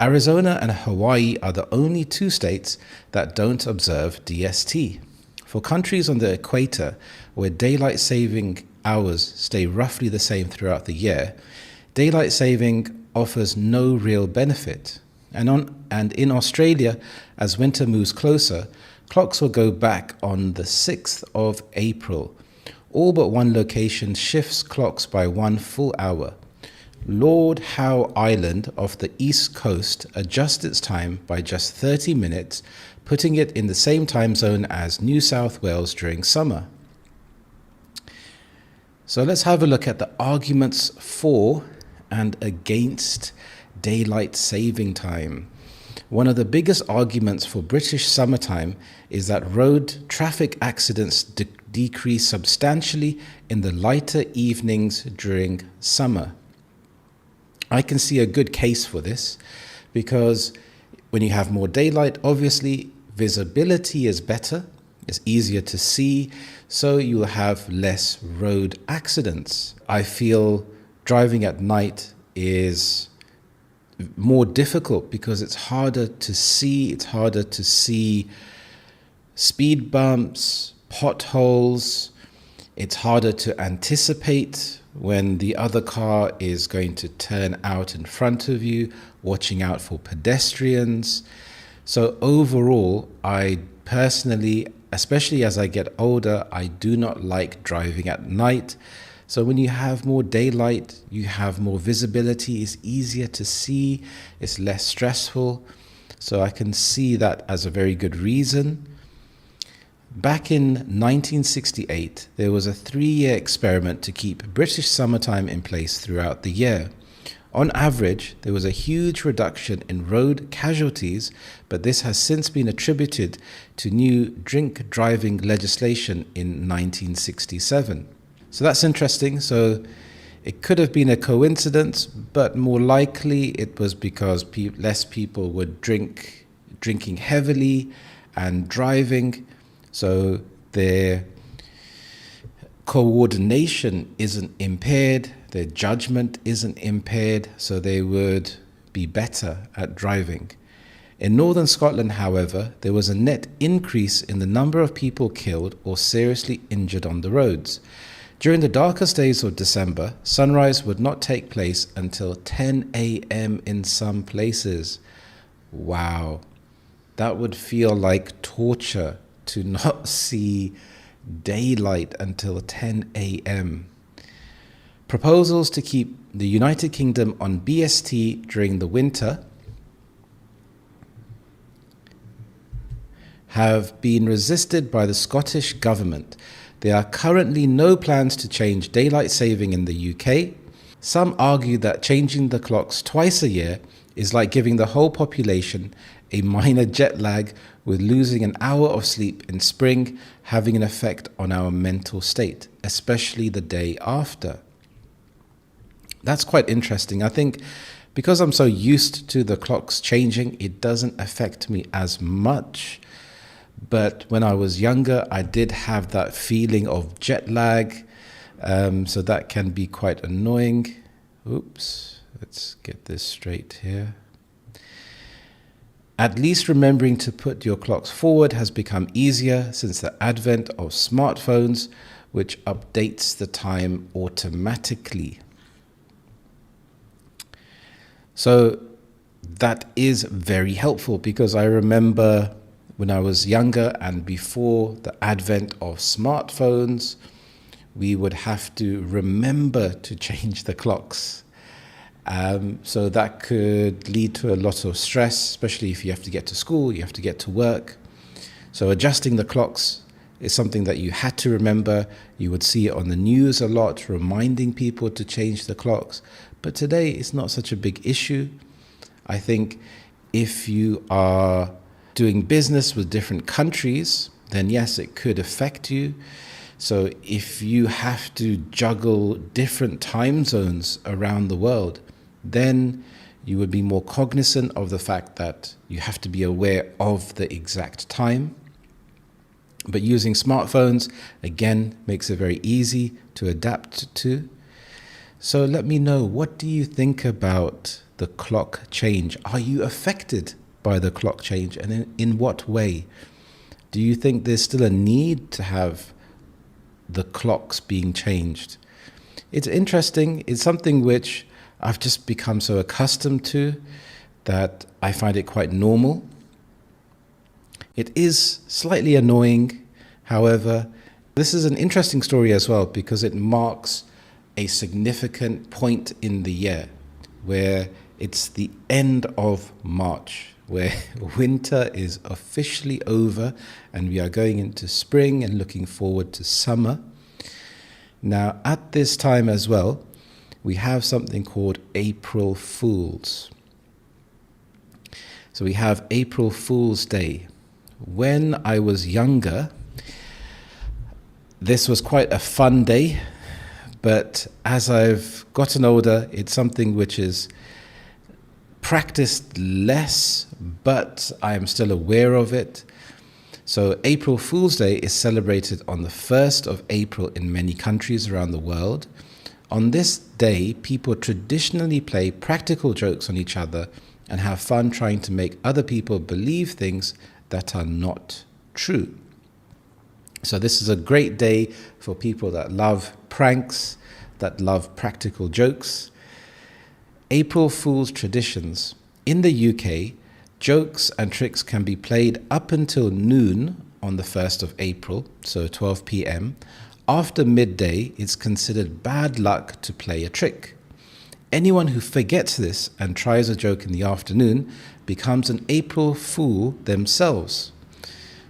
Arizona and Hawaii are the only two states that don't observe DST. For countries on the equator, where daylight saving hours stay roughly the same throughout the year, daylight saving offers no real benefit. And in Australia, as winter moves closer, clocks will go back on the 6th of April. All but one location shifts clocks by 1 full hour. Lord Howe Island off the east coast adjusts its time by just 30 minutes, putting it in the same time zone as New South Wales during summer. So let's have a look at the arguments for and against daylight saving time. One of the biggest arguments for British summertime is that road traffic accidents decrease substantially in the lighter evenings during summer. I can see a good case for this because when you have more daylight, obviously visibility is better, it's easier to see, so you'll have less road accidents. I feel driving at night is more difficult because it's harder to see. It's harder to see speed bumps, potholes. It's harder to anticipate when the other car is going to turn out in front of you, watching out for pedestrians. So overall, I personally, especially as I get older, I do not like driving at night. So when you have more daylight, you have more visibility, it's easier to see, it's less stressful. So I can see that as a very good reason. Back in 1968, there was a 3-year experiment to keep British summertime in place throughout the year. On average, there was a huge reduction in road casualties, but this has since been attributed to new drink driving legislation in 1967. So that's interesting. So it could have been a coincidence, but more likely it was because less people were drinking heavily and driving. So their coordination isn't impaired, their judgment isn't impaired, so they would be better at driving. In northern Scotland, however, there was a net increase in the number of people killed or seriously injured on the roads. During the darkest days of December, sunrise would not take place until 10 a.m. in some places. Wow, that would feel like torture to not see daylight until 10 a.m. Proposals to keep the United Kingdom on BST during the winter have been resisted by the Scottish government. There are currently no plans to change daylight saving in the UK. Some argue that changing the clocks twice a year is like giving the whole population a minor jet lag, with losing an hour of sleep in spring having an effect on our mental state, especially the day after. That's quite interesting. I think because I'm so used to the clocks changing, it doesn't affect me as much. But when I was younger, I did have that feeling of jet lag. So that can be quite annoying. Oops, let's get this straight here. At least remembering to put your clocks forward has become easier since the advent of smartphones, which updates the time automatically. So that is very helpful because I remember when I was younger and before the advent of smartphones, we would have to remember to change the clocks. So that could lead to a lot of stress, especially if you have to get to school, you have to get to work. So adjusting the clocks is something that you had to remember. You would see it on the news a lot, reminding people to change the clocks. But today it's not such a big issue. I think if you are doing business with different countries, then yes, it could affect you. So if you have to juggle different time zones around the world, then you would be more cognizant of the fact that you have to be aware of the exact time. But using smartphones, again, makes it very easy to adapt to. So let me know, what do you think about the clock change? Are you affected by the clock change, and in what way? Do you think there's still a need to have the clocks being changed? It's interesting. It's something which I've just become so accustomed to that I find it quite normal. It is slightly annoying, however. This is an interesting story as well because it marks a significant point in the year where it's the end of March, where winter is officially over and we are going into spring and looking forward to summer. Now, at this time as well, we have something called April Fools. So we have April Fool's Day. When I was younger, this was quite a fun day, but as I've gotten older, it's something which is practiced less, but I am still aware of it. So April Fool's Day is celebrated on the 1st of April in many countries around the world. On this day, people traditionally play practical jokes on each other and have fun trying to make other people believe things that are not true. So this is a great day for people that love pranks, that love practical jokes. April Fool's traditions. In the UK, jokes and tricks can be played up until noon on the 1st of April, so 12 p.m. After midday, it's considered bad luck to play a trick. Anyone who forgets this and tries a joke in the afternoon becomes an April Fool themselves.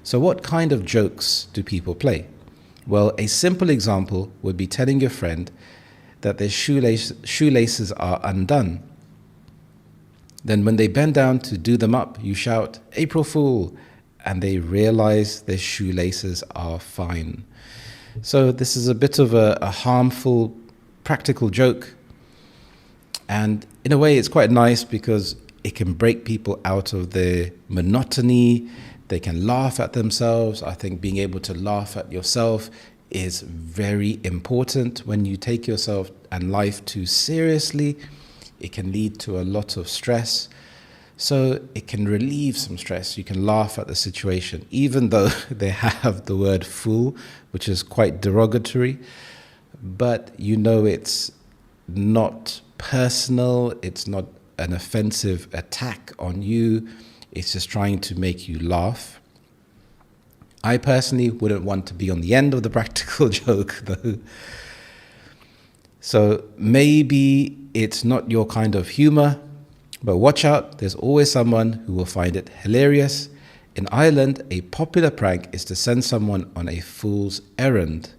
So what kind of jokes do people play? Well, a simple example would be telling your friend that their shoelaces are undone. Then when they bend down to do them up, you shout, "April Fool," and they realize their shoelaces are fine. So this is a bit of a harmful practical joke. And in a way, it's quite nice because it can break people out of their monotony. They can laugh at themselves. I think being able to laugh at yourself is very important. When you take yourself and life too seriously, it can lead to a lot of stress. So it can relieve some stress. You can laugh at the situation, even though they have the word fool, which is quite derogatory. But you know it's not personal. It's not an offensive attack on you. It's just trying to make you laugh. I personally wouldn't want to be on the end of the practical joke, though. So maybe it's not your kind of humor, but watch out, there's always someone who will find it hilarious. In Ireland, a popular prank is to send someone on a fool's errand.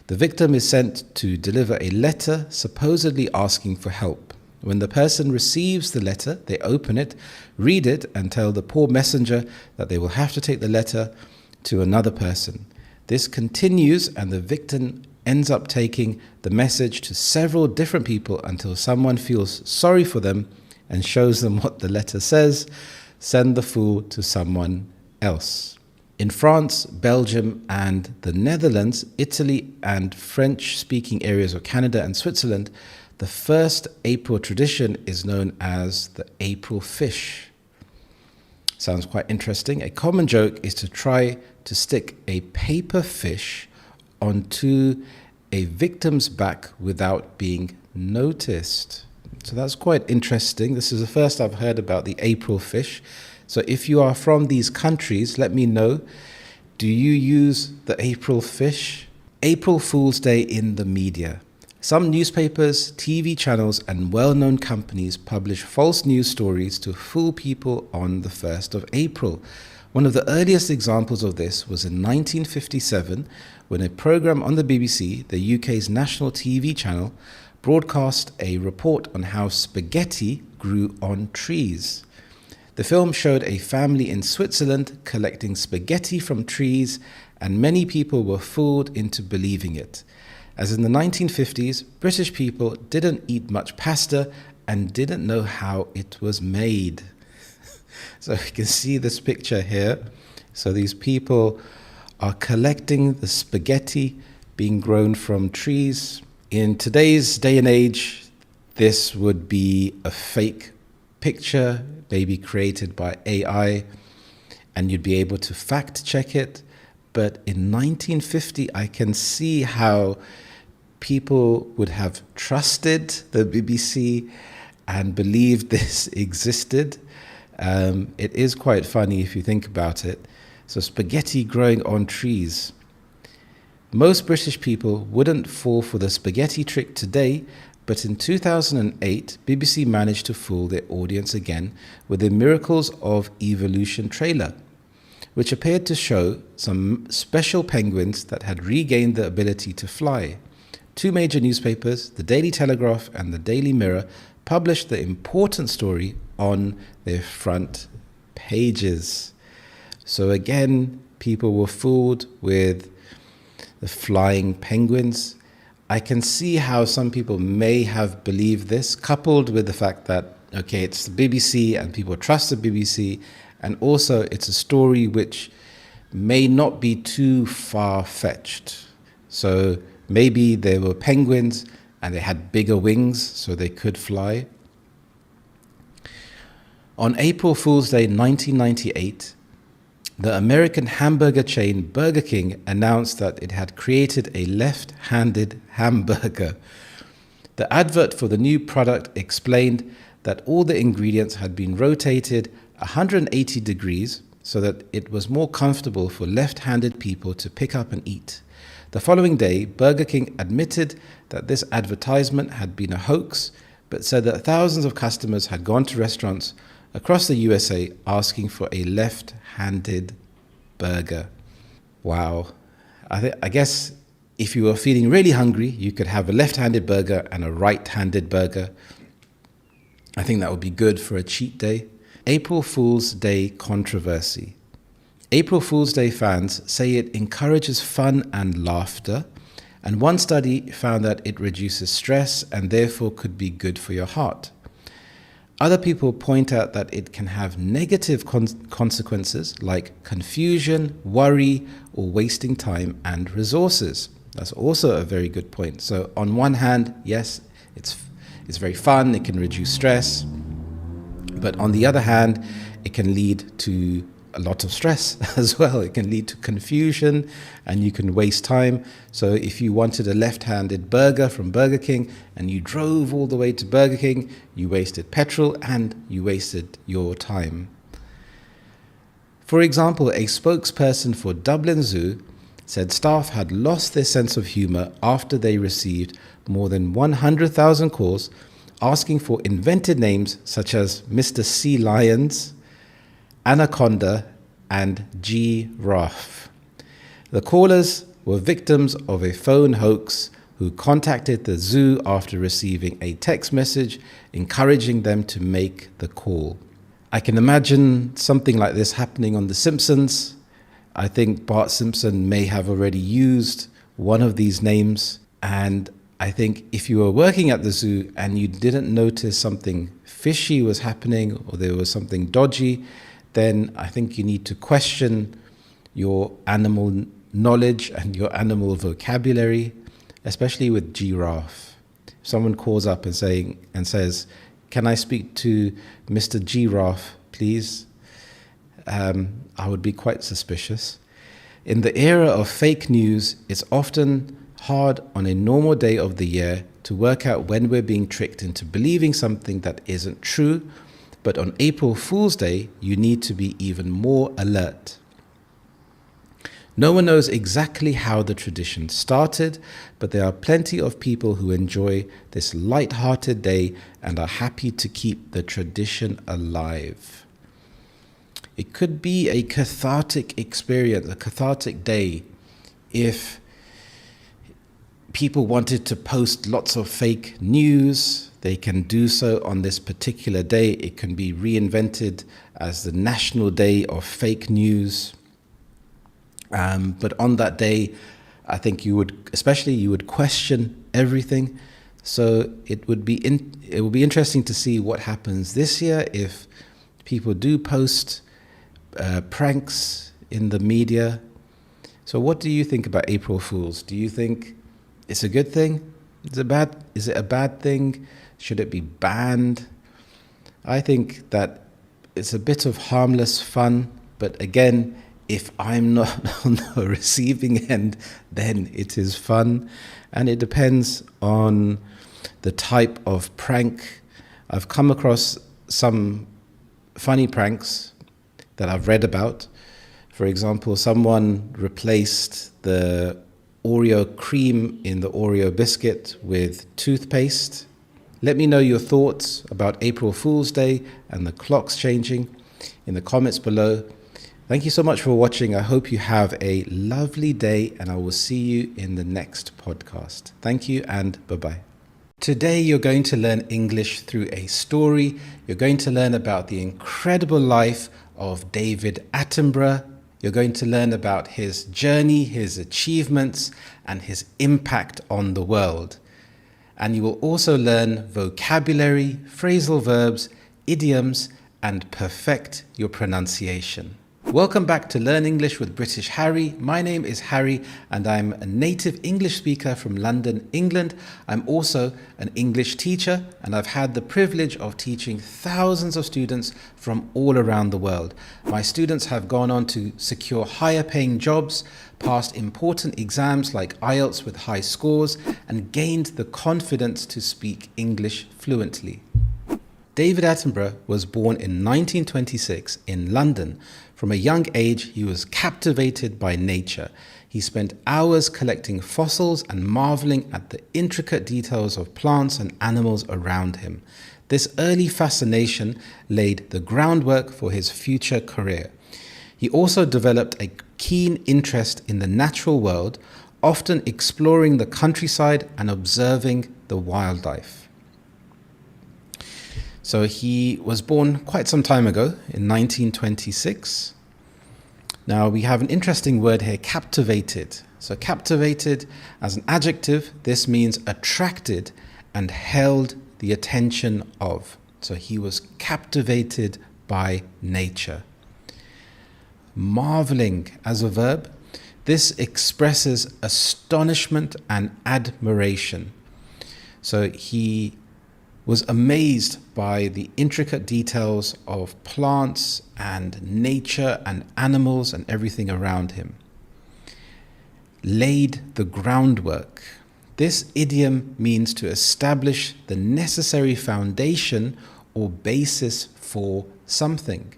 The victim is sent to deliver a letter supposedly asking for help. When the person receives the letter, they open it, read it, and tell the poor messenger that they will have to take the letter to another person. This continues, and the victim ends up taking the message to several different people until someone feels sorry for them and shows them what the letter says. Send the fool to someone else. In France, Belgium, and the Netherlands, Italy, and French-speaking areas of Canada and Switzerland, the first April tradition is known as the April fish. Sounds quite interesting. A common joke is to try to stick a paper fish onto a victim's back without being noticed. So that's quite interesting. This is the first I've heard about the April fish. So if you are from these countries, let me know. Do you use the April fish? April Fool's Day in the media. Some newspapers, TV channels, and well-known companies publish false news stories to fool people on the 1st of April. One of the earliest examples of this was in 1957, when a program on the BBC, the UK's national TV channel, broadcast a report on how spaghetti grew on trees. The film showed a family in Switzerland collecting spaghetti from trees, and many people were fooled into believing it. As in the 1950s, British people didn't eat much pasta and didn't know how it was made. So you can see this picture here. So these people are collecting the spaghetti being grown from trees. In today's day and age, this would be a fake picture, maybe created by AI, and you'd be able to fact check it. But in 1950, I can see how people would have trusted the BBC and believed this existed. It is quite funny if you think about it. So spaghetti growing on trees. Most British people wouldn't fall for the spaghetti trick today, but in 2008, BBC managed to fool their audience again with the Miracles of Evolution trailer, which appeared to show some special penguins that had regained the ability to fly. Two major newspapers, the Daily Telegraph and the Daily Mirror, published the important story on their front pages. So again, people were fooled with the flying penguins. I can see how some people may have believed this, coupled with the fact that, okay, it's the BBC and people trust the BBC, and also it's a story which may not be too far-fetched. So maybe there were penguins and they had bigger wings so they could fly. On April Fool's Day 1998, the American hamburger chain Burger King announced that it had created a left-handed hamburger. The advert for the new product explained that all the ingredients had been rotated 180 degrees so that it was more comfortable for left-handed people to pick up and eat. The following day, Burger King admitted that this advertisement had been a hoax, but said that thousands of customers had gone to restaurants across the USA asking for a left-handed burger. Wow. I guess if you were feeling really hungry, you could have a left-handed burger and a right-handed burger. I think that would be good for a cheat day. April Fool's Day controversy. April Fool's Day fans say it encourages fun and laughter, and one study found that it reduces stress and therefore could be good for your heart. Other people point out that it can have negative consequences like confusion, worry, or wasting time and resources. That's also a very good point. So on one hand, yes, it's very fun, it can reduce stress, but on the other hand, it can lead to a lot of stress as well. It can lead to confusion and you can waste time. So if you wanted a left-handed burger from Burger King and you drove all the way to Burger King, you wasted petrol and you wasted your time. For example, a spokesperson for Dublin Zoo said staff had lost their sense of humour after they received more than 100,000 calls asking for invented names such as Mr. Sea Lions, Anaconda, and Giraffe. The callers were victims of a phone hoax who contacted the zoo after receiving a text message encouraging them to make the call. I can imagine something like this happening on The Simpsons. I think Bart Simpson may have already used one of these names, and I think if you were working at the zoo and you didn't notice something fishy was happening or there was something dodgy, then I think you need to question your animal knowledge and your animal vocabulary, especially with giraffe. If someone calls up and says, "Can I speak to Mr. Giraffe, please?" I would be quite suspicious. In the era of fake news, it's often hard on a normal day of the year to work out when we're being tricked into believing something that isn't true. But on April Fool's Day, you need to be even more alert. No one knows exactly how the tradition started, but there are plenty of people who enjoy this light-hearted day and are happy to keep the tradition alive. It could be a cathartic experience, a cathartic day, if people wanted to post lots of fake news. They can do so on this particular day. It can be reinvented as the National Day of Fake News. But on that day, I think you would question everything. So it would be interesting to see what happens this year if people do post pranks in the media. So what do you think about April Fools? Do you think it's a good thing? Is it a bad thing? Should it be banned? I think that it's a bit of harmless fun, but again, if I'm not on the receiving end, then it is fun. And it depends on the type of prank. I've come across some funny pranks that I've read about. For example, someone replaced the Oreo cream in the Oreo biscuit with toothpaste. Let me know your thoughts about April Fool's Day and the clocks changing in the comments below. Thank you so much for watching. I hope you have a lovely day and I will see you in the next podcast. Thank you and bye-bye. Today you're going to learn English through a story. You're going to learn about the incredible life of David Attenborough. You're going to learn about his journey, his achievements, and his impact on the world. And you will also learn vocabulary, phrasal verbs, idioms, and perfect your pronunciation. Welcome back to Learn English with British Harry. My name is Harry and I'm a native English speaker from London, England. I'm also an English teacher and I've had the privilege of teaching thousands of students from all around the world. My students have gone on to secure higher paying jobs, passed important exams like IELTS with high scores, and gained the confidence to speak English fluently. David Attenborough was born in 1926 in London. From a young age, he was captivated by nature. He spent hours collecting fossils and marveling at the intricate details of plants and animals around him. This early fascination laid the groundwork for his future career. He also developed a keen interest in the natural world, often exploring the countryside and observing the wildlife. So he was born quite some time ago in 1926. Now we have an interesting word here, captivated. So captivated as an adjective, this means attracted and held the attention of. So he was captivated by nature. Marveling as a verb, this expresses astonishment and admiration. So he was amazed by the intricate details of plants and nature and animals and everything around him. Laid the groundwork. This idiom means to establish the necessary foundation or basis for something.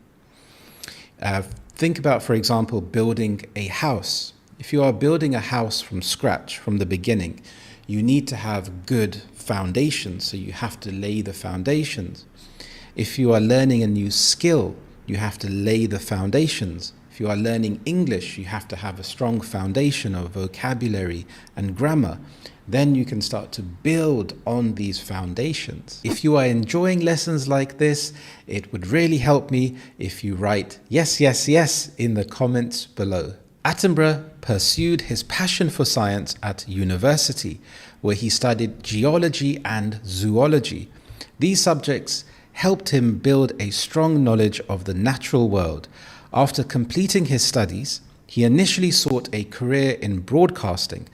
Think about, for example, building a house. If you are building a house from scratch, from the beginning, you need to have good foundations, so you have to lay the foundations. If you are learning a new skill, you have to lay the foundations. If you are learning English, you have to have a strong foundation of vocabulary and grammar. Then you can start to build on these foundations. If you are enjoying lessons like this, it would really help me if you write yes, yes, yes in the comments below. Attenborough pursued his passion for science at university, where he studied geology and zoology. These subjects helped him build a strong knowledge of the natural world. After completing his studies, he initially sought a career in broadcasting.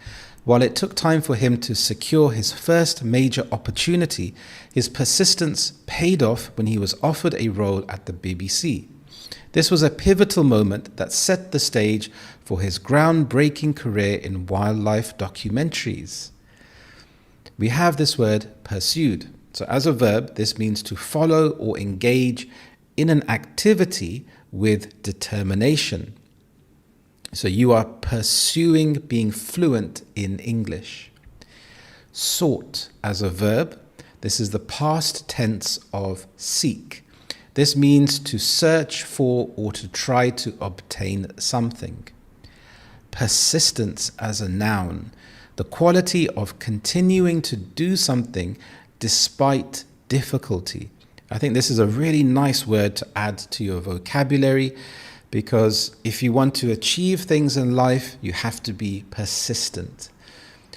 While it took time for him to secure his first major opportunity, his persistence paid off when he was offered a role at the BBC. This was a pivotal moment that set the stage for his groundbreaking career in wildlife documentaries. We have this word pursued. So as a verb, this means to follow or engage in an activity with determination. So you are pursuing being fluent in English. Sought as a verb, this is the past tense of seek. This means to search for or to try to obtain something. Persistence as a noun, the quality of continuing to do something despite difficulty. I think this is a really nice word to add to your vocabulary, because if you want to achieve things in life, you have to be persistent.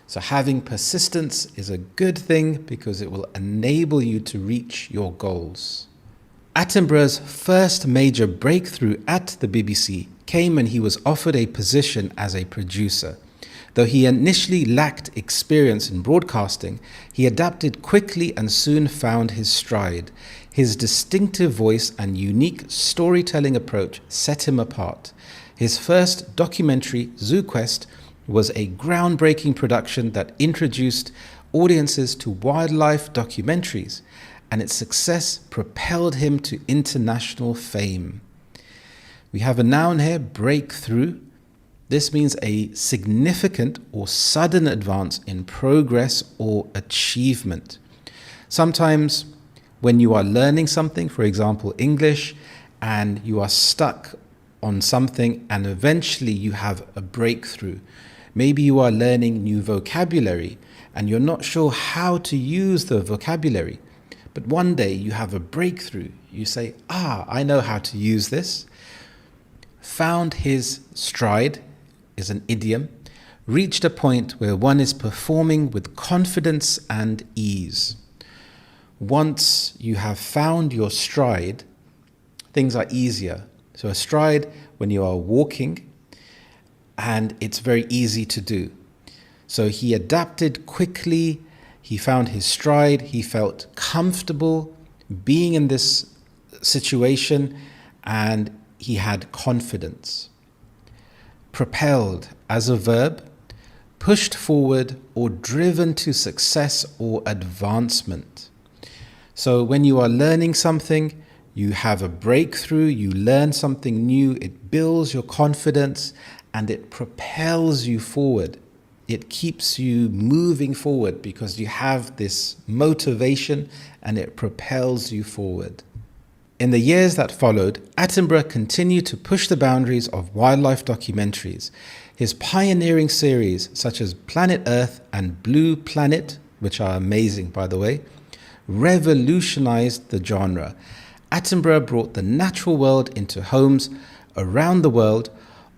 So having persistence is a good thing because it will enable you to reach your goals. Attenborough's first major breakthrough at the BBC came when he was offered a position as a producer. Though he initially lacked experience in broadcasting, he adapted quickly and soon found his stride. His distinctive voice and unique storytelling approach set him apart. His first documentary, Zoo Quest, was a groundbreaking production that introduced audiences to wildlife documentaries, and its success propelled him to international fame. We have a noun here, breakthrough. This means a significant or sudden advance in progress or achievement. Sometimes when you are learning something, for example, English, and you are stuck on something and eventually you have a breakthrough. Maybe you are learning new vocabulary and you're not sure how to use the vocabulary, but one day you have a breakthrough. You say, I know how to use this. found his stride is an idiom, reached a point where one is performing with confidence and ease. Once you have found your stride, things are easier. So a stride when you are walking, and it's very easy to do. So he adapted quickly, he found his stride, he felt comfortable being in this situation, and he had confidence. Propelled as a verb, pushed forward or driven to success or advancement. So when you are learning something, you have a breakthrough, you learn something new, it builds your confidence and it propels you forward. It keeps you moving forward because you have this motivation and it propels you forward. In the years that followed, Attenborough continued to push the boundaries of wildlife documentaries. His pioneering series such as Planet Earth and Blue Planet, which are amazing by the way, revolutionized the genre. Attenborough brought the natural world into homes around the world,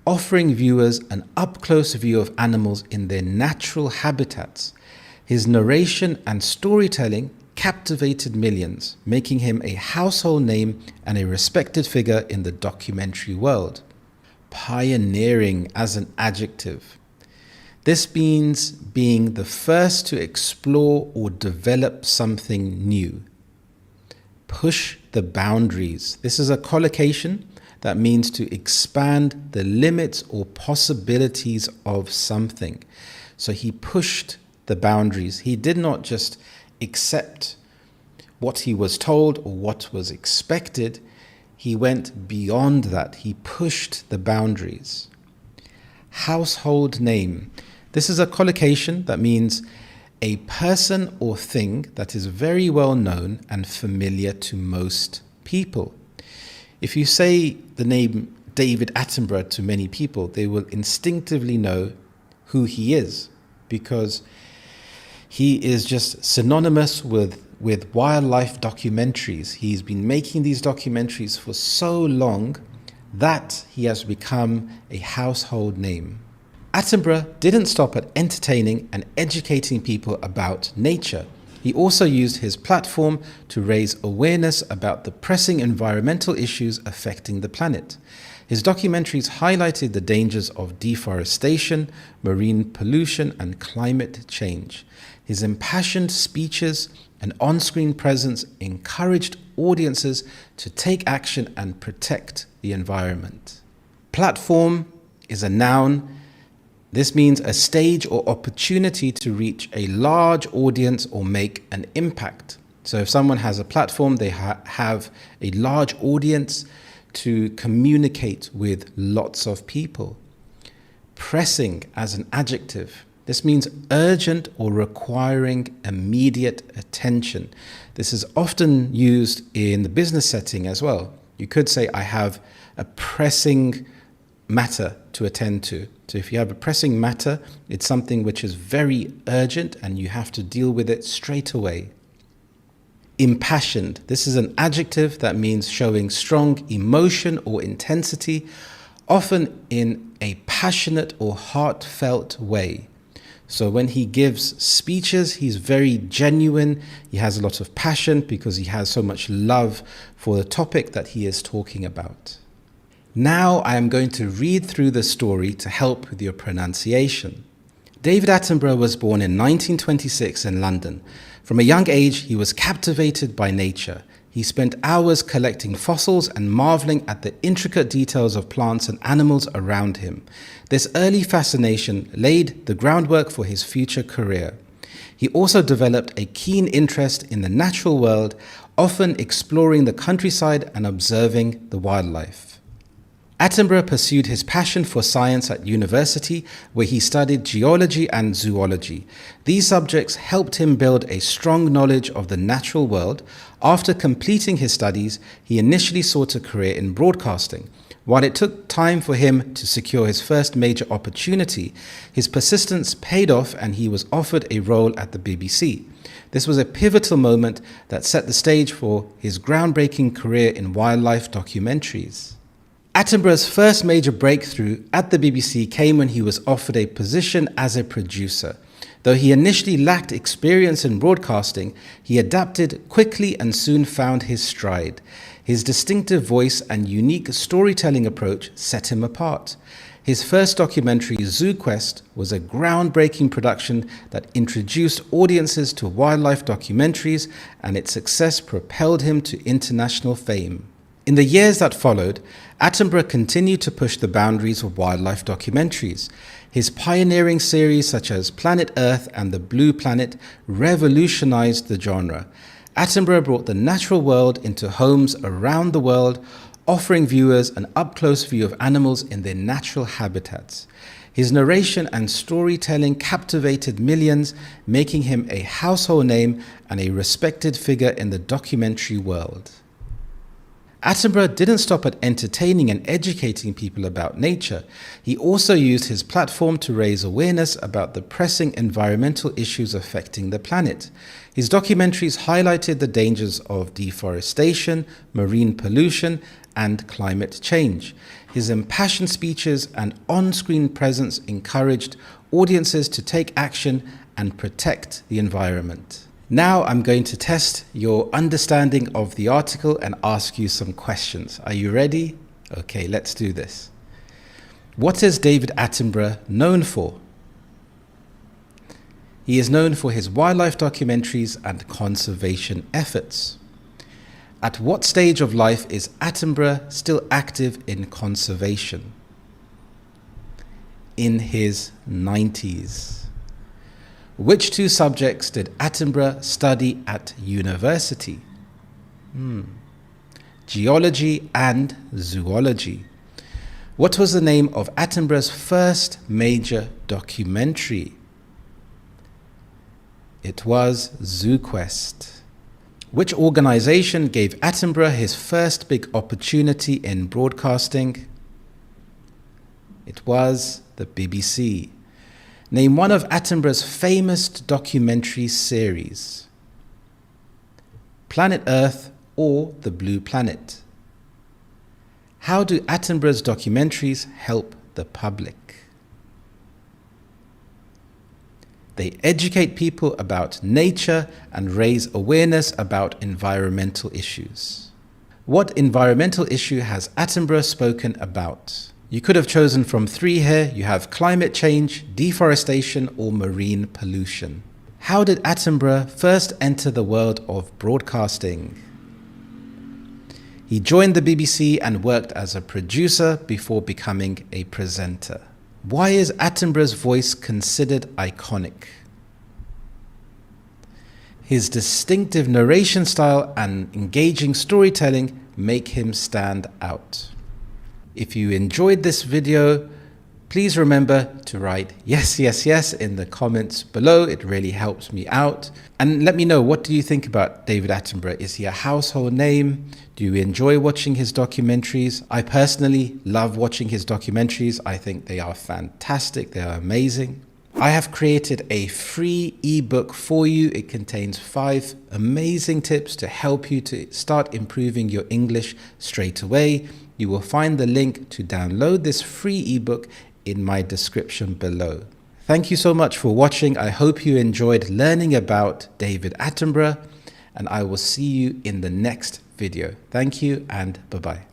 offering viewers an up-close view of animals in their natural habitats. His narration and storytelling captivated millions, making him a household name and a respected figure in the documentary world. Pioneering as an adjective. This means being the first to explore or develop something new. Push the boundaries. This is a collocation that means to expand the limits or possibilities of something. So he pushed the boundaries. He did not just accept what he was told or what was expected. He went beyond that. He pushed the boundaries. Household name. This is a collocation that means a person or thing that is very well known and familiar to most people. If you say the name David Attenborough to many people, they will instinctively know who he is because he is just synonymous with wildlife documentaries. He's been making these documentaries for so long that he has become a household name. Attenborough didn't stop at entertaining and educating people about nature. He also used his platform to raise awareness about the pressing environmental issues affecting the planet. His documentaries highlighted the dangers of deforestation, marine pollution, and climate change. His impassioned speeches and on-screen presence encouraged audiences to take action and protect the environment. Platform is a noun. This means a stage or opportunity to reach a large audience or make an impact. So if someone has a platform, they have a large audience to communicate with lots of people. Pressing as an adjective. This means urgent or requiring immediate attention. This is often used in the business setting as well. You could say, I have a pressing matter to attend to. So if you have a pressing matter, it's something which is very urgent and you have to deal with it straight away. Impassioned. This is an adjective that means showing strong emotion or intensity, often in a passionate or heartfelt way. So when he gives speeches, he's very genuine. He has a lot of passion because he has so much love for the topic that he is talking about. Now I am going to read through the story to help with your pronunciation. David Attenborough was born in 1926 in London. From a young age, he was captivated by nature. He spent hours collecting fossils and marveling at the intricate details of plants and animals around him. This early fascination laid the groundwork for his future career. He also developed a keen interest in the natural world, often exploring the countryside and observing the wildlife. Attenborough pursued his passion for science at university, where he studied geology and zoology. These subjects helped him build a strong knowledge of the natural world. After completing his studies, he initially sought a career in broadcasting. While it took time for him to secure his first major opportunity, his persistence paid off and he was offered a role at the BBC. This was a pivotal moment that set the stage for his groundbreaking career in wildlife documentaries. Attenborough's first major breakthrough at the BBC came when he was offered a position as a producer. Though he initially lacked experience in broadcasting, he adapted quickly and soon found his stride. His distinctive voice and unique storytelling approach set him apart. His first documentary, Zoo Quest, was a groundbreaking production that introduced audiences to wildlife documentaries, and its success propelled him to international fame. In the years that followed, Attenborough continued to push the boundaries of wildlife documentaries. His pioneering series such as Planet Earth and The Blue Planet revolutionized the genre. Attenborough brought the natural world into homes around the world, offering viewers an up-close view of animals in their natural habitats. His narration and storytelling captivated millions, making him a household name and a respected figure in the documentary world. Attenborough didn't stop at entertaining and educating people about nature. He also used his platform to raise awareness about the pressing environmental issues affecting the planet. His documentaries highlighted the dangers of deforestation, marine pollution, and climate change. His impassioned speeches and on-screen presence encouraged audiences to take action and protect the environment. Now I'm going to test your understanding of the article and ask you some questions. Are you ready? Okay, let's do this. What is David Attenborough known for? He is known for his wildlife documentaries and conservation efforts. At what stage of life is Attenborough still active in conservation? In his 90s. Which two subjects did Attenborough study at university? Geology and zoology. What was the name of Attenborough's first major documentary? It was Zoo Quest. Which organization gave Attenborough his first big opportunity in broadcasting? It was the BBC. Name one of Attenborough's famous documentary series. Planet Earth or The Blue Planet. How do Attenborough's documentaries help the public? They educate people about nature and raise awareness about environmental issues. What environmental issue has Attenborough spoken about? You could have chosen from 3 here. You have climate change, deforestation, or marine pollution. How did Attenborough first enter the world of broadcasting? He joined the BBC and worked as a producer before becoming a presenter. Why is Attenborough's voice considered iconic? His distinctive narration style and engaging storytelling make him stand out. If you enjoyed this video, please remember to write yes, yes, yes in the comments below. It really helps me out. And let me know, what do you think about David Attenborough? Is he a household name? Do you enjoy watching his documentaries? I personally love watching his documentaries. I think they are fantastic. They are amazing. I have created a free ebook for you. It contains 5 amazing tips to help you to start improving your English straight away. You will find the link to download this free ebook in my description below. Thank you so much for watching. I hope you enjoyed learning about David Attenborough, and I will see you in the next video. Thank you and bye-bye.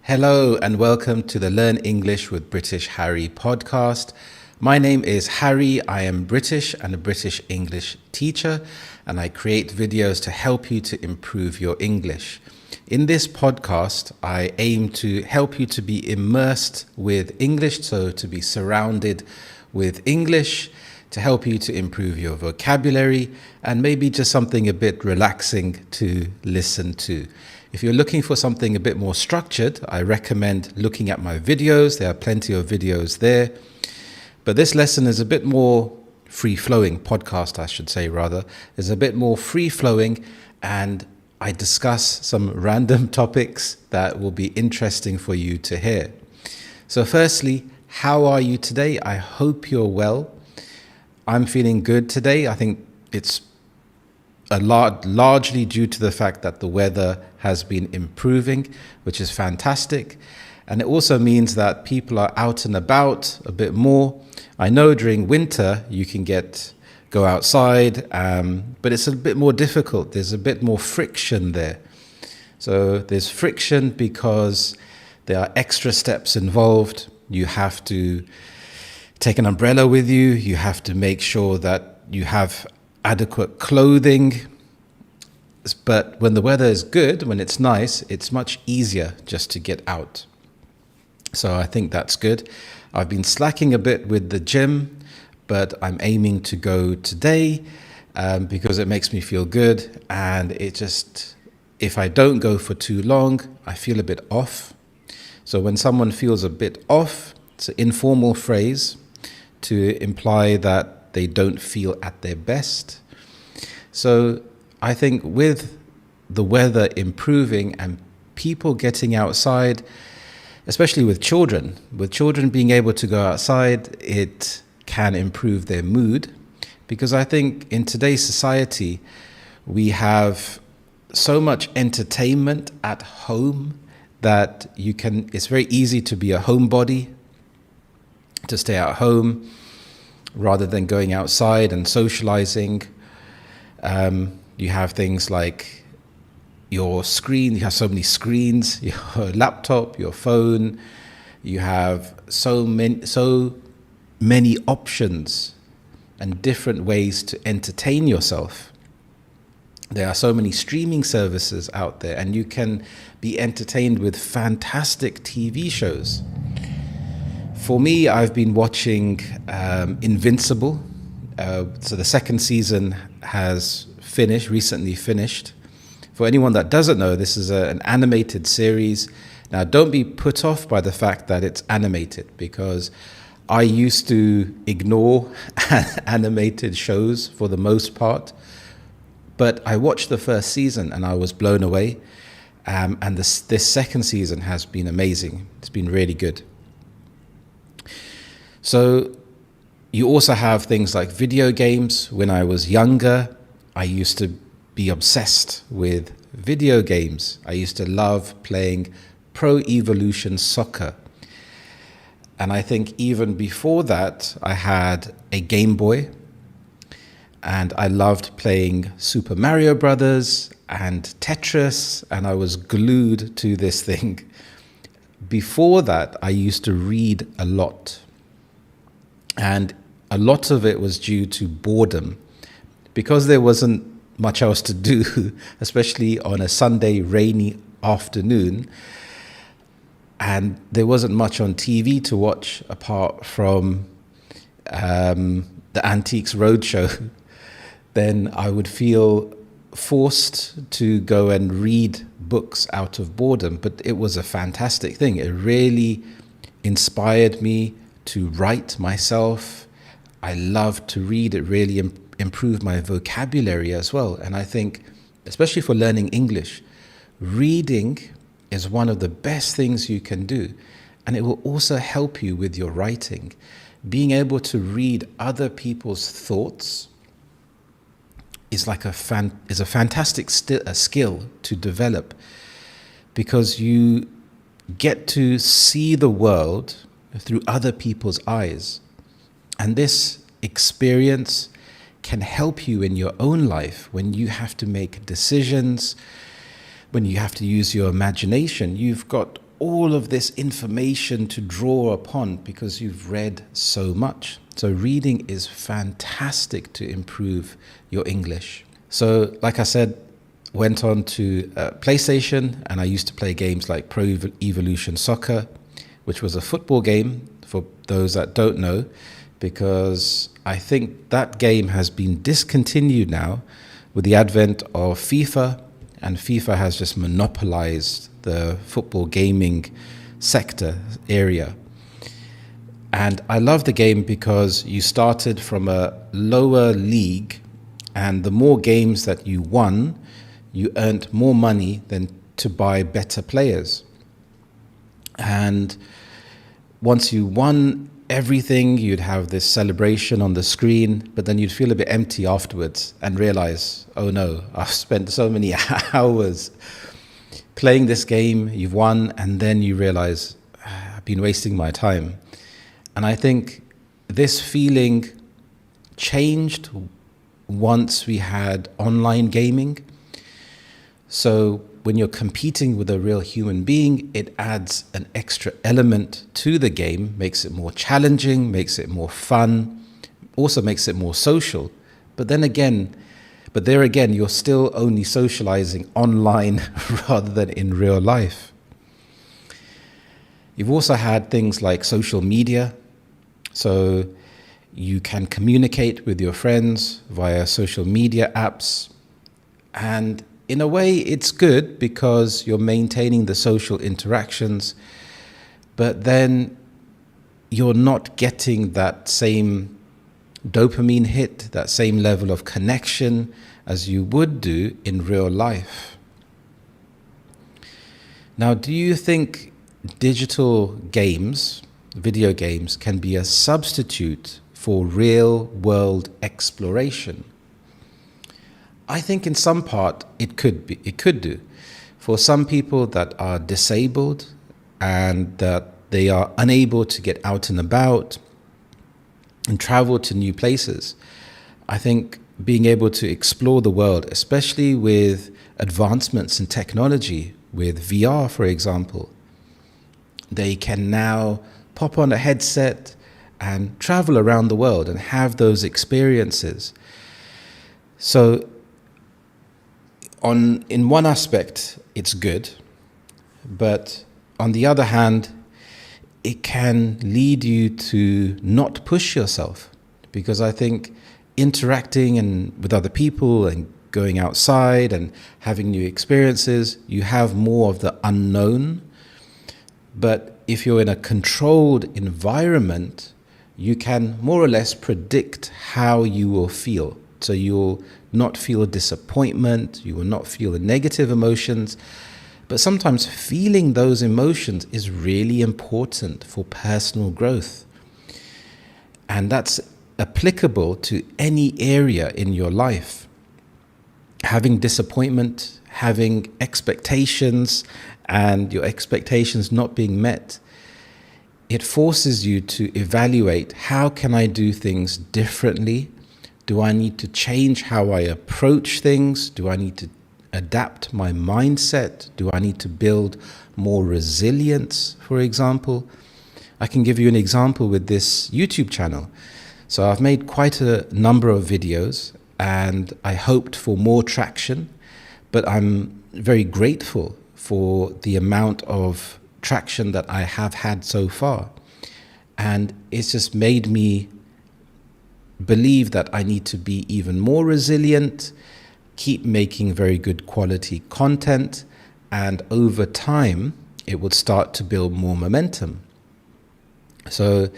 Hello and welcome to the Learn English with British Harry podcast. My name is Harry. I am British and a British English teacher, and I create videos to help you to improve your English. In this podcast, I aim to help you to be immersed with English, so to be surrounded with English, to help you to improve your vocabulary, and maybe just something a bit relaxing to listen to. If you're looking for something a bit more structured, I recommend looking at my videos. There are plenty of videos there. But this lesson is a bit more free-flowing, podcast I should say rather, is a bit more free-flowing, and I discuss some random topics that will be interesting for you to hear. So firstly, how are you today? I hope you're well. I'm feeling good today. I think it's largely due to the fact that the weather has been improving, which is fantastic. And it also means that people are out and about a bit more. I know during winter you can go outside, but it's a bit more difficult. There's a bit more friction there. So there's friction because there are extra steps involved. You have to take an umbrella with you. You have to make sure that you have adequate clothing. But when the weather is good, when it's nice, it's much easier just to get out. So I think that's good. I've been slacking a bit with the gym, but I'm aiming to go today because it makes me feel good. And if I don't go for too long, I feel a bit off. So when someone feels a bit off, it's an informal phrase to imply that they don't feel at their best. So I think with the weather improving and people getting outside, especially with children being able to go outside, it can improve their mood. Because I think in today's society, we have so much entertainment at home that it's very easy to be a homebody, to stay at home rather than going outside and socializing. You have things like your screen, you have so many screens, your laptop, your phone, you have so many options and different ways to entertain yourself. There are so many streaming services out there, and you can be entertained with fantastic TV shows. For me, I've been watching Invincible. So the second season has recently finished. For anyone that doesn't know, this is an animated series. Now, don't be put off by the fact that it's animated, because I used to ignore animated shows for the most part. But I watched the first season and I was blown away. And this second season has been amazing. It's been really good. So you also have things like video games. When I was younger, I used to be obsessed with video games. I used to love playing Pro Evolution Soccer. And I think even before that, I had a Game Boy. And I loved playing Super Mario Brothers and Tetris, and I was glued to this thing. Before that, I used to read a lot. And a lot of it was due to boredom. Because there wasn't much else to do, especially on a Sunday rainy afternoon, and there wasn't much on TV to watch apart from the Antiques Roadshow, then I would feel forced to go and read books out of boredom. But it was a fantastic thing. It really inspired me to write myself. I loved to read. It really improved my vocabulary as well. And I think, especially for learning English, reading is one of the best things you can do. And it will also help you with your writing. Being able to read other people's thoughts is a fantastic skill to develop, because you get to see the world through other people's eyes. And this experience can help you in your own life when you have to make decisions, when you have to use your imagination. You've got all of this information to draw upon because you've read so much. So reading is fantastic to improve your English. So like I said, went on to PlayStation, and I used to play games like Pro Evolution Soccer, which was a football game for those that don't know, because I think that game has been discontinued now with the advent of FIFA, and FIFA has just monopolized the football gaming sector area. And I love the game because you started from a lower league, and the more games that you won, you earned more money than to buy better players. And once you won everything, you'd have this celebration on the screen, but then you'd feel a bit empty afterwards and realize, oh no, I've spent so many hours playing this game, you've won, and then you realize, been wasting my time. And I think this feeling changed once we had online gaming. So when you're competing with a real human being, it adds an extra element to the game, makes it more challenging, makes it more fun, also makes it more social. But there again, you're still only socializing online rather than in real life. You've also had things like social media. So you can communicate with your friends via social media apps. And in a way, it's good because you're maintaining the social interactions, but then you're not getting that same dopamine hit, that same level of connection as you would do in real life. Now, do you think digital games, video games, can be a substitute for real world exploration? I think in some part it could do. For some people that are disabled and that they are unable to get out and about and travel to new places, I think being able to explore the world, especially with advancements in technology, with VR, for example, they can now pop on a headset and travel around the world and have those experiences. So in one aspect, it's good, but on the other hand, it can lead you to not push yourself, because I think interacting with other people and going outside and having new experiences, you have more of the unknown. But if you're in a controlled environment, you can more or less predict how you will feel. So you'll not feel disappointment, you will not feel the negative emotions. But sometimes feeling those emotions is really important for personal growth. And that's applicable to any area in your life. Having disappointment, having expectations, and your expectations not being met, it forces you to evaluate, how can I do things differently? Do I need to change how I approach things? Do I need to adapt my mindset? Do I need to build more resilience, for example? I can give you an example with this YouTube channel. So I've made quite a number of videos and I hoped for more traction, but I'm very grateful for the amount of traction that I have had so far. And it's just made me believe that I need to be even more resilient, keep making very good quality content, and over time, it would start to build more momentum. So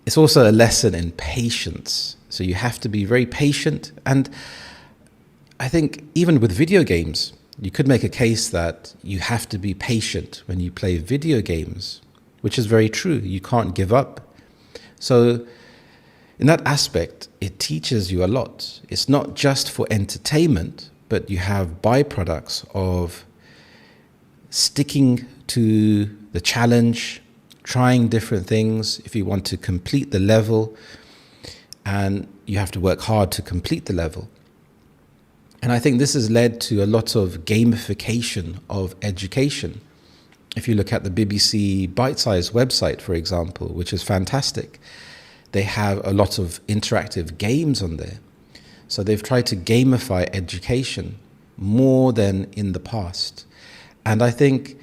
it's also a lesson in patience. So you have to be very patient. And I think even with video games, you could make a case that you have to be patient when you play video games, which is very true. You can't give up. So in that aspect, it teaches you a lot. It's not just for entertainment, but you have byproducts of sticking to the challenge, trying different things if you want to complete the level, and you have to work hard to complete the level. And I think this has led to a lot of gamification of education. If you look at the BBC Bite-Size website, for example, which is fantastic, they have a lot of interactive games on there. So they've tried to gamify education more than in the past. And I think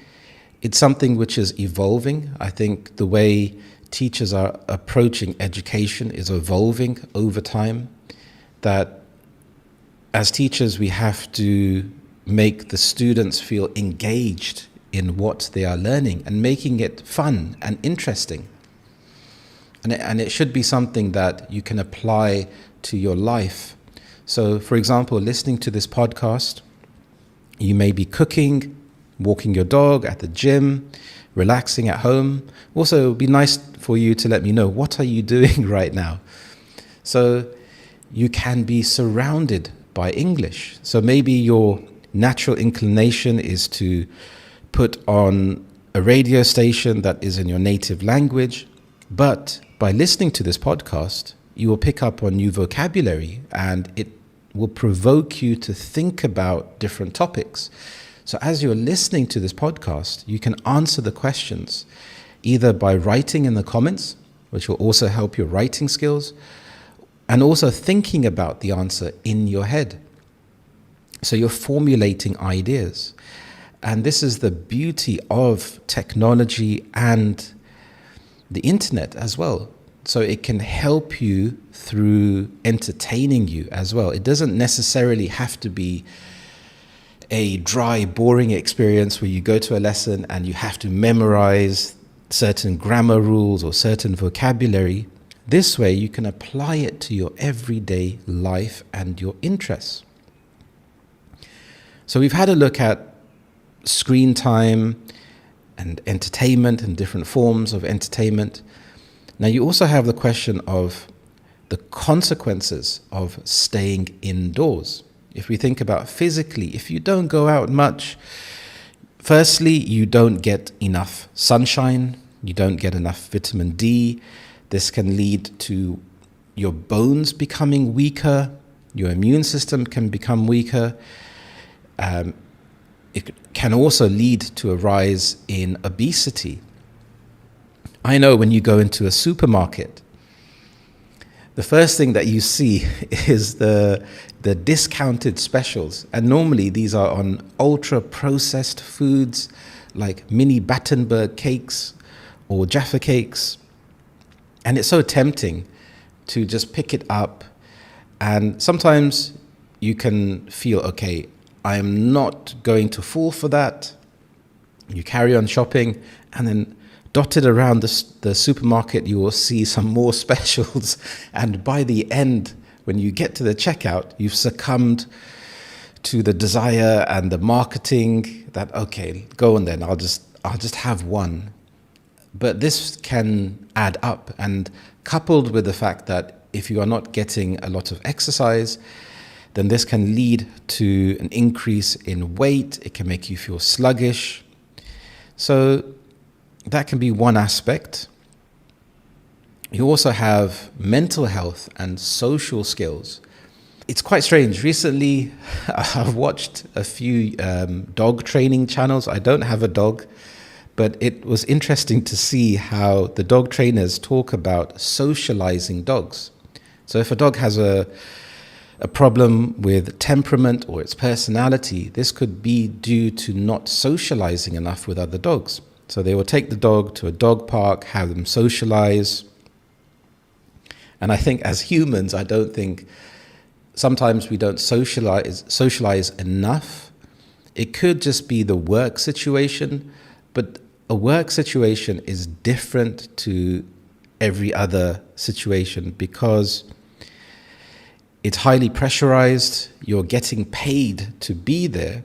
it's something which is evolving. I think the way teachers are approaching education is evolving over time, that as teachers, we have to make the students feel engaged in what they are learning and making it fun and interesting. And it should be something that you can apply to your life. So, for example, listening to this podcast, you may be cooking, walking your dog, at the gym, relaxing at home. Also, it would be nice for you to let me know, what are you doing right now? So you can be surrounded by English. So maybe your natural inclination is to put on a radio station that is in your native language, but by listening to this podcast, you will pick up on new vocabulary and it will provoke you to think about different topics. So as you're listening to this podcast, you can answer the questions either by writing in the comments, which will also help your writing skills, and also thinking about the answer in your head. So you're formulating ideas. And this is the beauty of technology and the internet as well. So it can help you through entertaining you as well. It doesn't necessarily have to be a dry, boring experience where you go to a lesson and you have to memorize certain grammar rules or certain vocabulary. This way you can apply it to your everyday life and your interests. So we've had a look at screen time and entertainment and different forms of entertainment. Now you also have the question of the consequences of staying indoors. If we think about physically, if you don't go out much, firstly, you don't get enough sunshine, you don't get enough vitamin D. This can lead to your bones becoming weaker, your immune system can become weaker. It can also lead to a rise in obesity. I know when you go into a supermarket, the first thing that you see is the discounted specials. And normally these are on ultra processed foods like mini Battenberg cakes or Jaffa cakes. And it's so tempting to just pick it up. And sometimes you can feel, okay, I am not going to fall for that. You carry on shopping, and then dotted around the supermarket, you will see some more specials. And by the end, when you get to the checkout, you've succumbed to the desire and the marketing that, okay, go on then, I'll just have one. But this can add up, and coupled with the fact that if you are not getting a lot of exercise, then this can lead to an increase in weight. It can make you feel sluggish. So that can be one aspect. You also have mental health and social skills. It's quite strange. Recently, I've watched a few dog training channels. I don't have a dog, but it was interesting to see how the dog trainers talk about socializing dogs. So if a dog has a problem with temperament or its personality, this could be due to not socializing enough with other dogs. So they will take the dog to a dog park, have them socialize. And I think as humans, I don't think sometimes we don't socialize enough. It could just be the work situation, but a work situation is different to every other situation because it's highly pressurized. You're getting paid to be there.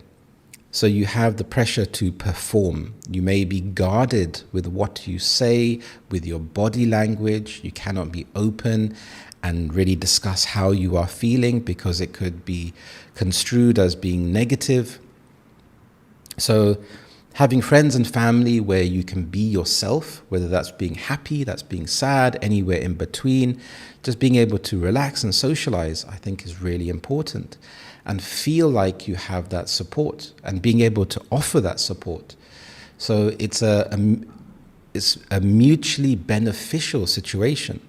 So you have the pressure to perform. You may be guarded with what you say, with your body language. You cannot be open and really discuss how you are feeling because it could be construed as being negative. So having friends and family where you can be yourself, whether that's being happy, that's being sad, anywhere in between, just being able to relax and socialize, I think is really important. And feel like you have that support and being able to offer that support. So it's a mutually beneficial situation.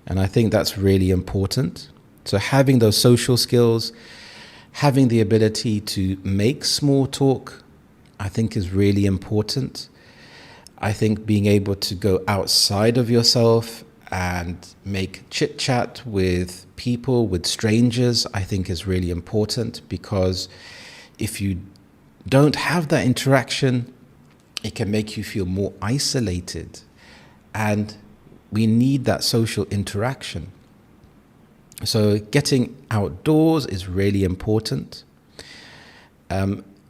And I think that's really important. So having those social skills, having the ability to make small talk, I think is really important. I think being able to go outside of yourself and make chit chat with people, with strangers, I think is really important because if you don't have that interaction, it can make you feel more isolated. And we need that social interaction. So getting outdoors is really important.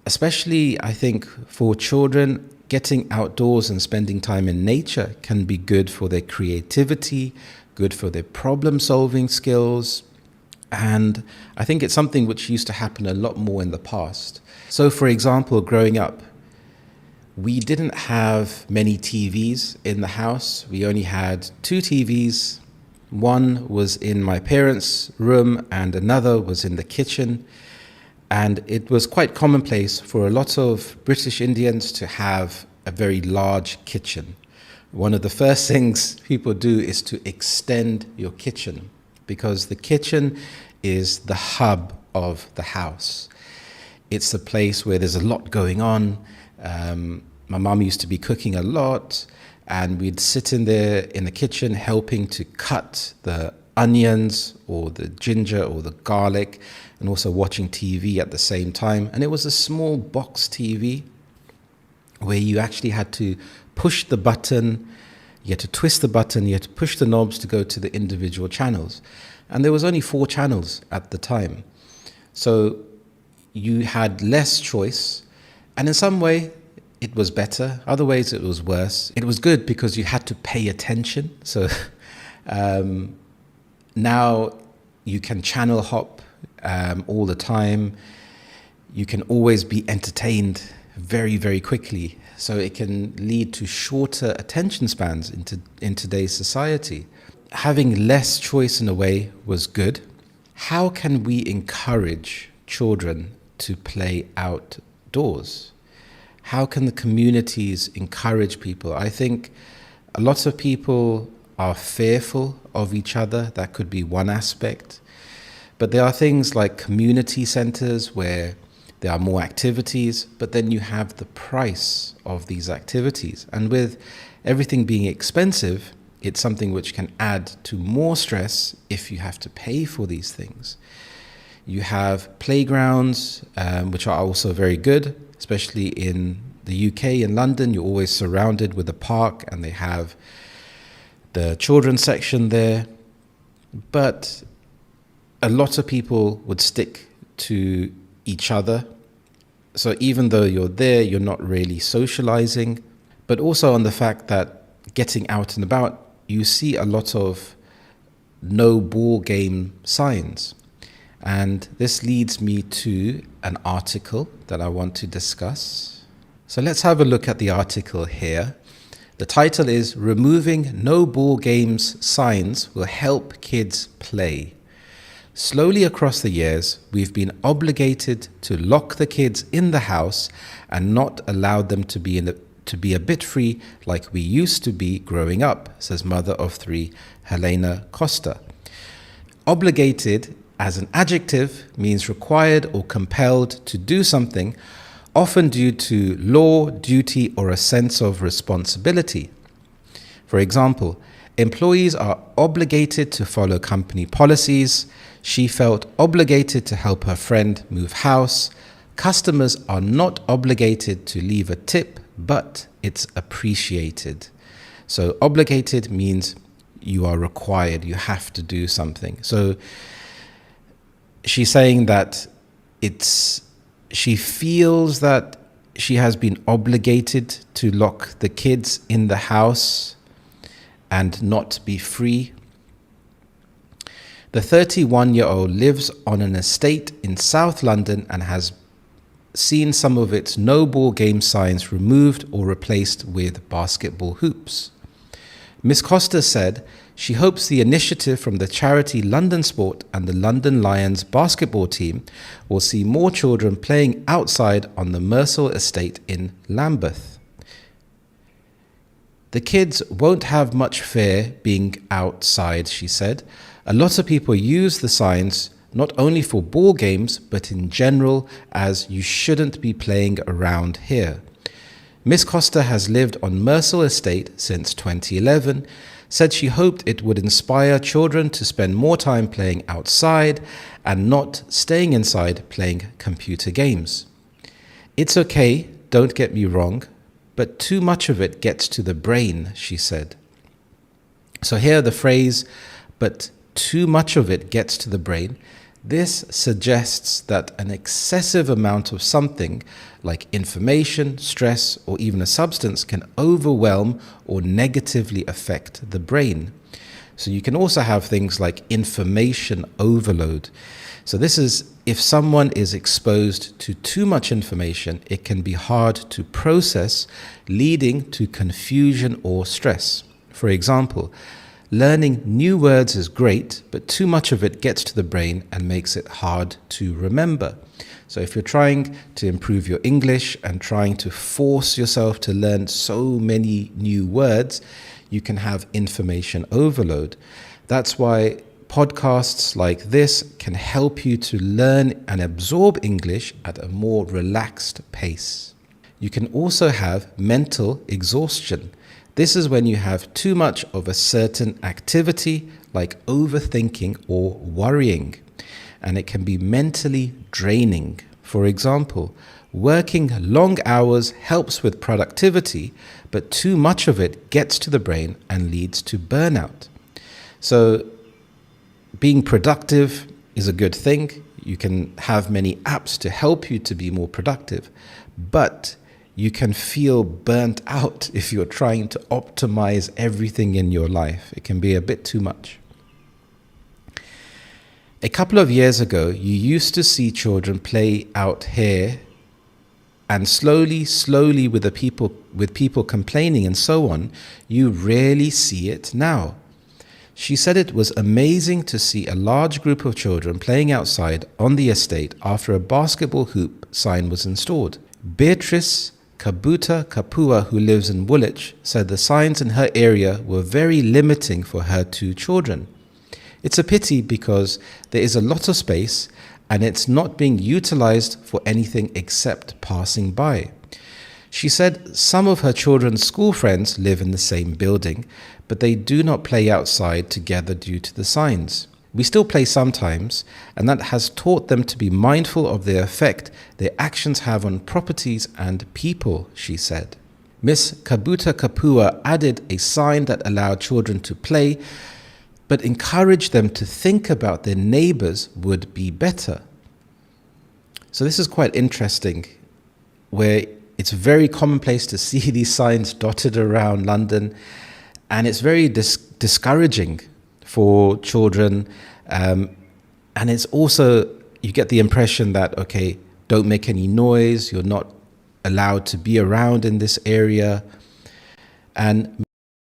Especially, I think, for children, getting outdoors and spending time in nature can be good for their creativity, good for their problem-solving skills. And I think it's something which used to happen a lot more in the past. So, for example, growing up, We didn't have many TVs in the house. We only had 2 TVs. One was in my parents' room and another was in the kitchen. And it was quite commonplace for a lot of British Indians to have a very large kitchen. One of the first things people do is to extend your kitchen, because the kitchen is the hub of the house. It's a place where there's a lot going on. My mum used to be cooking a lot, and we'd sit in there in the kitchen helping to cut the onions or the ginger or the garlic, and also watching TV at the same time. And it was a small box TV where you actually had to push the button, you had to twist the button, you had to push the knobs to go to the individual channels. And there was only 4 channels at the time. So you had less choice, and in some way it was better, other ways it was worse. It was good because you had to pay attention. So now you can channel hop all the time. You can always be entertained very, very quickly. So it can lead to shorter attention spans in today's society. Having less choice in a way was good. How can we encourage children to play outdoors? How can the communities encourage people? I think a lot of people are fearful of each other. That could be one aspect. But there are things like community centers where there are more activities, but then you have the price of these activities. And with everything being expensive, it's something which can add to more stress if you have to pay for these things. You have playgrounds, which are also very good, especially in the UK and London. You're always surrounded with a park, and they have the children's section there. But a lot of people would stick to each other. So even though you're there, you're not really socializing. But also on the fact that getting out and about, you see a lot of no ball game signs. And this leads me to an article that I want to discuss. So let's have a look at the article here. The title is "Removing No Ball Games Signs Will Help Kids Play." Slowly across the years, we've been obligated to lock the kids in the house and not allow them to be a bit free like we used to be growing up, says mother of 3, Helena Costa. Obligated as an adjective means required or compelled to do something, often due to law, duty, or a sense of responsibility. For example, employees are obligated to follow company policies. She felt obligated to help her friend move house. Customers are not obligated to leave a tip, but it's appreciated. So obligated means you are required, you have to do something. So she's saying that she feels that she has been obligated to lock the kids in the house and not be free. The 31-year-old lives on an estate in South London and has seen some of its no ball game signs removed or replaced with basketball hoops. Ms. Costa said she hopes the initiative from the charity London Sport and the London Lions basketball team will see more children playing outside on the Mersal estate in Lambeth. The kids won't have much fear being outside, she said. A lot of people use the signs not only for ball games, but in general, as you shouldn't be playing around here. Miss Costa has lived on Mersal Estate since 2011, said she hoped it would inspire children to spend more time playing outside and not staying inside playing computer games. It's okay, don't get me wrong, but too much of it gets to the brain, she said. So here the phrase, but too much of it gets to the brain. This suggests that an excessive amount of something like information, stress, or even a substance can overwhelm or negatively affect the brain. So you can also have things like information overload. So this is if someone is exposed to too much information, it can be hard to process, leading to confusion or stress. For example, learning new words is great, but too much of it gets to the brain and makes it hard to remember. So if you're trying to improve your English and trying to force yourself to learn so many new words, you can have information overload. That's why podcasts like this can help you to learn and absorb English at a more relaxed pace. You can also have mental exhaustion. This is when you have too much of a certain activity, like overthinking or worrying, and it can be mentally draining. For example, working long hours helps with productivity, but too much of it gets to the brain and leads to burnout. So being productive is a good thing. You can have many apps to help you to be more productive, but you can feel burnt out if you're trying to optimize everything in your life. It can be a bit too much. A couple of years ago, you used to see children play out here, and slowly with people complaining and so on, you rarely see it now. She said it was amazing to see a large group of children playing outside on the estate after a basketball hoop sign was installed. Beatrice Kabuta Kapua, who lives in Woolwich, said the signs in her area were very limiting for her 2 children. It's a pity because there is a lot of space and it's not being utilized for anything except passing by. She said some of her children's school friends live in the same building, but they do not play outside together due to the signs. We still play sometimes, and that has taught them to be mindful of the effect their actions have on properties and people, she said. Miss Kabuta Kapua added a sign that allowed children to play, but encouraged them to think about their neighbors would be better. So this is quite interesting, where it's very commonplace to see these signs dotted around London, and it's very discouraging for children, and it's also, you get the impression that, okay, don't make any noise, you're not allowed to be around in this area. And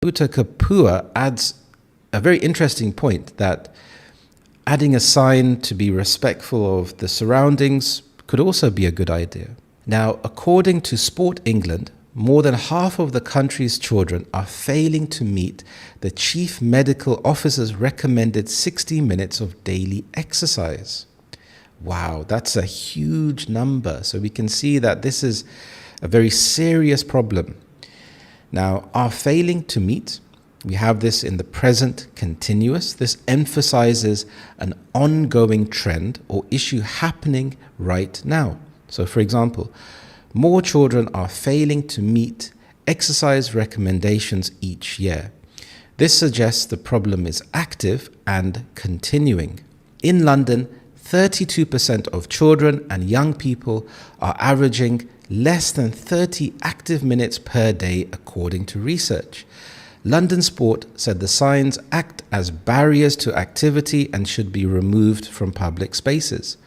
Kabuta Kapua adds a very interesting point, that adding a sign to be respectful of the surroundings could also be a good idea. Now, according to Sport England, more than half of the country's children are failing to meet the Chief Medical Officer's recommended 60 minutes of daily exercise. Wow, that's a huge number. So we can see that this is a very serious problem. Now, are failing to meet, we have this in the present continuous. This emphasizes an ongoing trend or issue happening right now. So for example, more children are failing to meet exercise recommendations each year. This suggests the problem is active and continuing. In London, 32% of children and young people are averaging less than 30 active minutes per day, according to research. London Sport said the signs act as barriers to activity and should be removed from public spaces.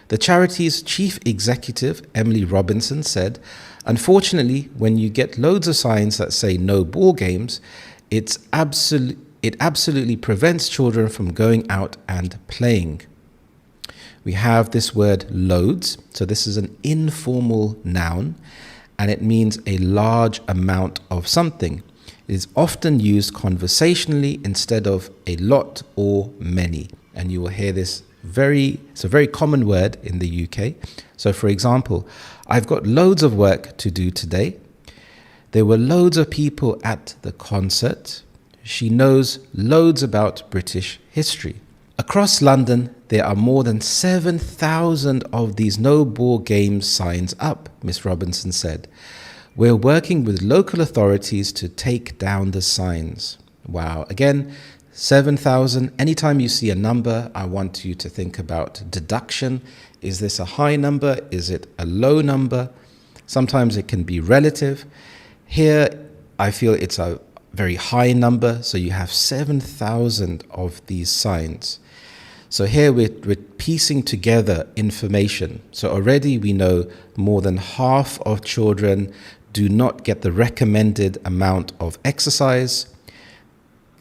The charity's chief executive, Emily Robinson, said, "Unfortunately, when you get loads of signs that say no ball games, it absolutely prevents children from going out and playing." We have this word loads. So this is an informal noun, and it means a large amount of something. It is often used conversationally instead of a lot or many. And you will hear this it's a very common word in the UK. So for example, I've got loads of work to do today. There were loads of people at the concert. She knows loads about British history. Across London, there are more than 7,000 of these no ball games signs up, Miss Robinson said. We're working with local authorities to take down the signs. Wow. Again, 7,000. Anytime you see a number, I want you to think about deduction. Is this a high number? Is it a low number? Sometimes it can be relative. Here, I feel it's a very high number. So you have 7,000 of these signs. So here we're piecing together information. So already we know more than half of children do not get the recommended amount of exercise.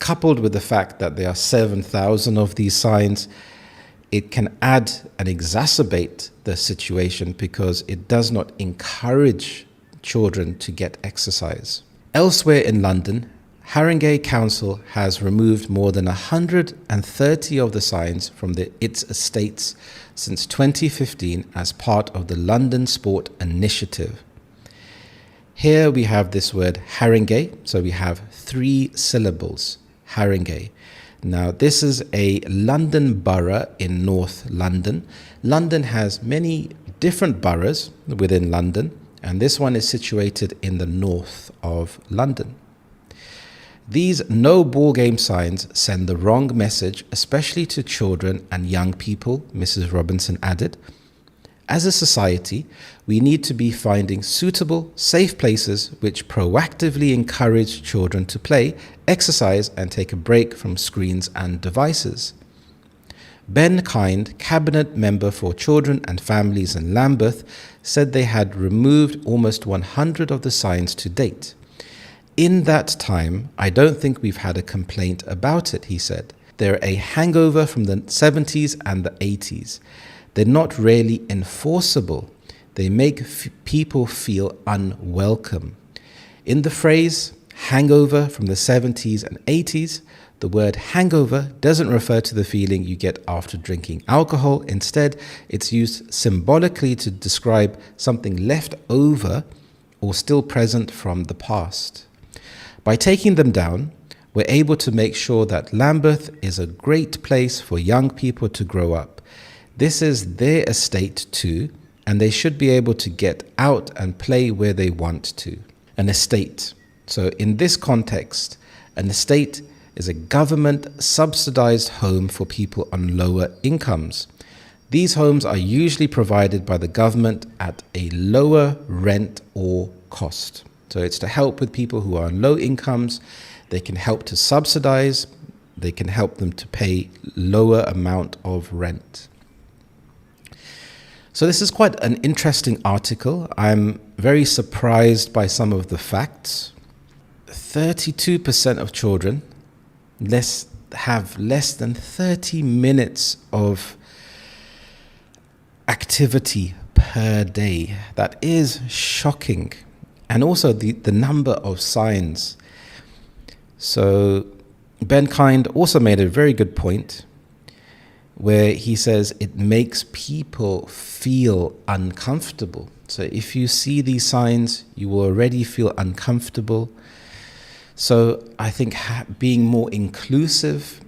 Coupled with the fact that there are 7,000 of these signs, it can add and exacerbate the situation because it does not encourage children to get exercise. Elsewhere in London, Haringey Council has removed more than 130 of the signs from its estates since 2015 as part of the London Sport Initiative. Here we have this word Haringey, so we have 3 syllables, Haringey. Now this is a London borough in North London. London has many different boroughs within London, and this one is situated in the north of London. These no ball game signs send the wrong message, especially to children and young people, Mrs. Robinson added. As a society, we need to be finding suitable, safe places which proactively encourage children to play, exercise, and take a break from screens and devices. Ben Kind, Cabinet Member for Children and Families in Lambeth, said they had removed almost 100 of the signs to date. In that time, I don't think we've had a complaint about it, he said. They're a hangover from the 70s and the 80s. They're not really enforceable. They make people feel unwelcome. In the phrase hangover from the 70s and 80s, the word hangover doesn't refer to the feeling you get after drinking alcohol. Instead, it's used symbolically to describe something left over or still present from the past. By taking them down, we're able to make sure that Lambeth is a great place for young people to grow up. This is their estate too, and they should be able to get out and play where they want to. An estate. So in this context, an estate is a government subsidized home for people on lower incomes. These homes are usually provided by the government at a lower rent or cost. So it's to help with people who are on low incomes. They can help to subsidize. They can help them to pay lower amount of rent. So this is quite an interesting article. I'm very surprised by some of the facts. 32% of children have less than 30 minutes of activity per day. That is shocking. And also the number of signs. So Ben Kind also made a very good point where he says it makes people feel uncomfortable. So if you see these signs, you will already feel uncomfortable. So I think being more inclusive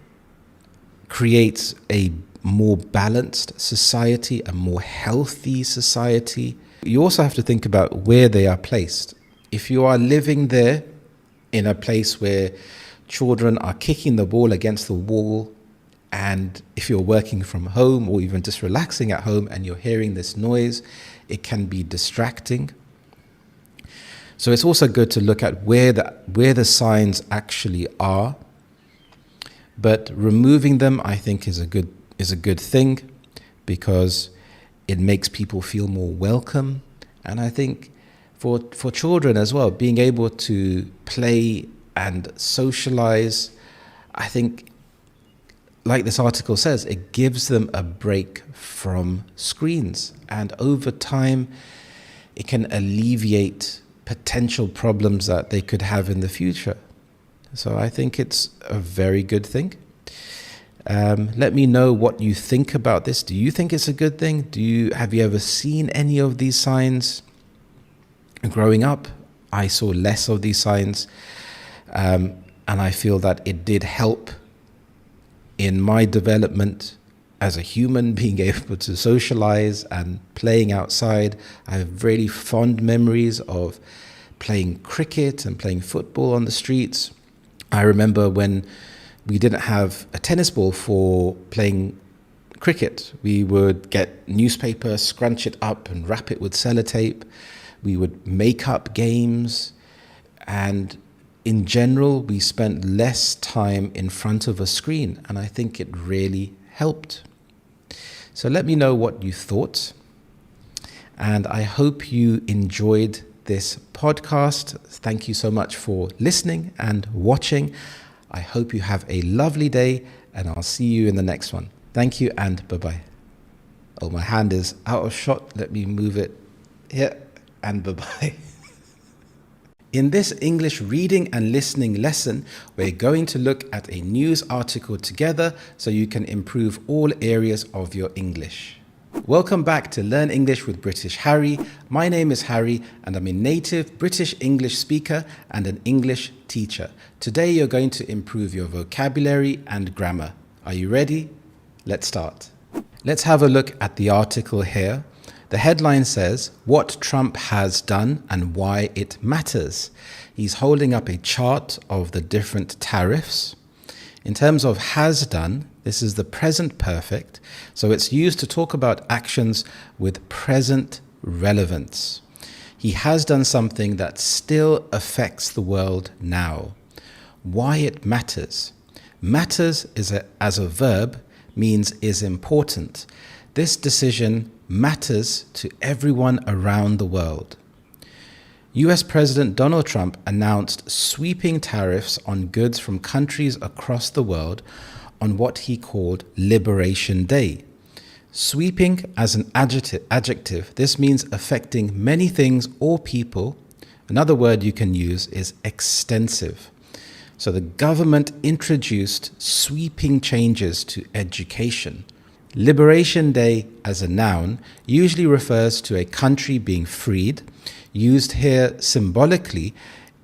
creates a more balanced society, a more healthy society. You also have to think about where they are placed. If you are living there in a place where children are kicking the ball against the wall, and if you're working from home or even just relaxing at home and you're hearing this noise, it can be distracting. So it's also good to look at where the signs actually are. But removing them, I think, is a good thing because it makes people feel more welcome. And I think for children as well, being able to play and socialize, I think, like this article says, it gives them a break from screens. And over time, it can alleviate potential problems that they could have in the future. So I think it's a very good thing. Let me know what you think about this. Do you think it's a good thing? Have you ever seen any of these signs? Growing up, I saw less of these signs, and I feel that it did help in my development as a human, being able to socialize and playing outside. I have really fond memories of playing cricket and playing football on the streets. I remember when we didn't have a tennis ball for playing cricket, we would get newspaper, scrunch it up and wrap it with sellotape. We would make up games, and in general, we spent less time in front of a screen, and I think it really helped. So let me know what you thought, and I hope you enjoyed this podcast. Thank you so much for listening and watching. I hope you have a lovely day, and I'll see you in the next one. Thank you, and bye-bye. Oh, my hand is out of shot. Let me move it here, and bye-bye. In this English reading and listening lesson, we're going to look at a news article together so you can improve all areas of your English. Welcome back to Learn English with British Harry. My name is Harry and I'm a native British English speaker and an English teacher. Today you're going to improve your vocabulary and grammar. Are you ready? Let's start. Let's have a look at the article here. The headline says, what Trump has done and why it matters. He's holding up a chart of the different tariffs. In terms of has done, this is the present perfect, so it's used to talk about actions with present relevance. He has done something that still affects the world now. Why it matters. Matters as a verb means is important. This decision matters to everyone around the world. US President Donald Trump announced sweeping tariffs on goods from countries across the world on what he called Liberation Day. Sweeping as an adjective, this means affecting many things or people. Another word you can use is extensive. So the government introduced sweeping changes to education. Liberation Day as a noun usually refers to a country being freed. Used here symbolically,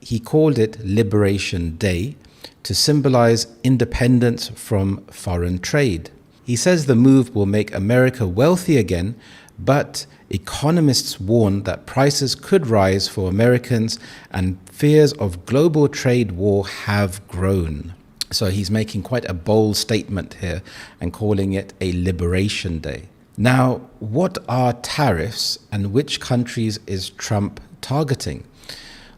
he called it Liberation Day to symbolize independence from foreign trade. He says the move will make America wealthy again, but economists warn that prices could rise for Americans and fears of global trade war have grown. So he's making quite a bold statement here and calling it a Liberation Day. Now, what are tariffs and which countries is Trump targeting?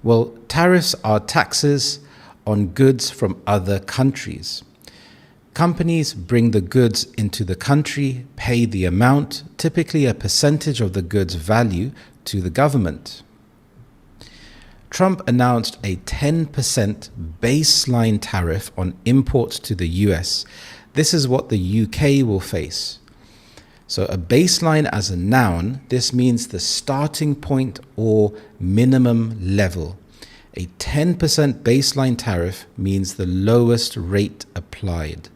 Well, tariffs are taxes on goods from other countries. Companies bring the goods into the country, pay the amount, typically a percentage of the goods' value, to the government. Trump announced a 10% baseline tariff on imports to the US. This is what the UK will face. So a baseline as a noun, this means the starting point or minimum level. A 10% baseline tariff means the lowest rate applied.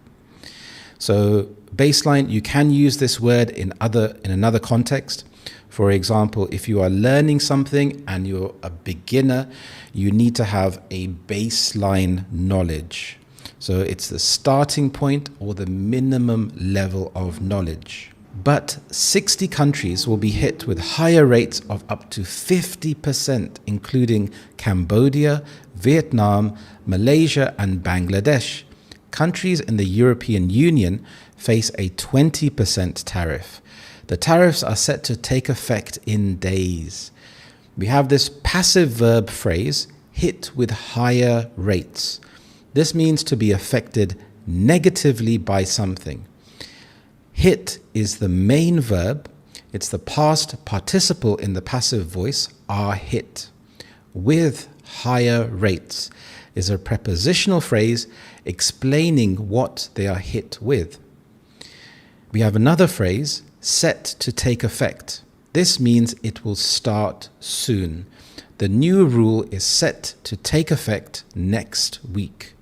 So baseline, you can use this word in another context. For example, if you are learning something and you're a beginner, you need to have a baseline knowledge. So it's the starting point or the minimum level of knowledge. But 60 countries will be hit with higher rates of up to 50%, including Cambodia, Vietnam, Malaysia, and Bangladesh. Countries in the European Union face a 20% tariff. The tariffs are set to take effect in days. We have this passive verb phrase, hit with higher rates. This means to be affected negatively by something. Hit is the main verb. It's the past participle in the passive voice, are hit. With higher rates is a prepositional phrase explaining what they are hit with. We have another phrase, set to take effect. This means it will start soon. The new rule is set to take effect next week.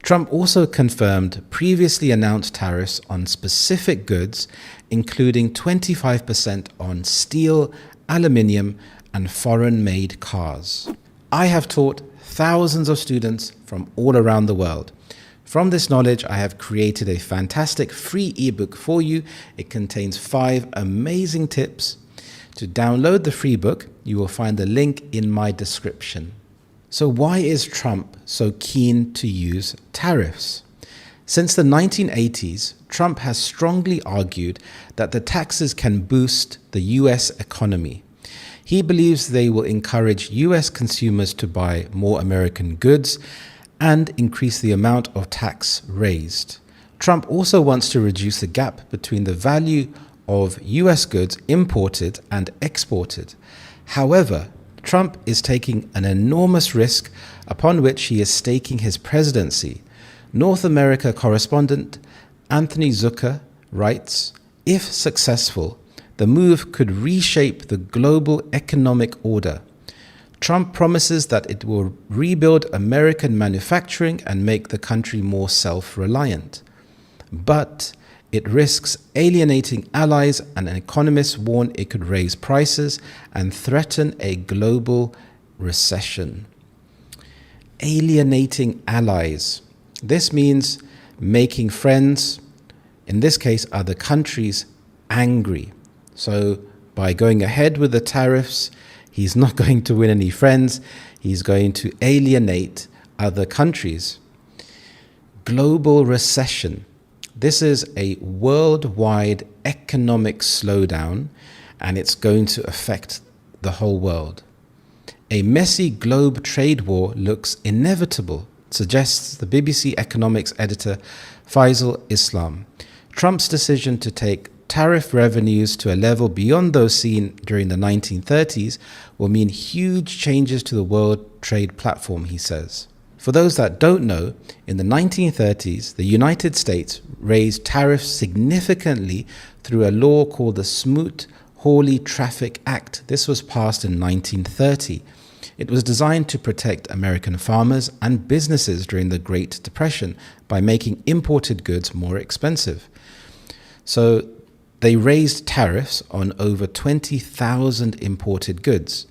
Trump also confirmed previously announced tariffs on specific goods, including 25% on steel, aluminium, and foreign-made cars. I have taught thousands of students from all around the world. From this knowledge, I have created a fantastic free ebook for you. It contains 5 amazing tips. To download the free book, you will find the link in my description. So why is Trump so keen to use tariffs? Since the 1980s, Trump has strongly argued that the taxes can boost the US economy. He believes they will encourage US consumers to buy more American goods and increase the amount of tax raised. Trump also wants to reduce the gap between the value of US goods imported and exported. However, Trump is taking an enormous risk upon which he is staking his presidency. North America correspondent Anthony Zucker writes, "If successful, the move could reshape the global economic order. Trump promises that it will rebuild American manufacturing and make the country more self-reliant. But it risks alienating allies, and economists warn it could raise prices and threaten a global recession." Alienating allies. This means making friends, in this case other countries, angry. So by going ahead with the tariffs, he's not going to win any friends. He's going to alienate other countries. Global recession. This is a worldwide economic slowdown, and it's going to affect the whole world. A messy globe trade war looks inevitable, suggests the BBC economics editor Phrasal Islam. Trump's decision to take tariff revenues to a level beyond those seen during the 1930s will mean huge changes to the world trade platform, he says. For those that don't know, in the 1930s, the United States raised tariffs significantly through a law called the Smoot-Hawley Traffic Act. This was passed in 1930. It was designed to protect American farmers and businesses during the Great Depression by making imported goods more expensive. So they raised tariffs on over 20,000 imported goods.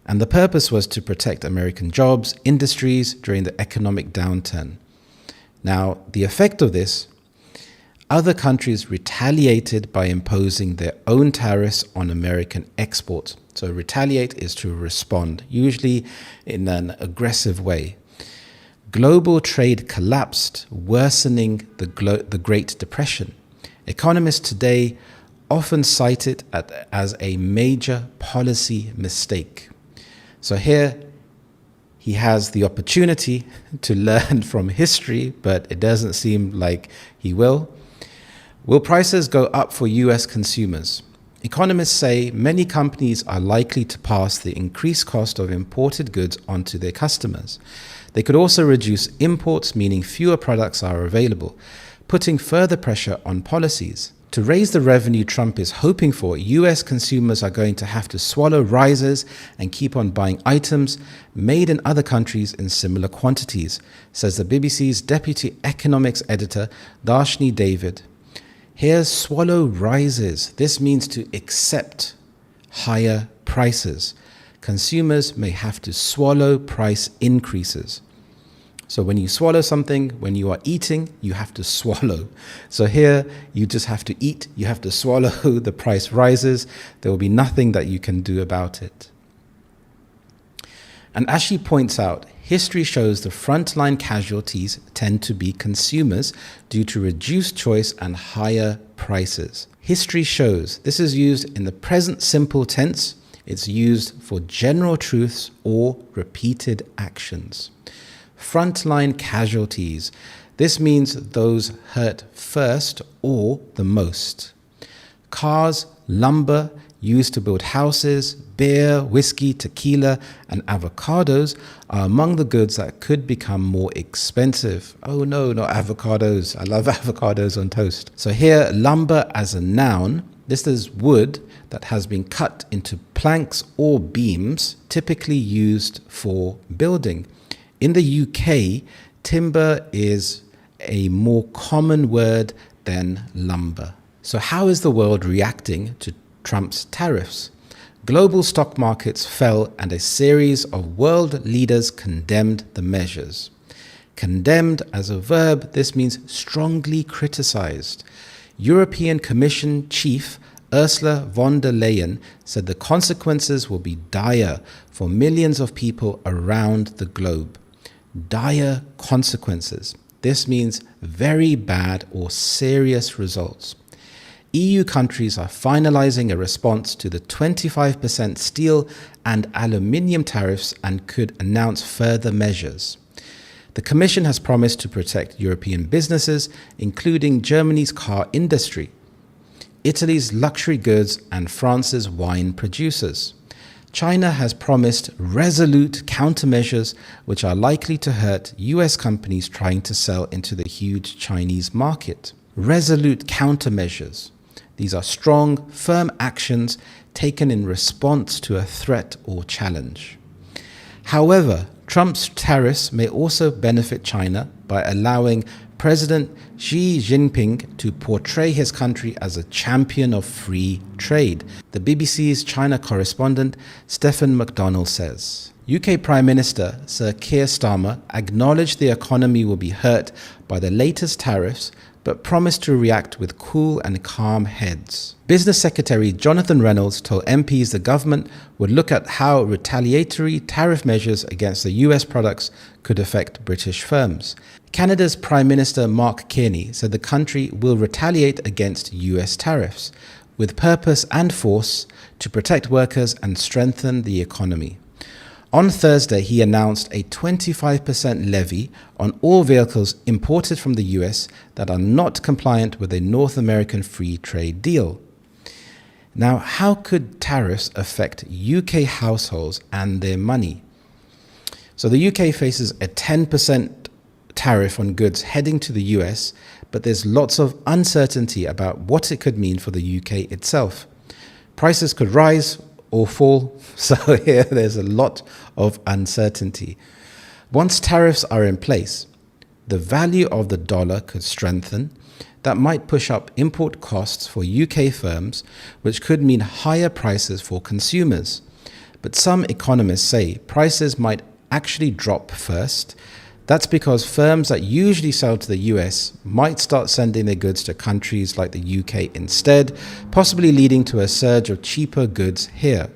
And the purpose was to protect American jobs, industries during the economic downturn. Now, the effect of this, other countries retaliated by imposing their own tariffs on American exports. So retaliate is to respond, usually in an aggressive way. Global trade collapsed, worsening the Great Depression. Economists today often cite it as a major policy mistake. So here he has the opportunity to learn from history, but it doesn't seem like he will. Will prices go up for US consumers? Economists say many companies are likely to pass the increased cost of imported goods onto their customers. They could also reduce imports, meaning fewer products are available, putting further pressure on policies. To raise the revenue Trump is hoping for, US consumers are going to have to swallow rises and keep on buying items made in other countries in similar quantities, says the BBC's deputy economics editor, Darshni David. Here's swallow rises. This means to accept higher prices. Consumers may have to swallow price increases. So when you swallow something, when you are eating, you have to swallow. So here, you just have to eat, you have to swallow the price rises. There will be nothing that you can do about it. And as she points out, history shows the frontline casualties tend to be consumers due to reduced choice and higher prices. History shows. This is used in the present simple tense. It's used for general truths or repeated actions. Frontline casualties. This means those hurt first or the most. Cars, lumber, used to build houses, beer, whiskey, tequila, and avocados are among the goods that could become more expensive. Oh no, not avocados. I love avocados on toast. So here, lumber as a noun. This is wood that has been cut into planks or beams, typically used for building. In the UK, timber is a more common word than lumber. So how is the world reacting to Trump's tariffs? Global stock markets fell and a series of world leaders condemned the measures. Condemned as a verb, this means strongly criticized. European Commission Chief Ursula von der Leyen said the consequences will be dire for millions of people around the globe. Dire consequences. This means very bad or serious results. EU countries are finalizing a response to the 25% steel and aluminium tariffs and could announce further measures. The Commission has promised to protect European businesses, including Germany's car industry, Italy's luxury goods, and France's wine producers. China has promised resolute countermeasures which are likely to hurt US companies trying to sell into the huge Chinese market. Resolute countermeasures. These are strong, firm actions taken in response to a threat or challenge. However, Trump's tariffs may also benefit China by allowing President Xi Jinping to portray his country as a champion of free trade. The BBC's China correspondent Stephen McDonnell says. UK Prime Minister Sir Keir Starmer acknowledged the economy will be hurt by the latest tariffs, but promised to react with cool and calm heads. Business Secretary Jonathan Reynolds told MPs the government would look at how retaliatory tariff measures against the US products could affect British firms. Canada's Prime Minister Mark Carney said the country will retaliate against US tariffs with purpose and force to protect workers and strengthen the economy. On Thursday, he announced a 25% levy on all vehicles imported from the US that are not compliant with a North American free trade deal. Now, how could tariffs affect UK households and their money? So the UK faces a 10% tariff on goods heading to the US, but there's lots of uncertainty about what it could mean for the UK itself. Prices could rise or fall, so here there's a lot of uncertainty. Once tariffs are in place, the value of the dollar could strengthen. That might push up import costs for UK firms, which could mean higher prices for consumers. But some economists say prices might actually drop first. That's because firms that usually sell to the US might start sending their goods to countries like the UK instead, possibly leading to a surge of cheaper goods here.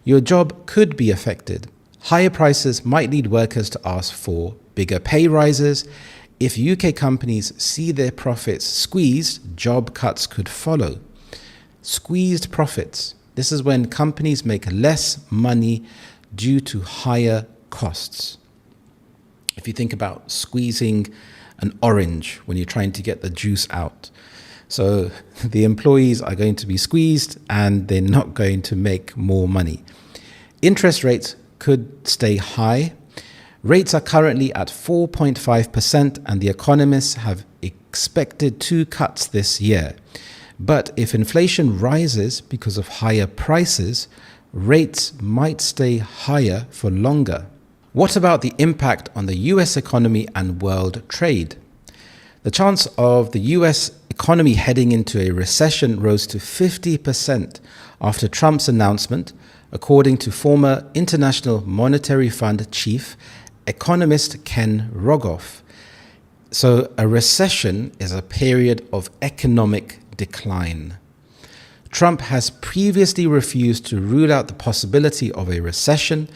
Your job could be affected. Higher prices might lead workers to ask for bigger pay rises. If UK companies see their profits squeezed, job cuts could follow. Squeezed profits. This is when companies make less money due to higher costs. If you think about squeezing an orange when you're trying to get the juice out. So the employees are going to be squeezed and they're not going to make more money. Interest rates could stay high. Rates are currently at 4.5% and the economists have expected 2 cuts this year. But if inflation rises because of higher prices, rates might stay higher for longer. What about the impact on the US economy and world trade? The chance of the US economy heading into a recession rose to 50% after Trump's announcement, according to former International Monetary Fund chief economist Ken Rogoff. So a recession is a period of economic decline. Trump has previously refused to rule out the possibility of a recession.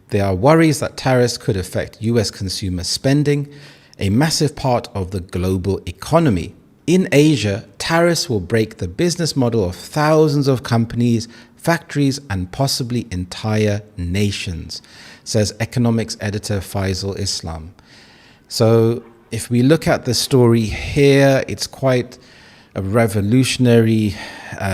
There are worries that tariffs could affect US consumer spending, a massive part of the global economy. In Asia, tariffs will break the business model of thousands of companies, factories, and possibly entire nations, says economics editor Phrasal Islam. So if we look at the story here, it's quite a revolutionary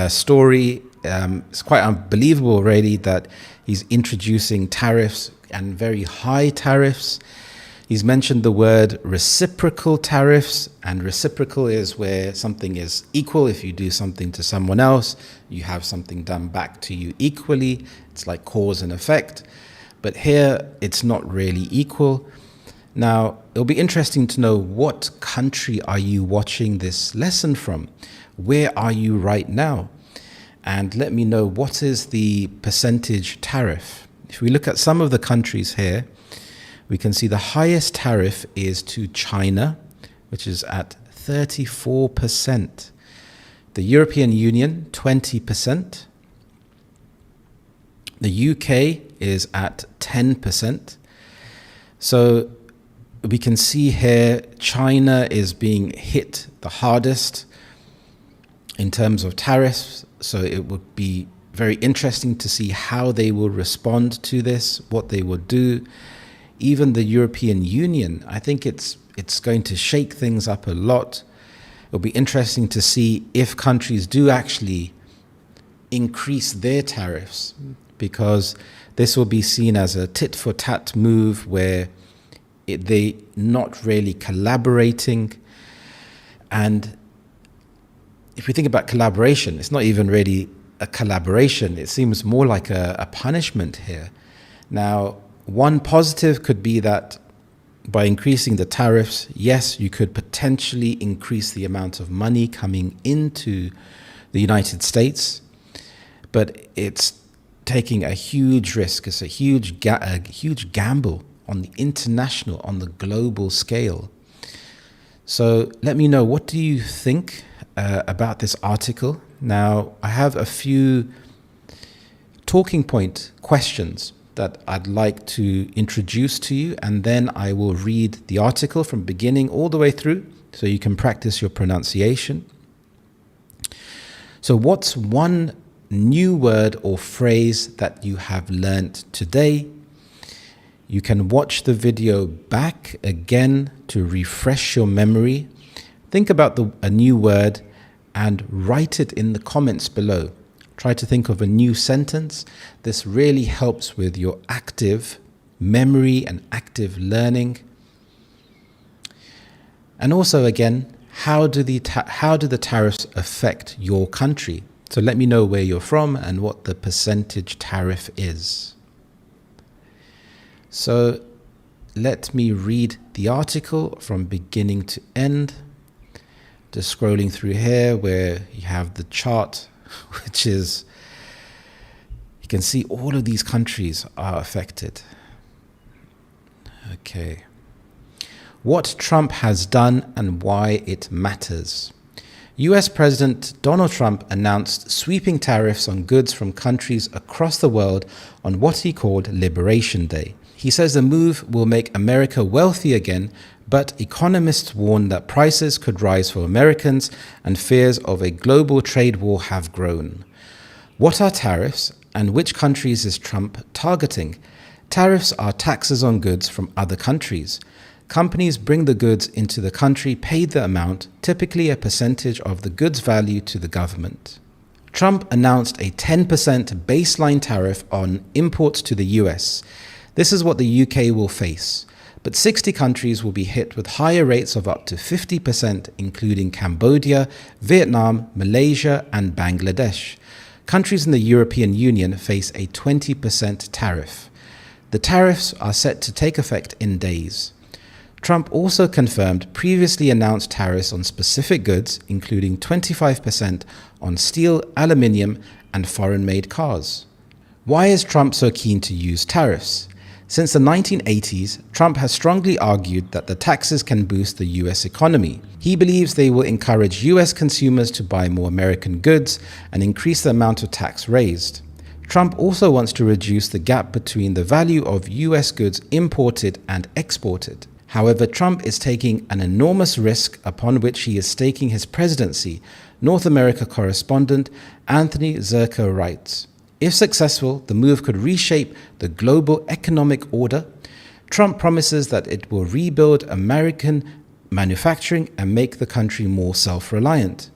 story. It's quite unbelievable, really, that he's introducing tariffs and very high tariffs. He's mentioned the word reciprocal tariffs, and reciprocal is where something is equal. If you do something to someone else, you have something done back to you equally. It's like cause and effect. But here, it's not really equal. Now, it'll be interesting to know what country are you watching this lesson from? Where are you right now? And let me know what is the percentage tariff. If we look at some of the countries here, we can see the highest tariff is to China, which is at 34%. The European Union, 20%. The UK is at 10%. So we can see here China is being hit the hardest. in terms of tariffs. So it would be very interesting to see how they will respond to this, what they will do. Even the European Union, I think it's going to shake things up a lot. It'll be interesting to see if countries do actually increase their tariffs, because this will be seen as a tit-for-tat move where they're not really collaborating. And if we think about collaboration, it's not even really a collaboration. It seems more like a punishment here. Now, one positive could be that by increasing the tariffs, yes, you could potentially increase the amount of money coming into the United States, but it's taking a huge risk. It's a huge gamble on the international, on the global scale. So let me know, what do you think about this article? Now, I have a few talking point questions that I'd like to introduce to you, and then I will read the article from beginning all the way through so you can practice your pronunciation. So what's one new word or phrase that you have learnt today? You can watch the video back again to refresh your memory. Think about a new word and write it in the comments below. Try to think of a new sentence. This really helps with your active memory and active learning. And also, again, how do the tariffs affect your country? So let me know where you're from and what the percentage tariff is. So let me read the article from beginning to end. Just scrolling through here where you have the chart, which is, you can see all of these countries are affected. Okay. What Trump has done and why it matters. US President Donald Trump announced sweeping tariffs on goods from countries across the world on what he called Liberation Day. He says the move will make America wealthy again, but economists warn that prices could rise for Americans and fears of a global trade war have grown. What are tariffs and which countries is Trump targeting? Tariffs are taxes on goods from other countries. Companies bring the goods into the country, pay the amount, typically a percentage of the goods value, to the government. Trump announced a 10% baseline tariff on imports to the US. This is what the UK will face. But 60 countries will be hit with higher rates of up to 50%, including Cambodia, Vietnam, Malaysia, and Bangladesh. Countries in the European Union face a 20% tariff. The tariffs are set to take effect in days. Trump also confirmed previously announced tariffs on specific goods, including 25% on steel, aluminium, and foreign-made cars. Why is Trump so keen to use tariffs? Since the 1980s, Trump has strongly argued that the taxes can boost the US economy. He believes they will encourage US consumers to buy more American goods and increase the amount of tax raised. Trump also wants to reduce the gap between the value of US goods imported and exported. However, Trump is taking an enormous risk upon which he is staking his presidency, North America correspondent Anthony Zerko writes. If successful, the move could reshape the global economic order. Trump promises that it will rebuild American manufacturing and make the country more self-reliant.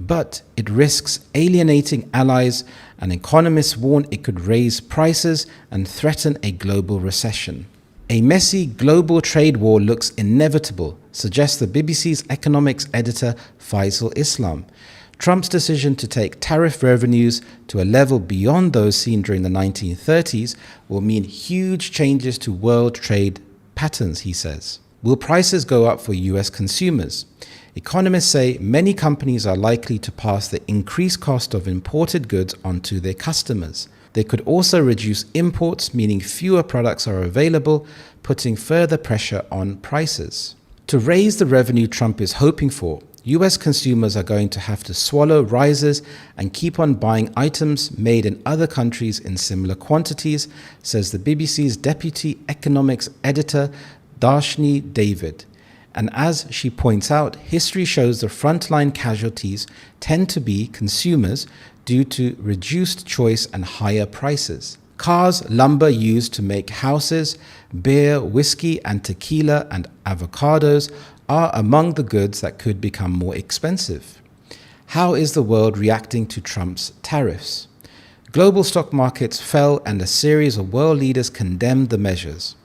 But it risks alienating allies, and economists warn it could raise prices and threaten a global recession. A messy global trade war looks inevitable, suggests the BBC's economics editor Phrasal Islam. Trump's decision to take tariff revenues to a level beyond those seen during the 1930s will mean huge changes to world trade patterns, he says. Will prices go up for US consumers? Economists say many companies are likely to pass the increased cost of imported goods onto their customers. They could also reduce imports, meaning fewer products are available, putting further pressure on prices. To raise the revenue Trump is hoping for, US consumers are going to have to swallow rises and keep on buying items made in other countries in similar quantities, says the BBC's deputy economics editor, Darshni David. And as she points out, history shows the frontline casualties tend to be consumers due to reduced choice and higher prices. Cars, lumber used to make houses, beer, whiskey and tequila and avocados are among the goods that could become more expensive. How is the world reacting to Trump's tariffs? Global stock markets fell and a series of world leaders condemned the measures.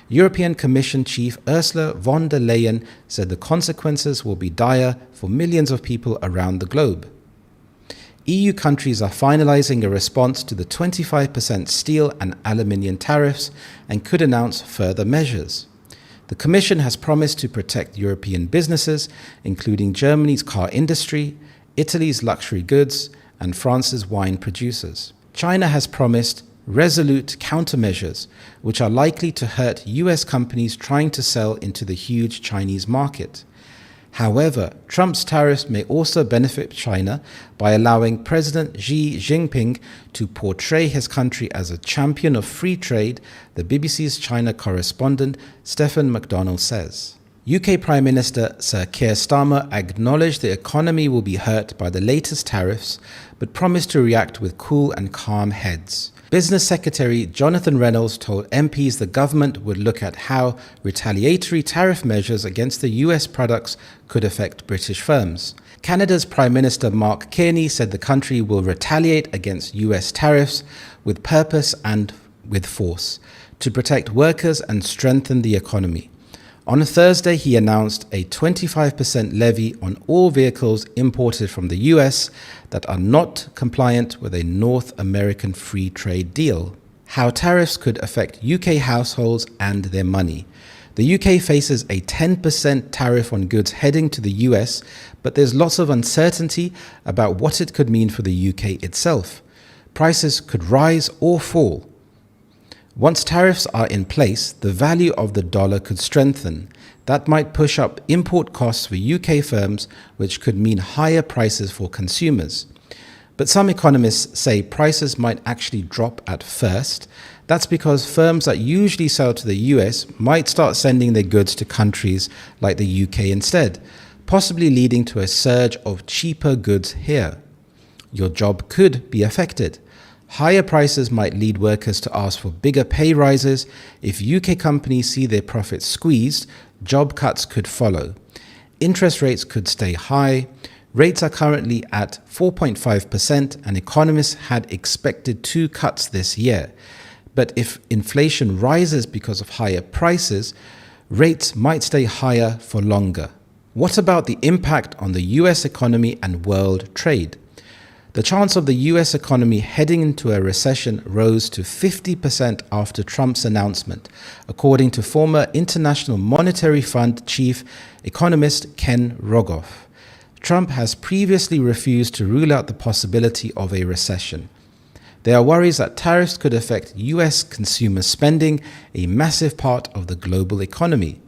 European Commission Chief Ursula von der Leyen said the consequences will be dire for millions of people around the globe. EU countries are finalizing a response to the 25% steel and aluminium tariffs and could announce further measures. The Commission has promised to protect European businesses, including Germany's car industry, Italy's luxury goods, and France's wine producers. China has promised resolute countermeasures, which are likely to hurt US companies trying to sell into the huge Chinese market. However, Trump's tariffs may also benefit China by allowing President Xi Jinping to portray his country as a champion of free trade, the BBC's China correspondent Stephen McDonnell says. UK Prime Minister Sir Keir Starmer acknowledged the economy will be hurt by the latest tariffs, but promised to react with cool and calm heads. Business Secretary Jonathan Reynolds told MPs the government would look at how retaliatory tariff measures against the US products could affect British firms. Canada's Prime Minister Mark Carney said the country will retaliate against US tariffs with purpose and with force to protect workers and strengthen the economy. On Thursday, he announced a 25% levy on all vehicles imported from the US that are not compliant with a North American free trade deal. How tariffs could affect UK households and their money. The UK faces a 10% tariff on goods heading to the US, but there's lots of uncertainty about what it could mean for the UK itself. Prices could rise or fall. Once tariffs are in place, the value of the dollar could strengthen. That might push up import costs for UK firms, which could mean higher prices for consumers. But some economists say prices might actually drop at first. That's because firms that usually sell to the US might start sending their goods to countries like the UK instead, possibly leading to a surge of cheaper goods here. Your job could be affected. Higher prices might lead workers to ask for bigger pay rises. If UK companies see their profits squeezed, job cuts could follow. Interest rates could stay high. Rates are currently at 4.5% and economists had expected 2 cuts this year. But if inflation rises because of higher prices, rates might stay higher for longer. What about the impact on the US economy and world trade? The chance of the US economy heading into a recession rose to 50% after Trump's announcement, according to former International Monetary Fund chief economist Ken Rogoff. Trump has previously refused to rule out the possibility of a recession. There are worries that tariffs could affect US consumer spending, a massive part of the global economy.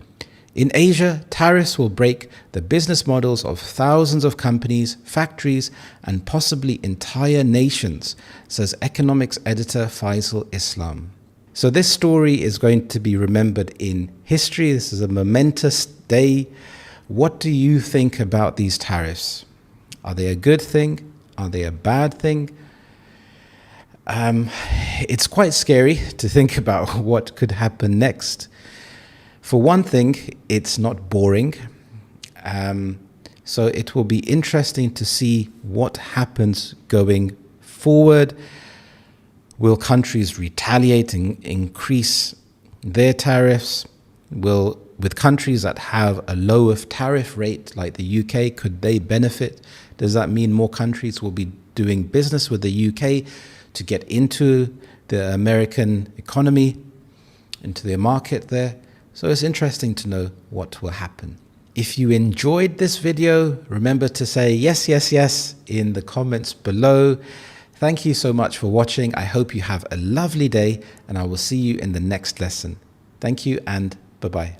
In Asia, tariffs will break the business models of thousands of companies, factories, and possibly entire nations, says economics editor Faisal Islam. So this story is going to be remembered in history. This is a momentous day. What do you think about these tariffs? Are they a good thing? Are they a bad thing? It's quite scary to think about what could happen next. For one thing, it's not boring, so it will be interesting to see what happens going forward. Will countries retaliate and increase their tariffs? With countries that have a lower tariff rate like the UK, could they benefit? Does that mean more countries will be doing business with the UK to get into the American economy, into their market there? So it's interesting to know what will happen. If you enjoyed this video, remember to say yes, yes, yes in the comments below. Thank you so much for watching. I hope you have a lovely day and I will see you in the next lesson. Thank you and bye-bye.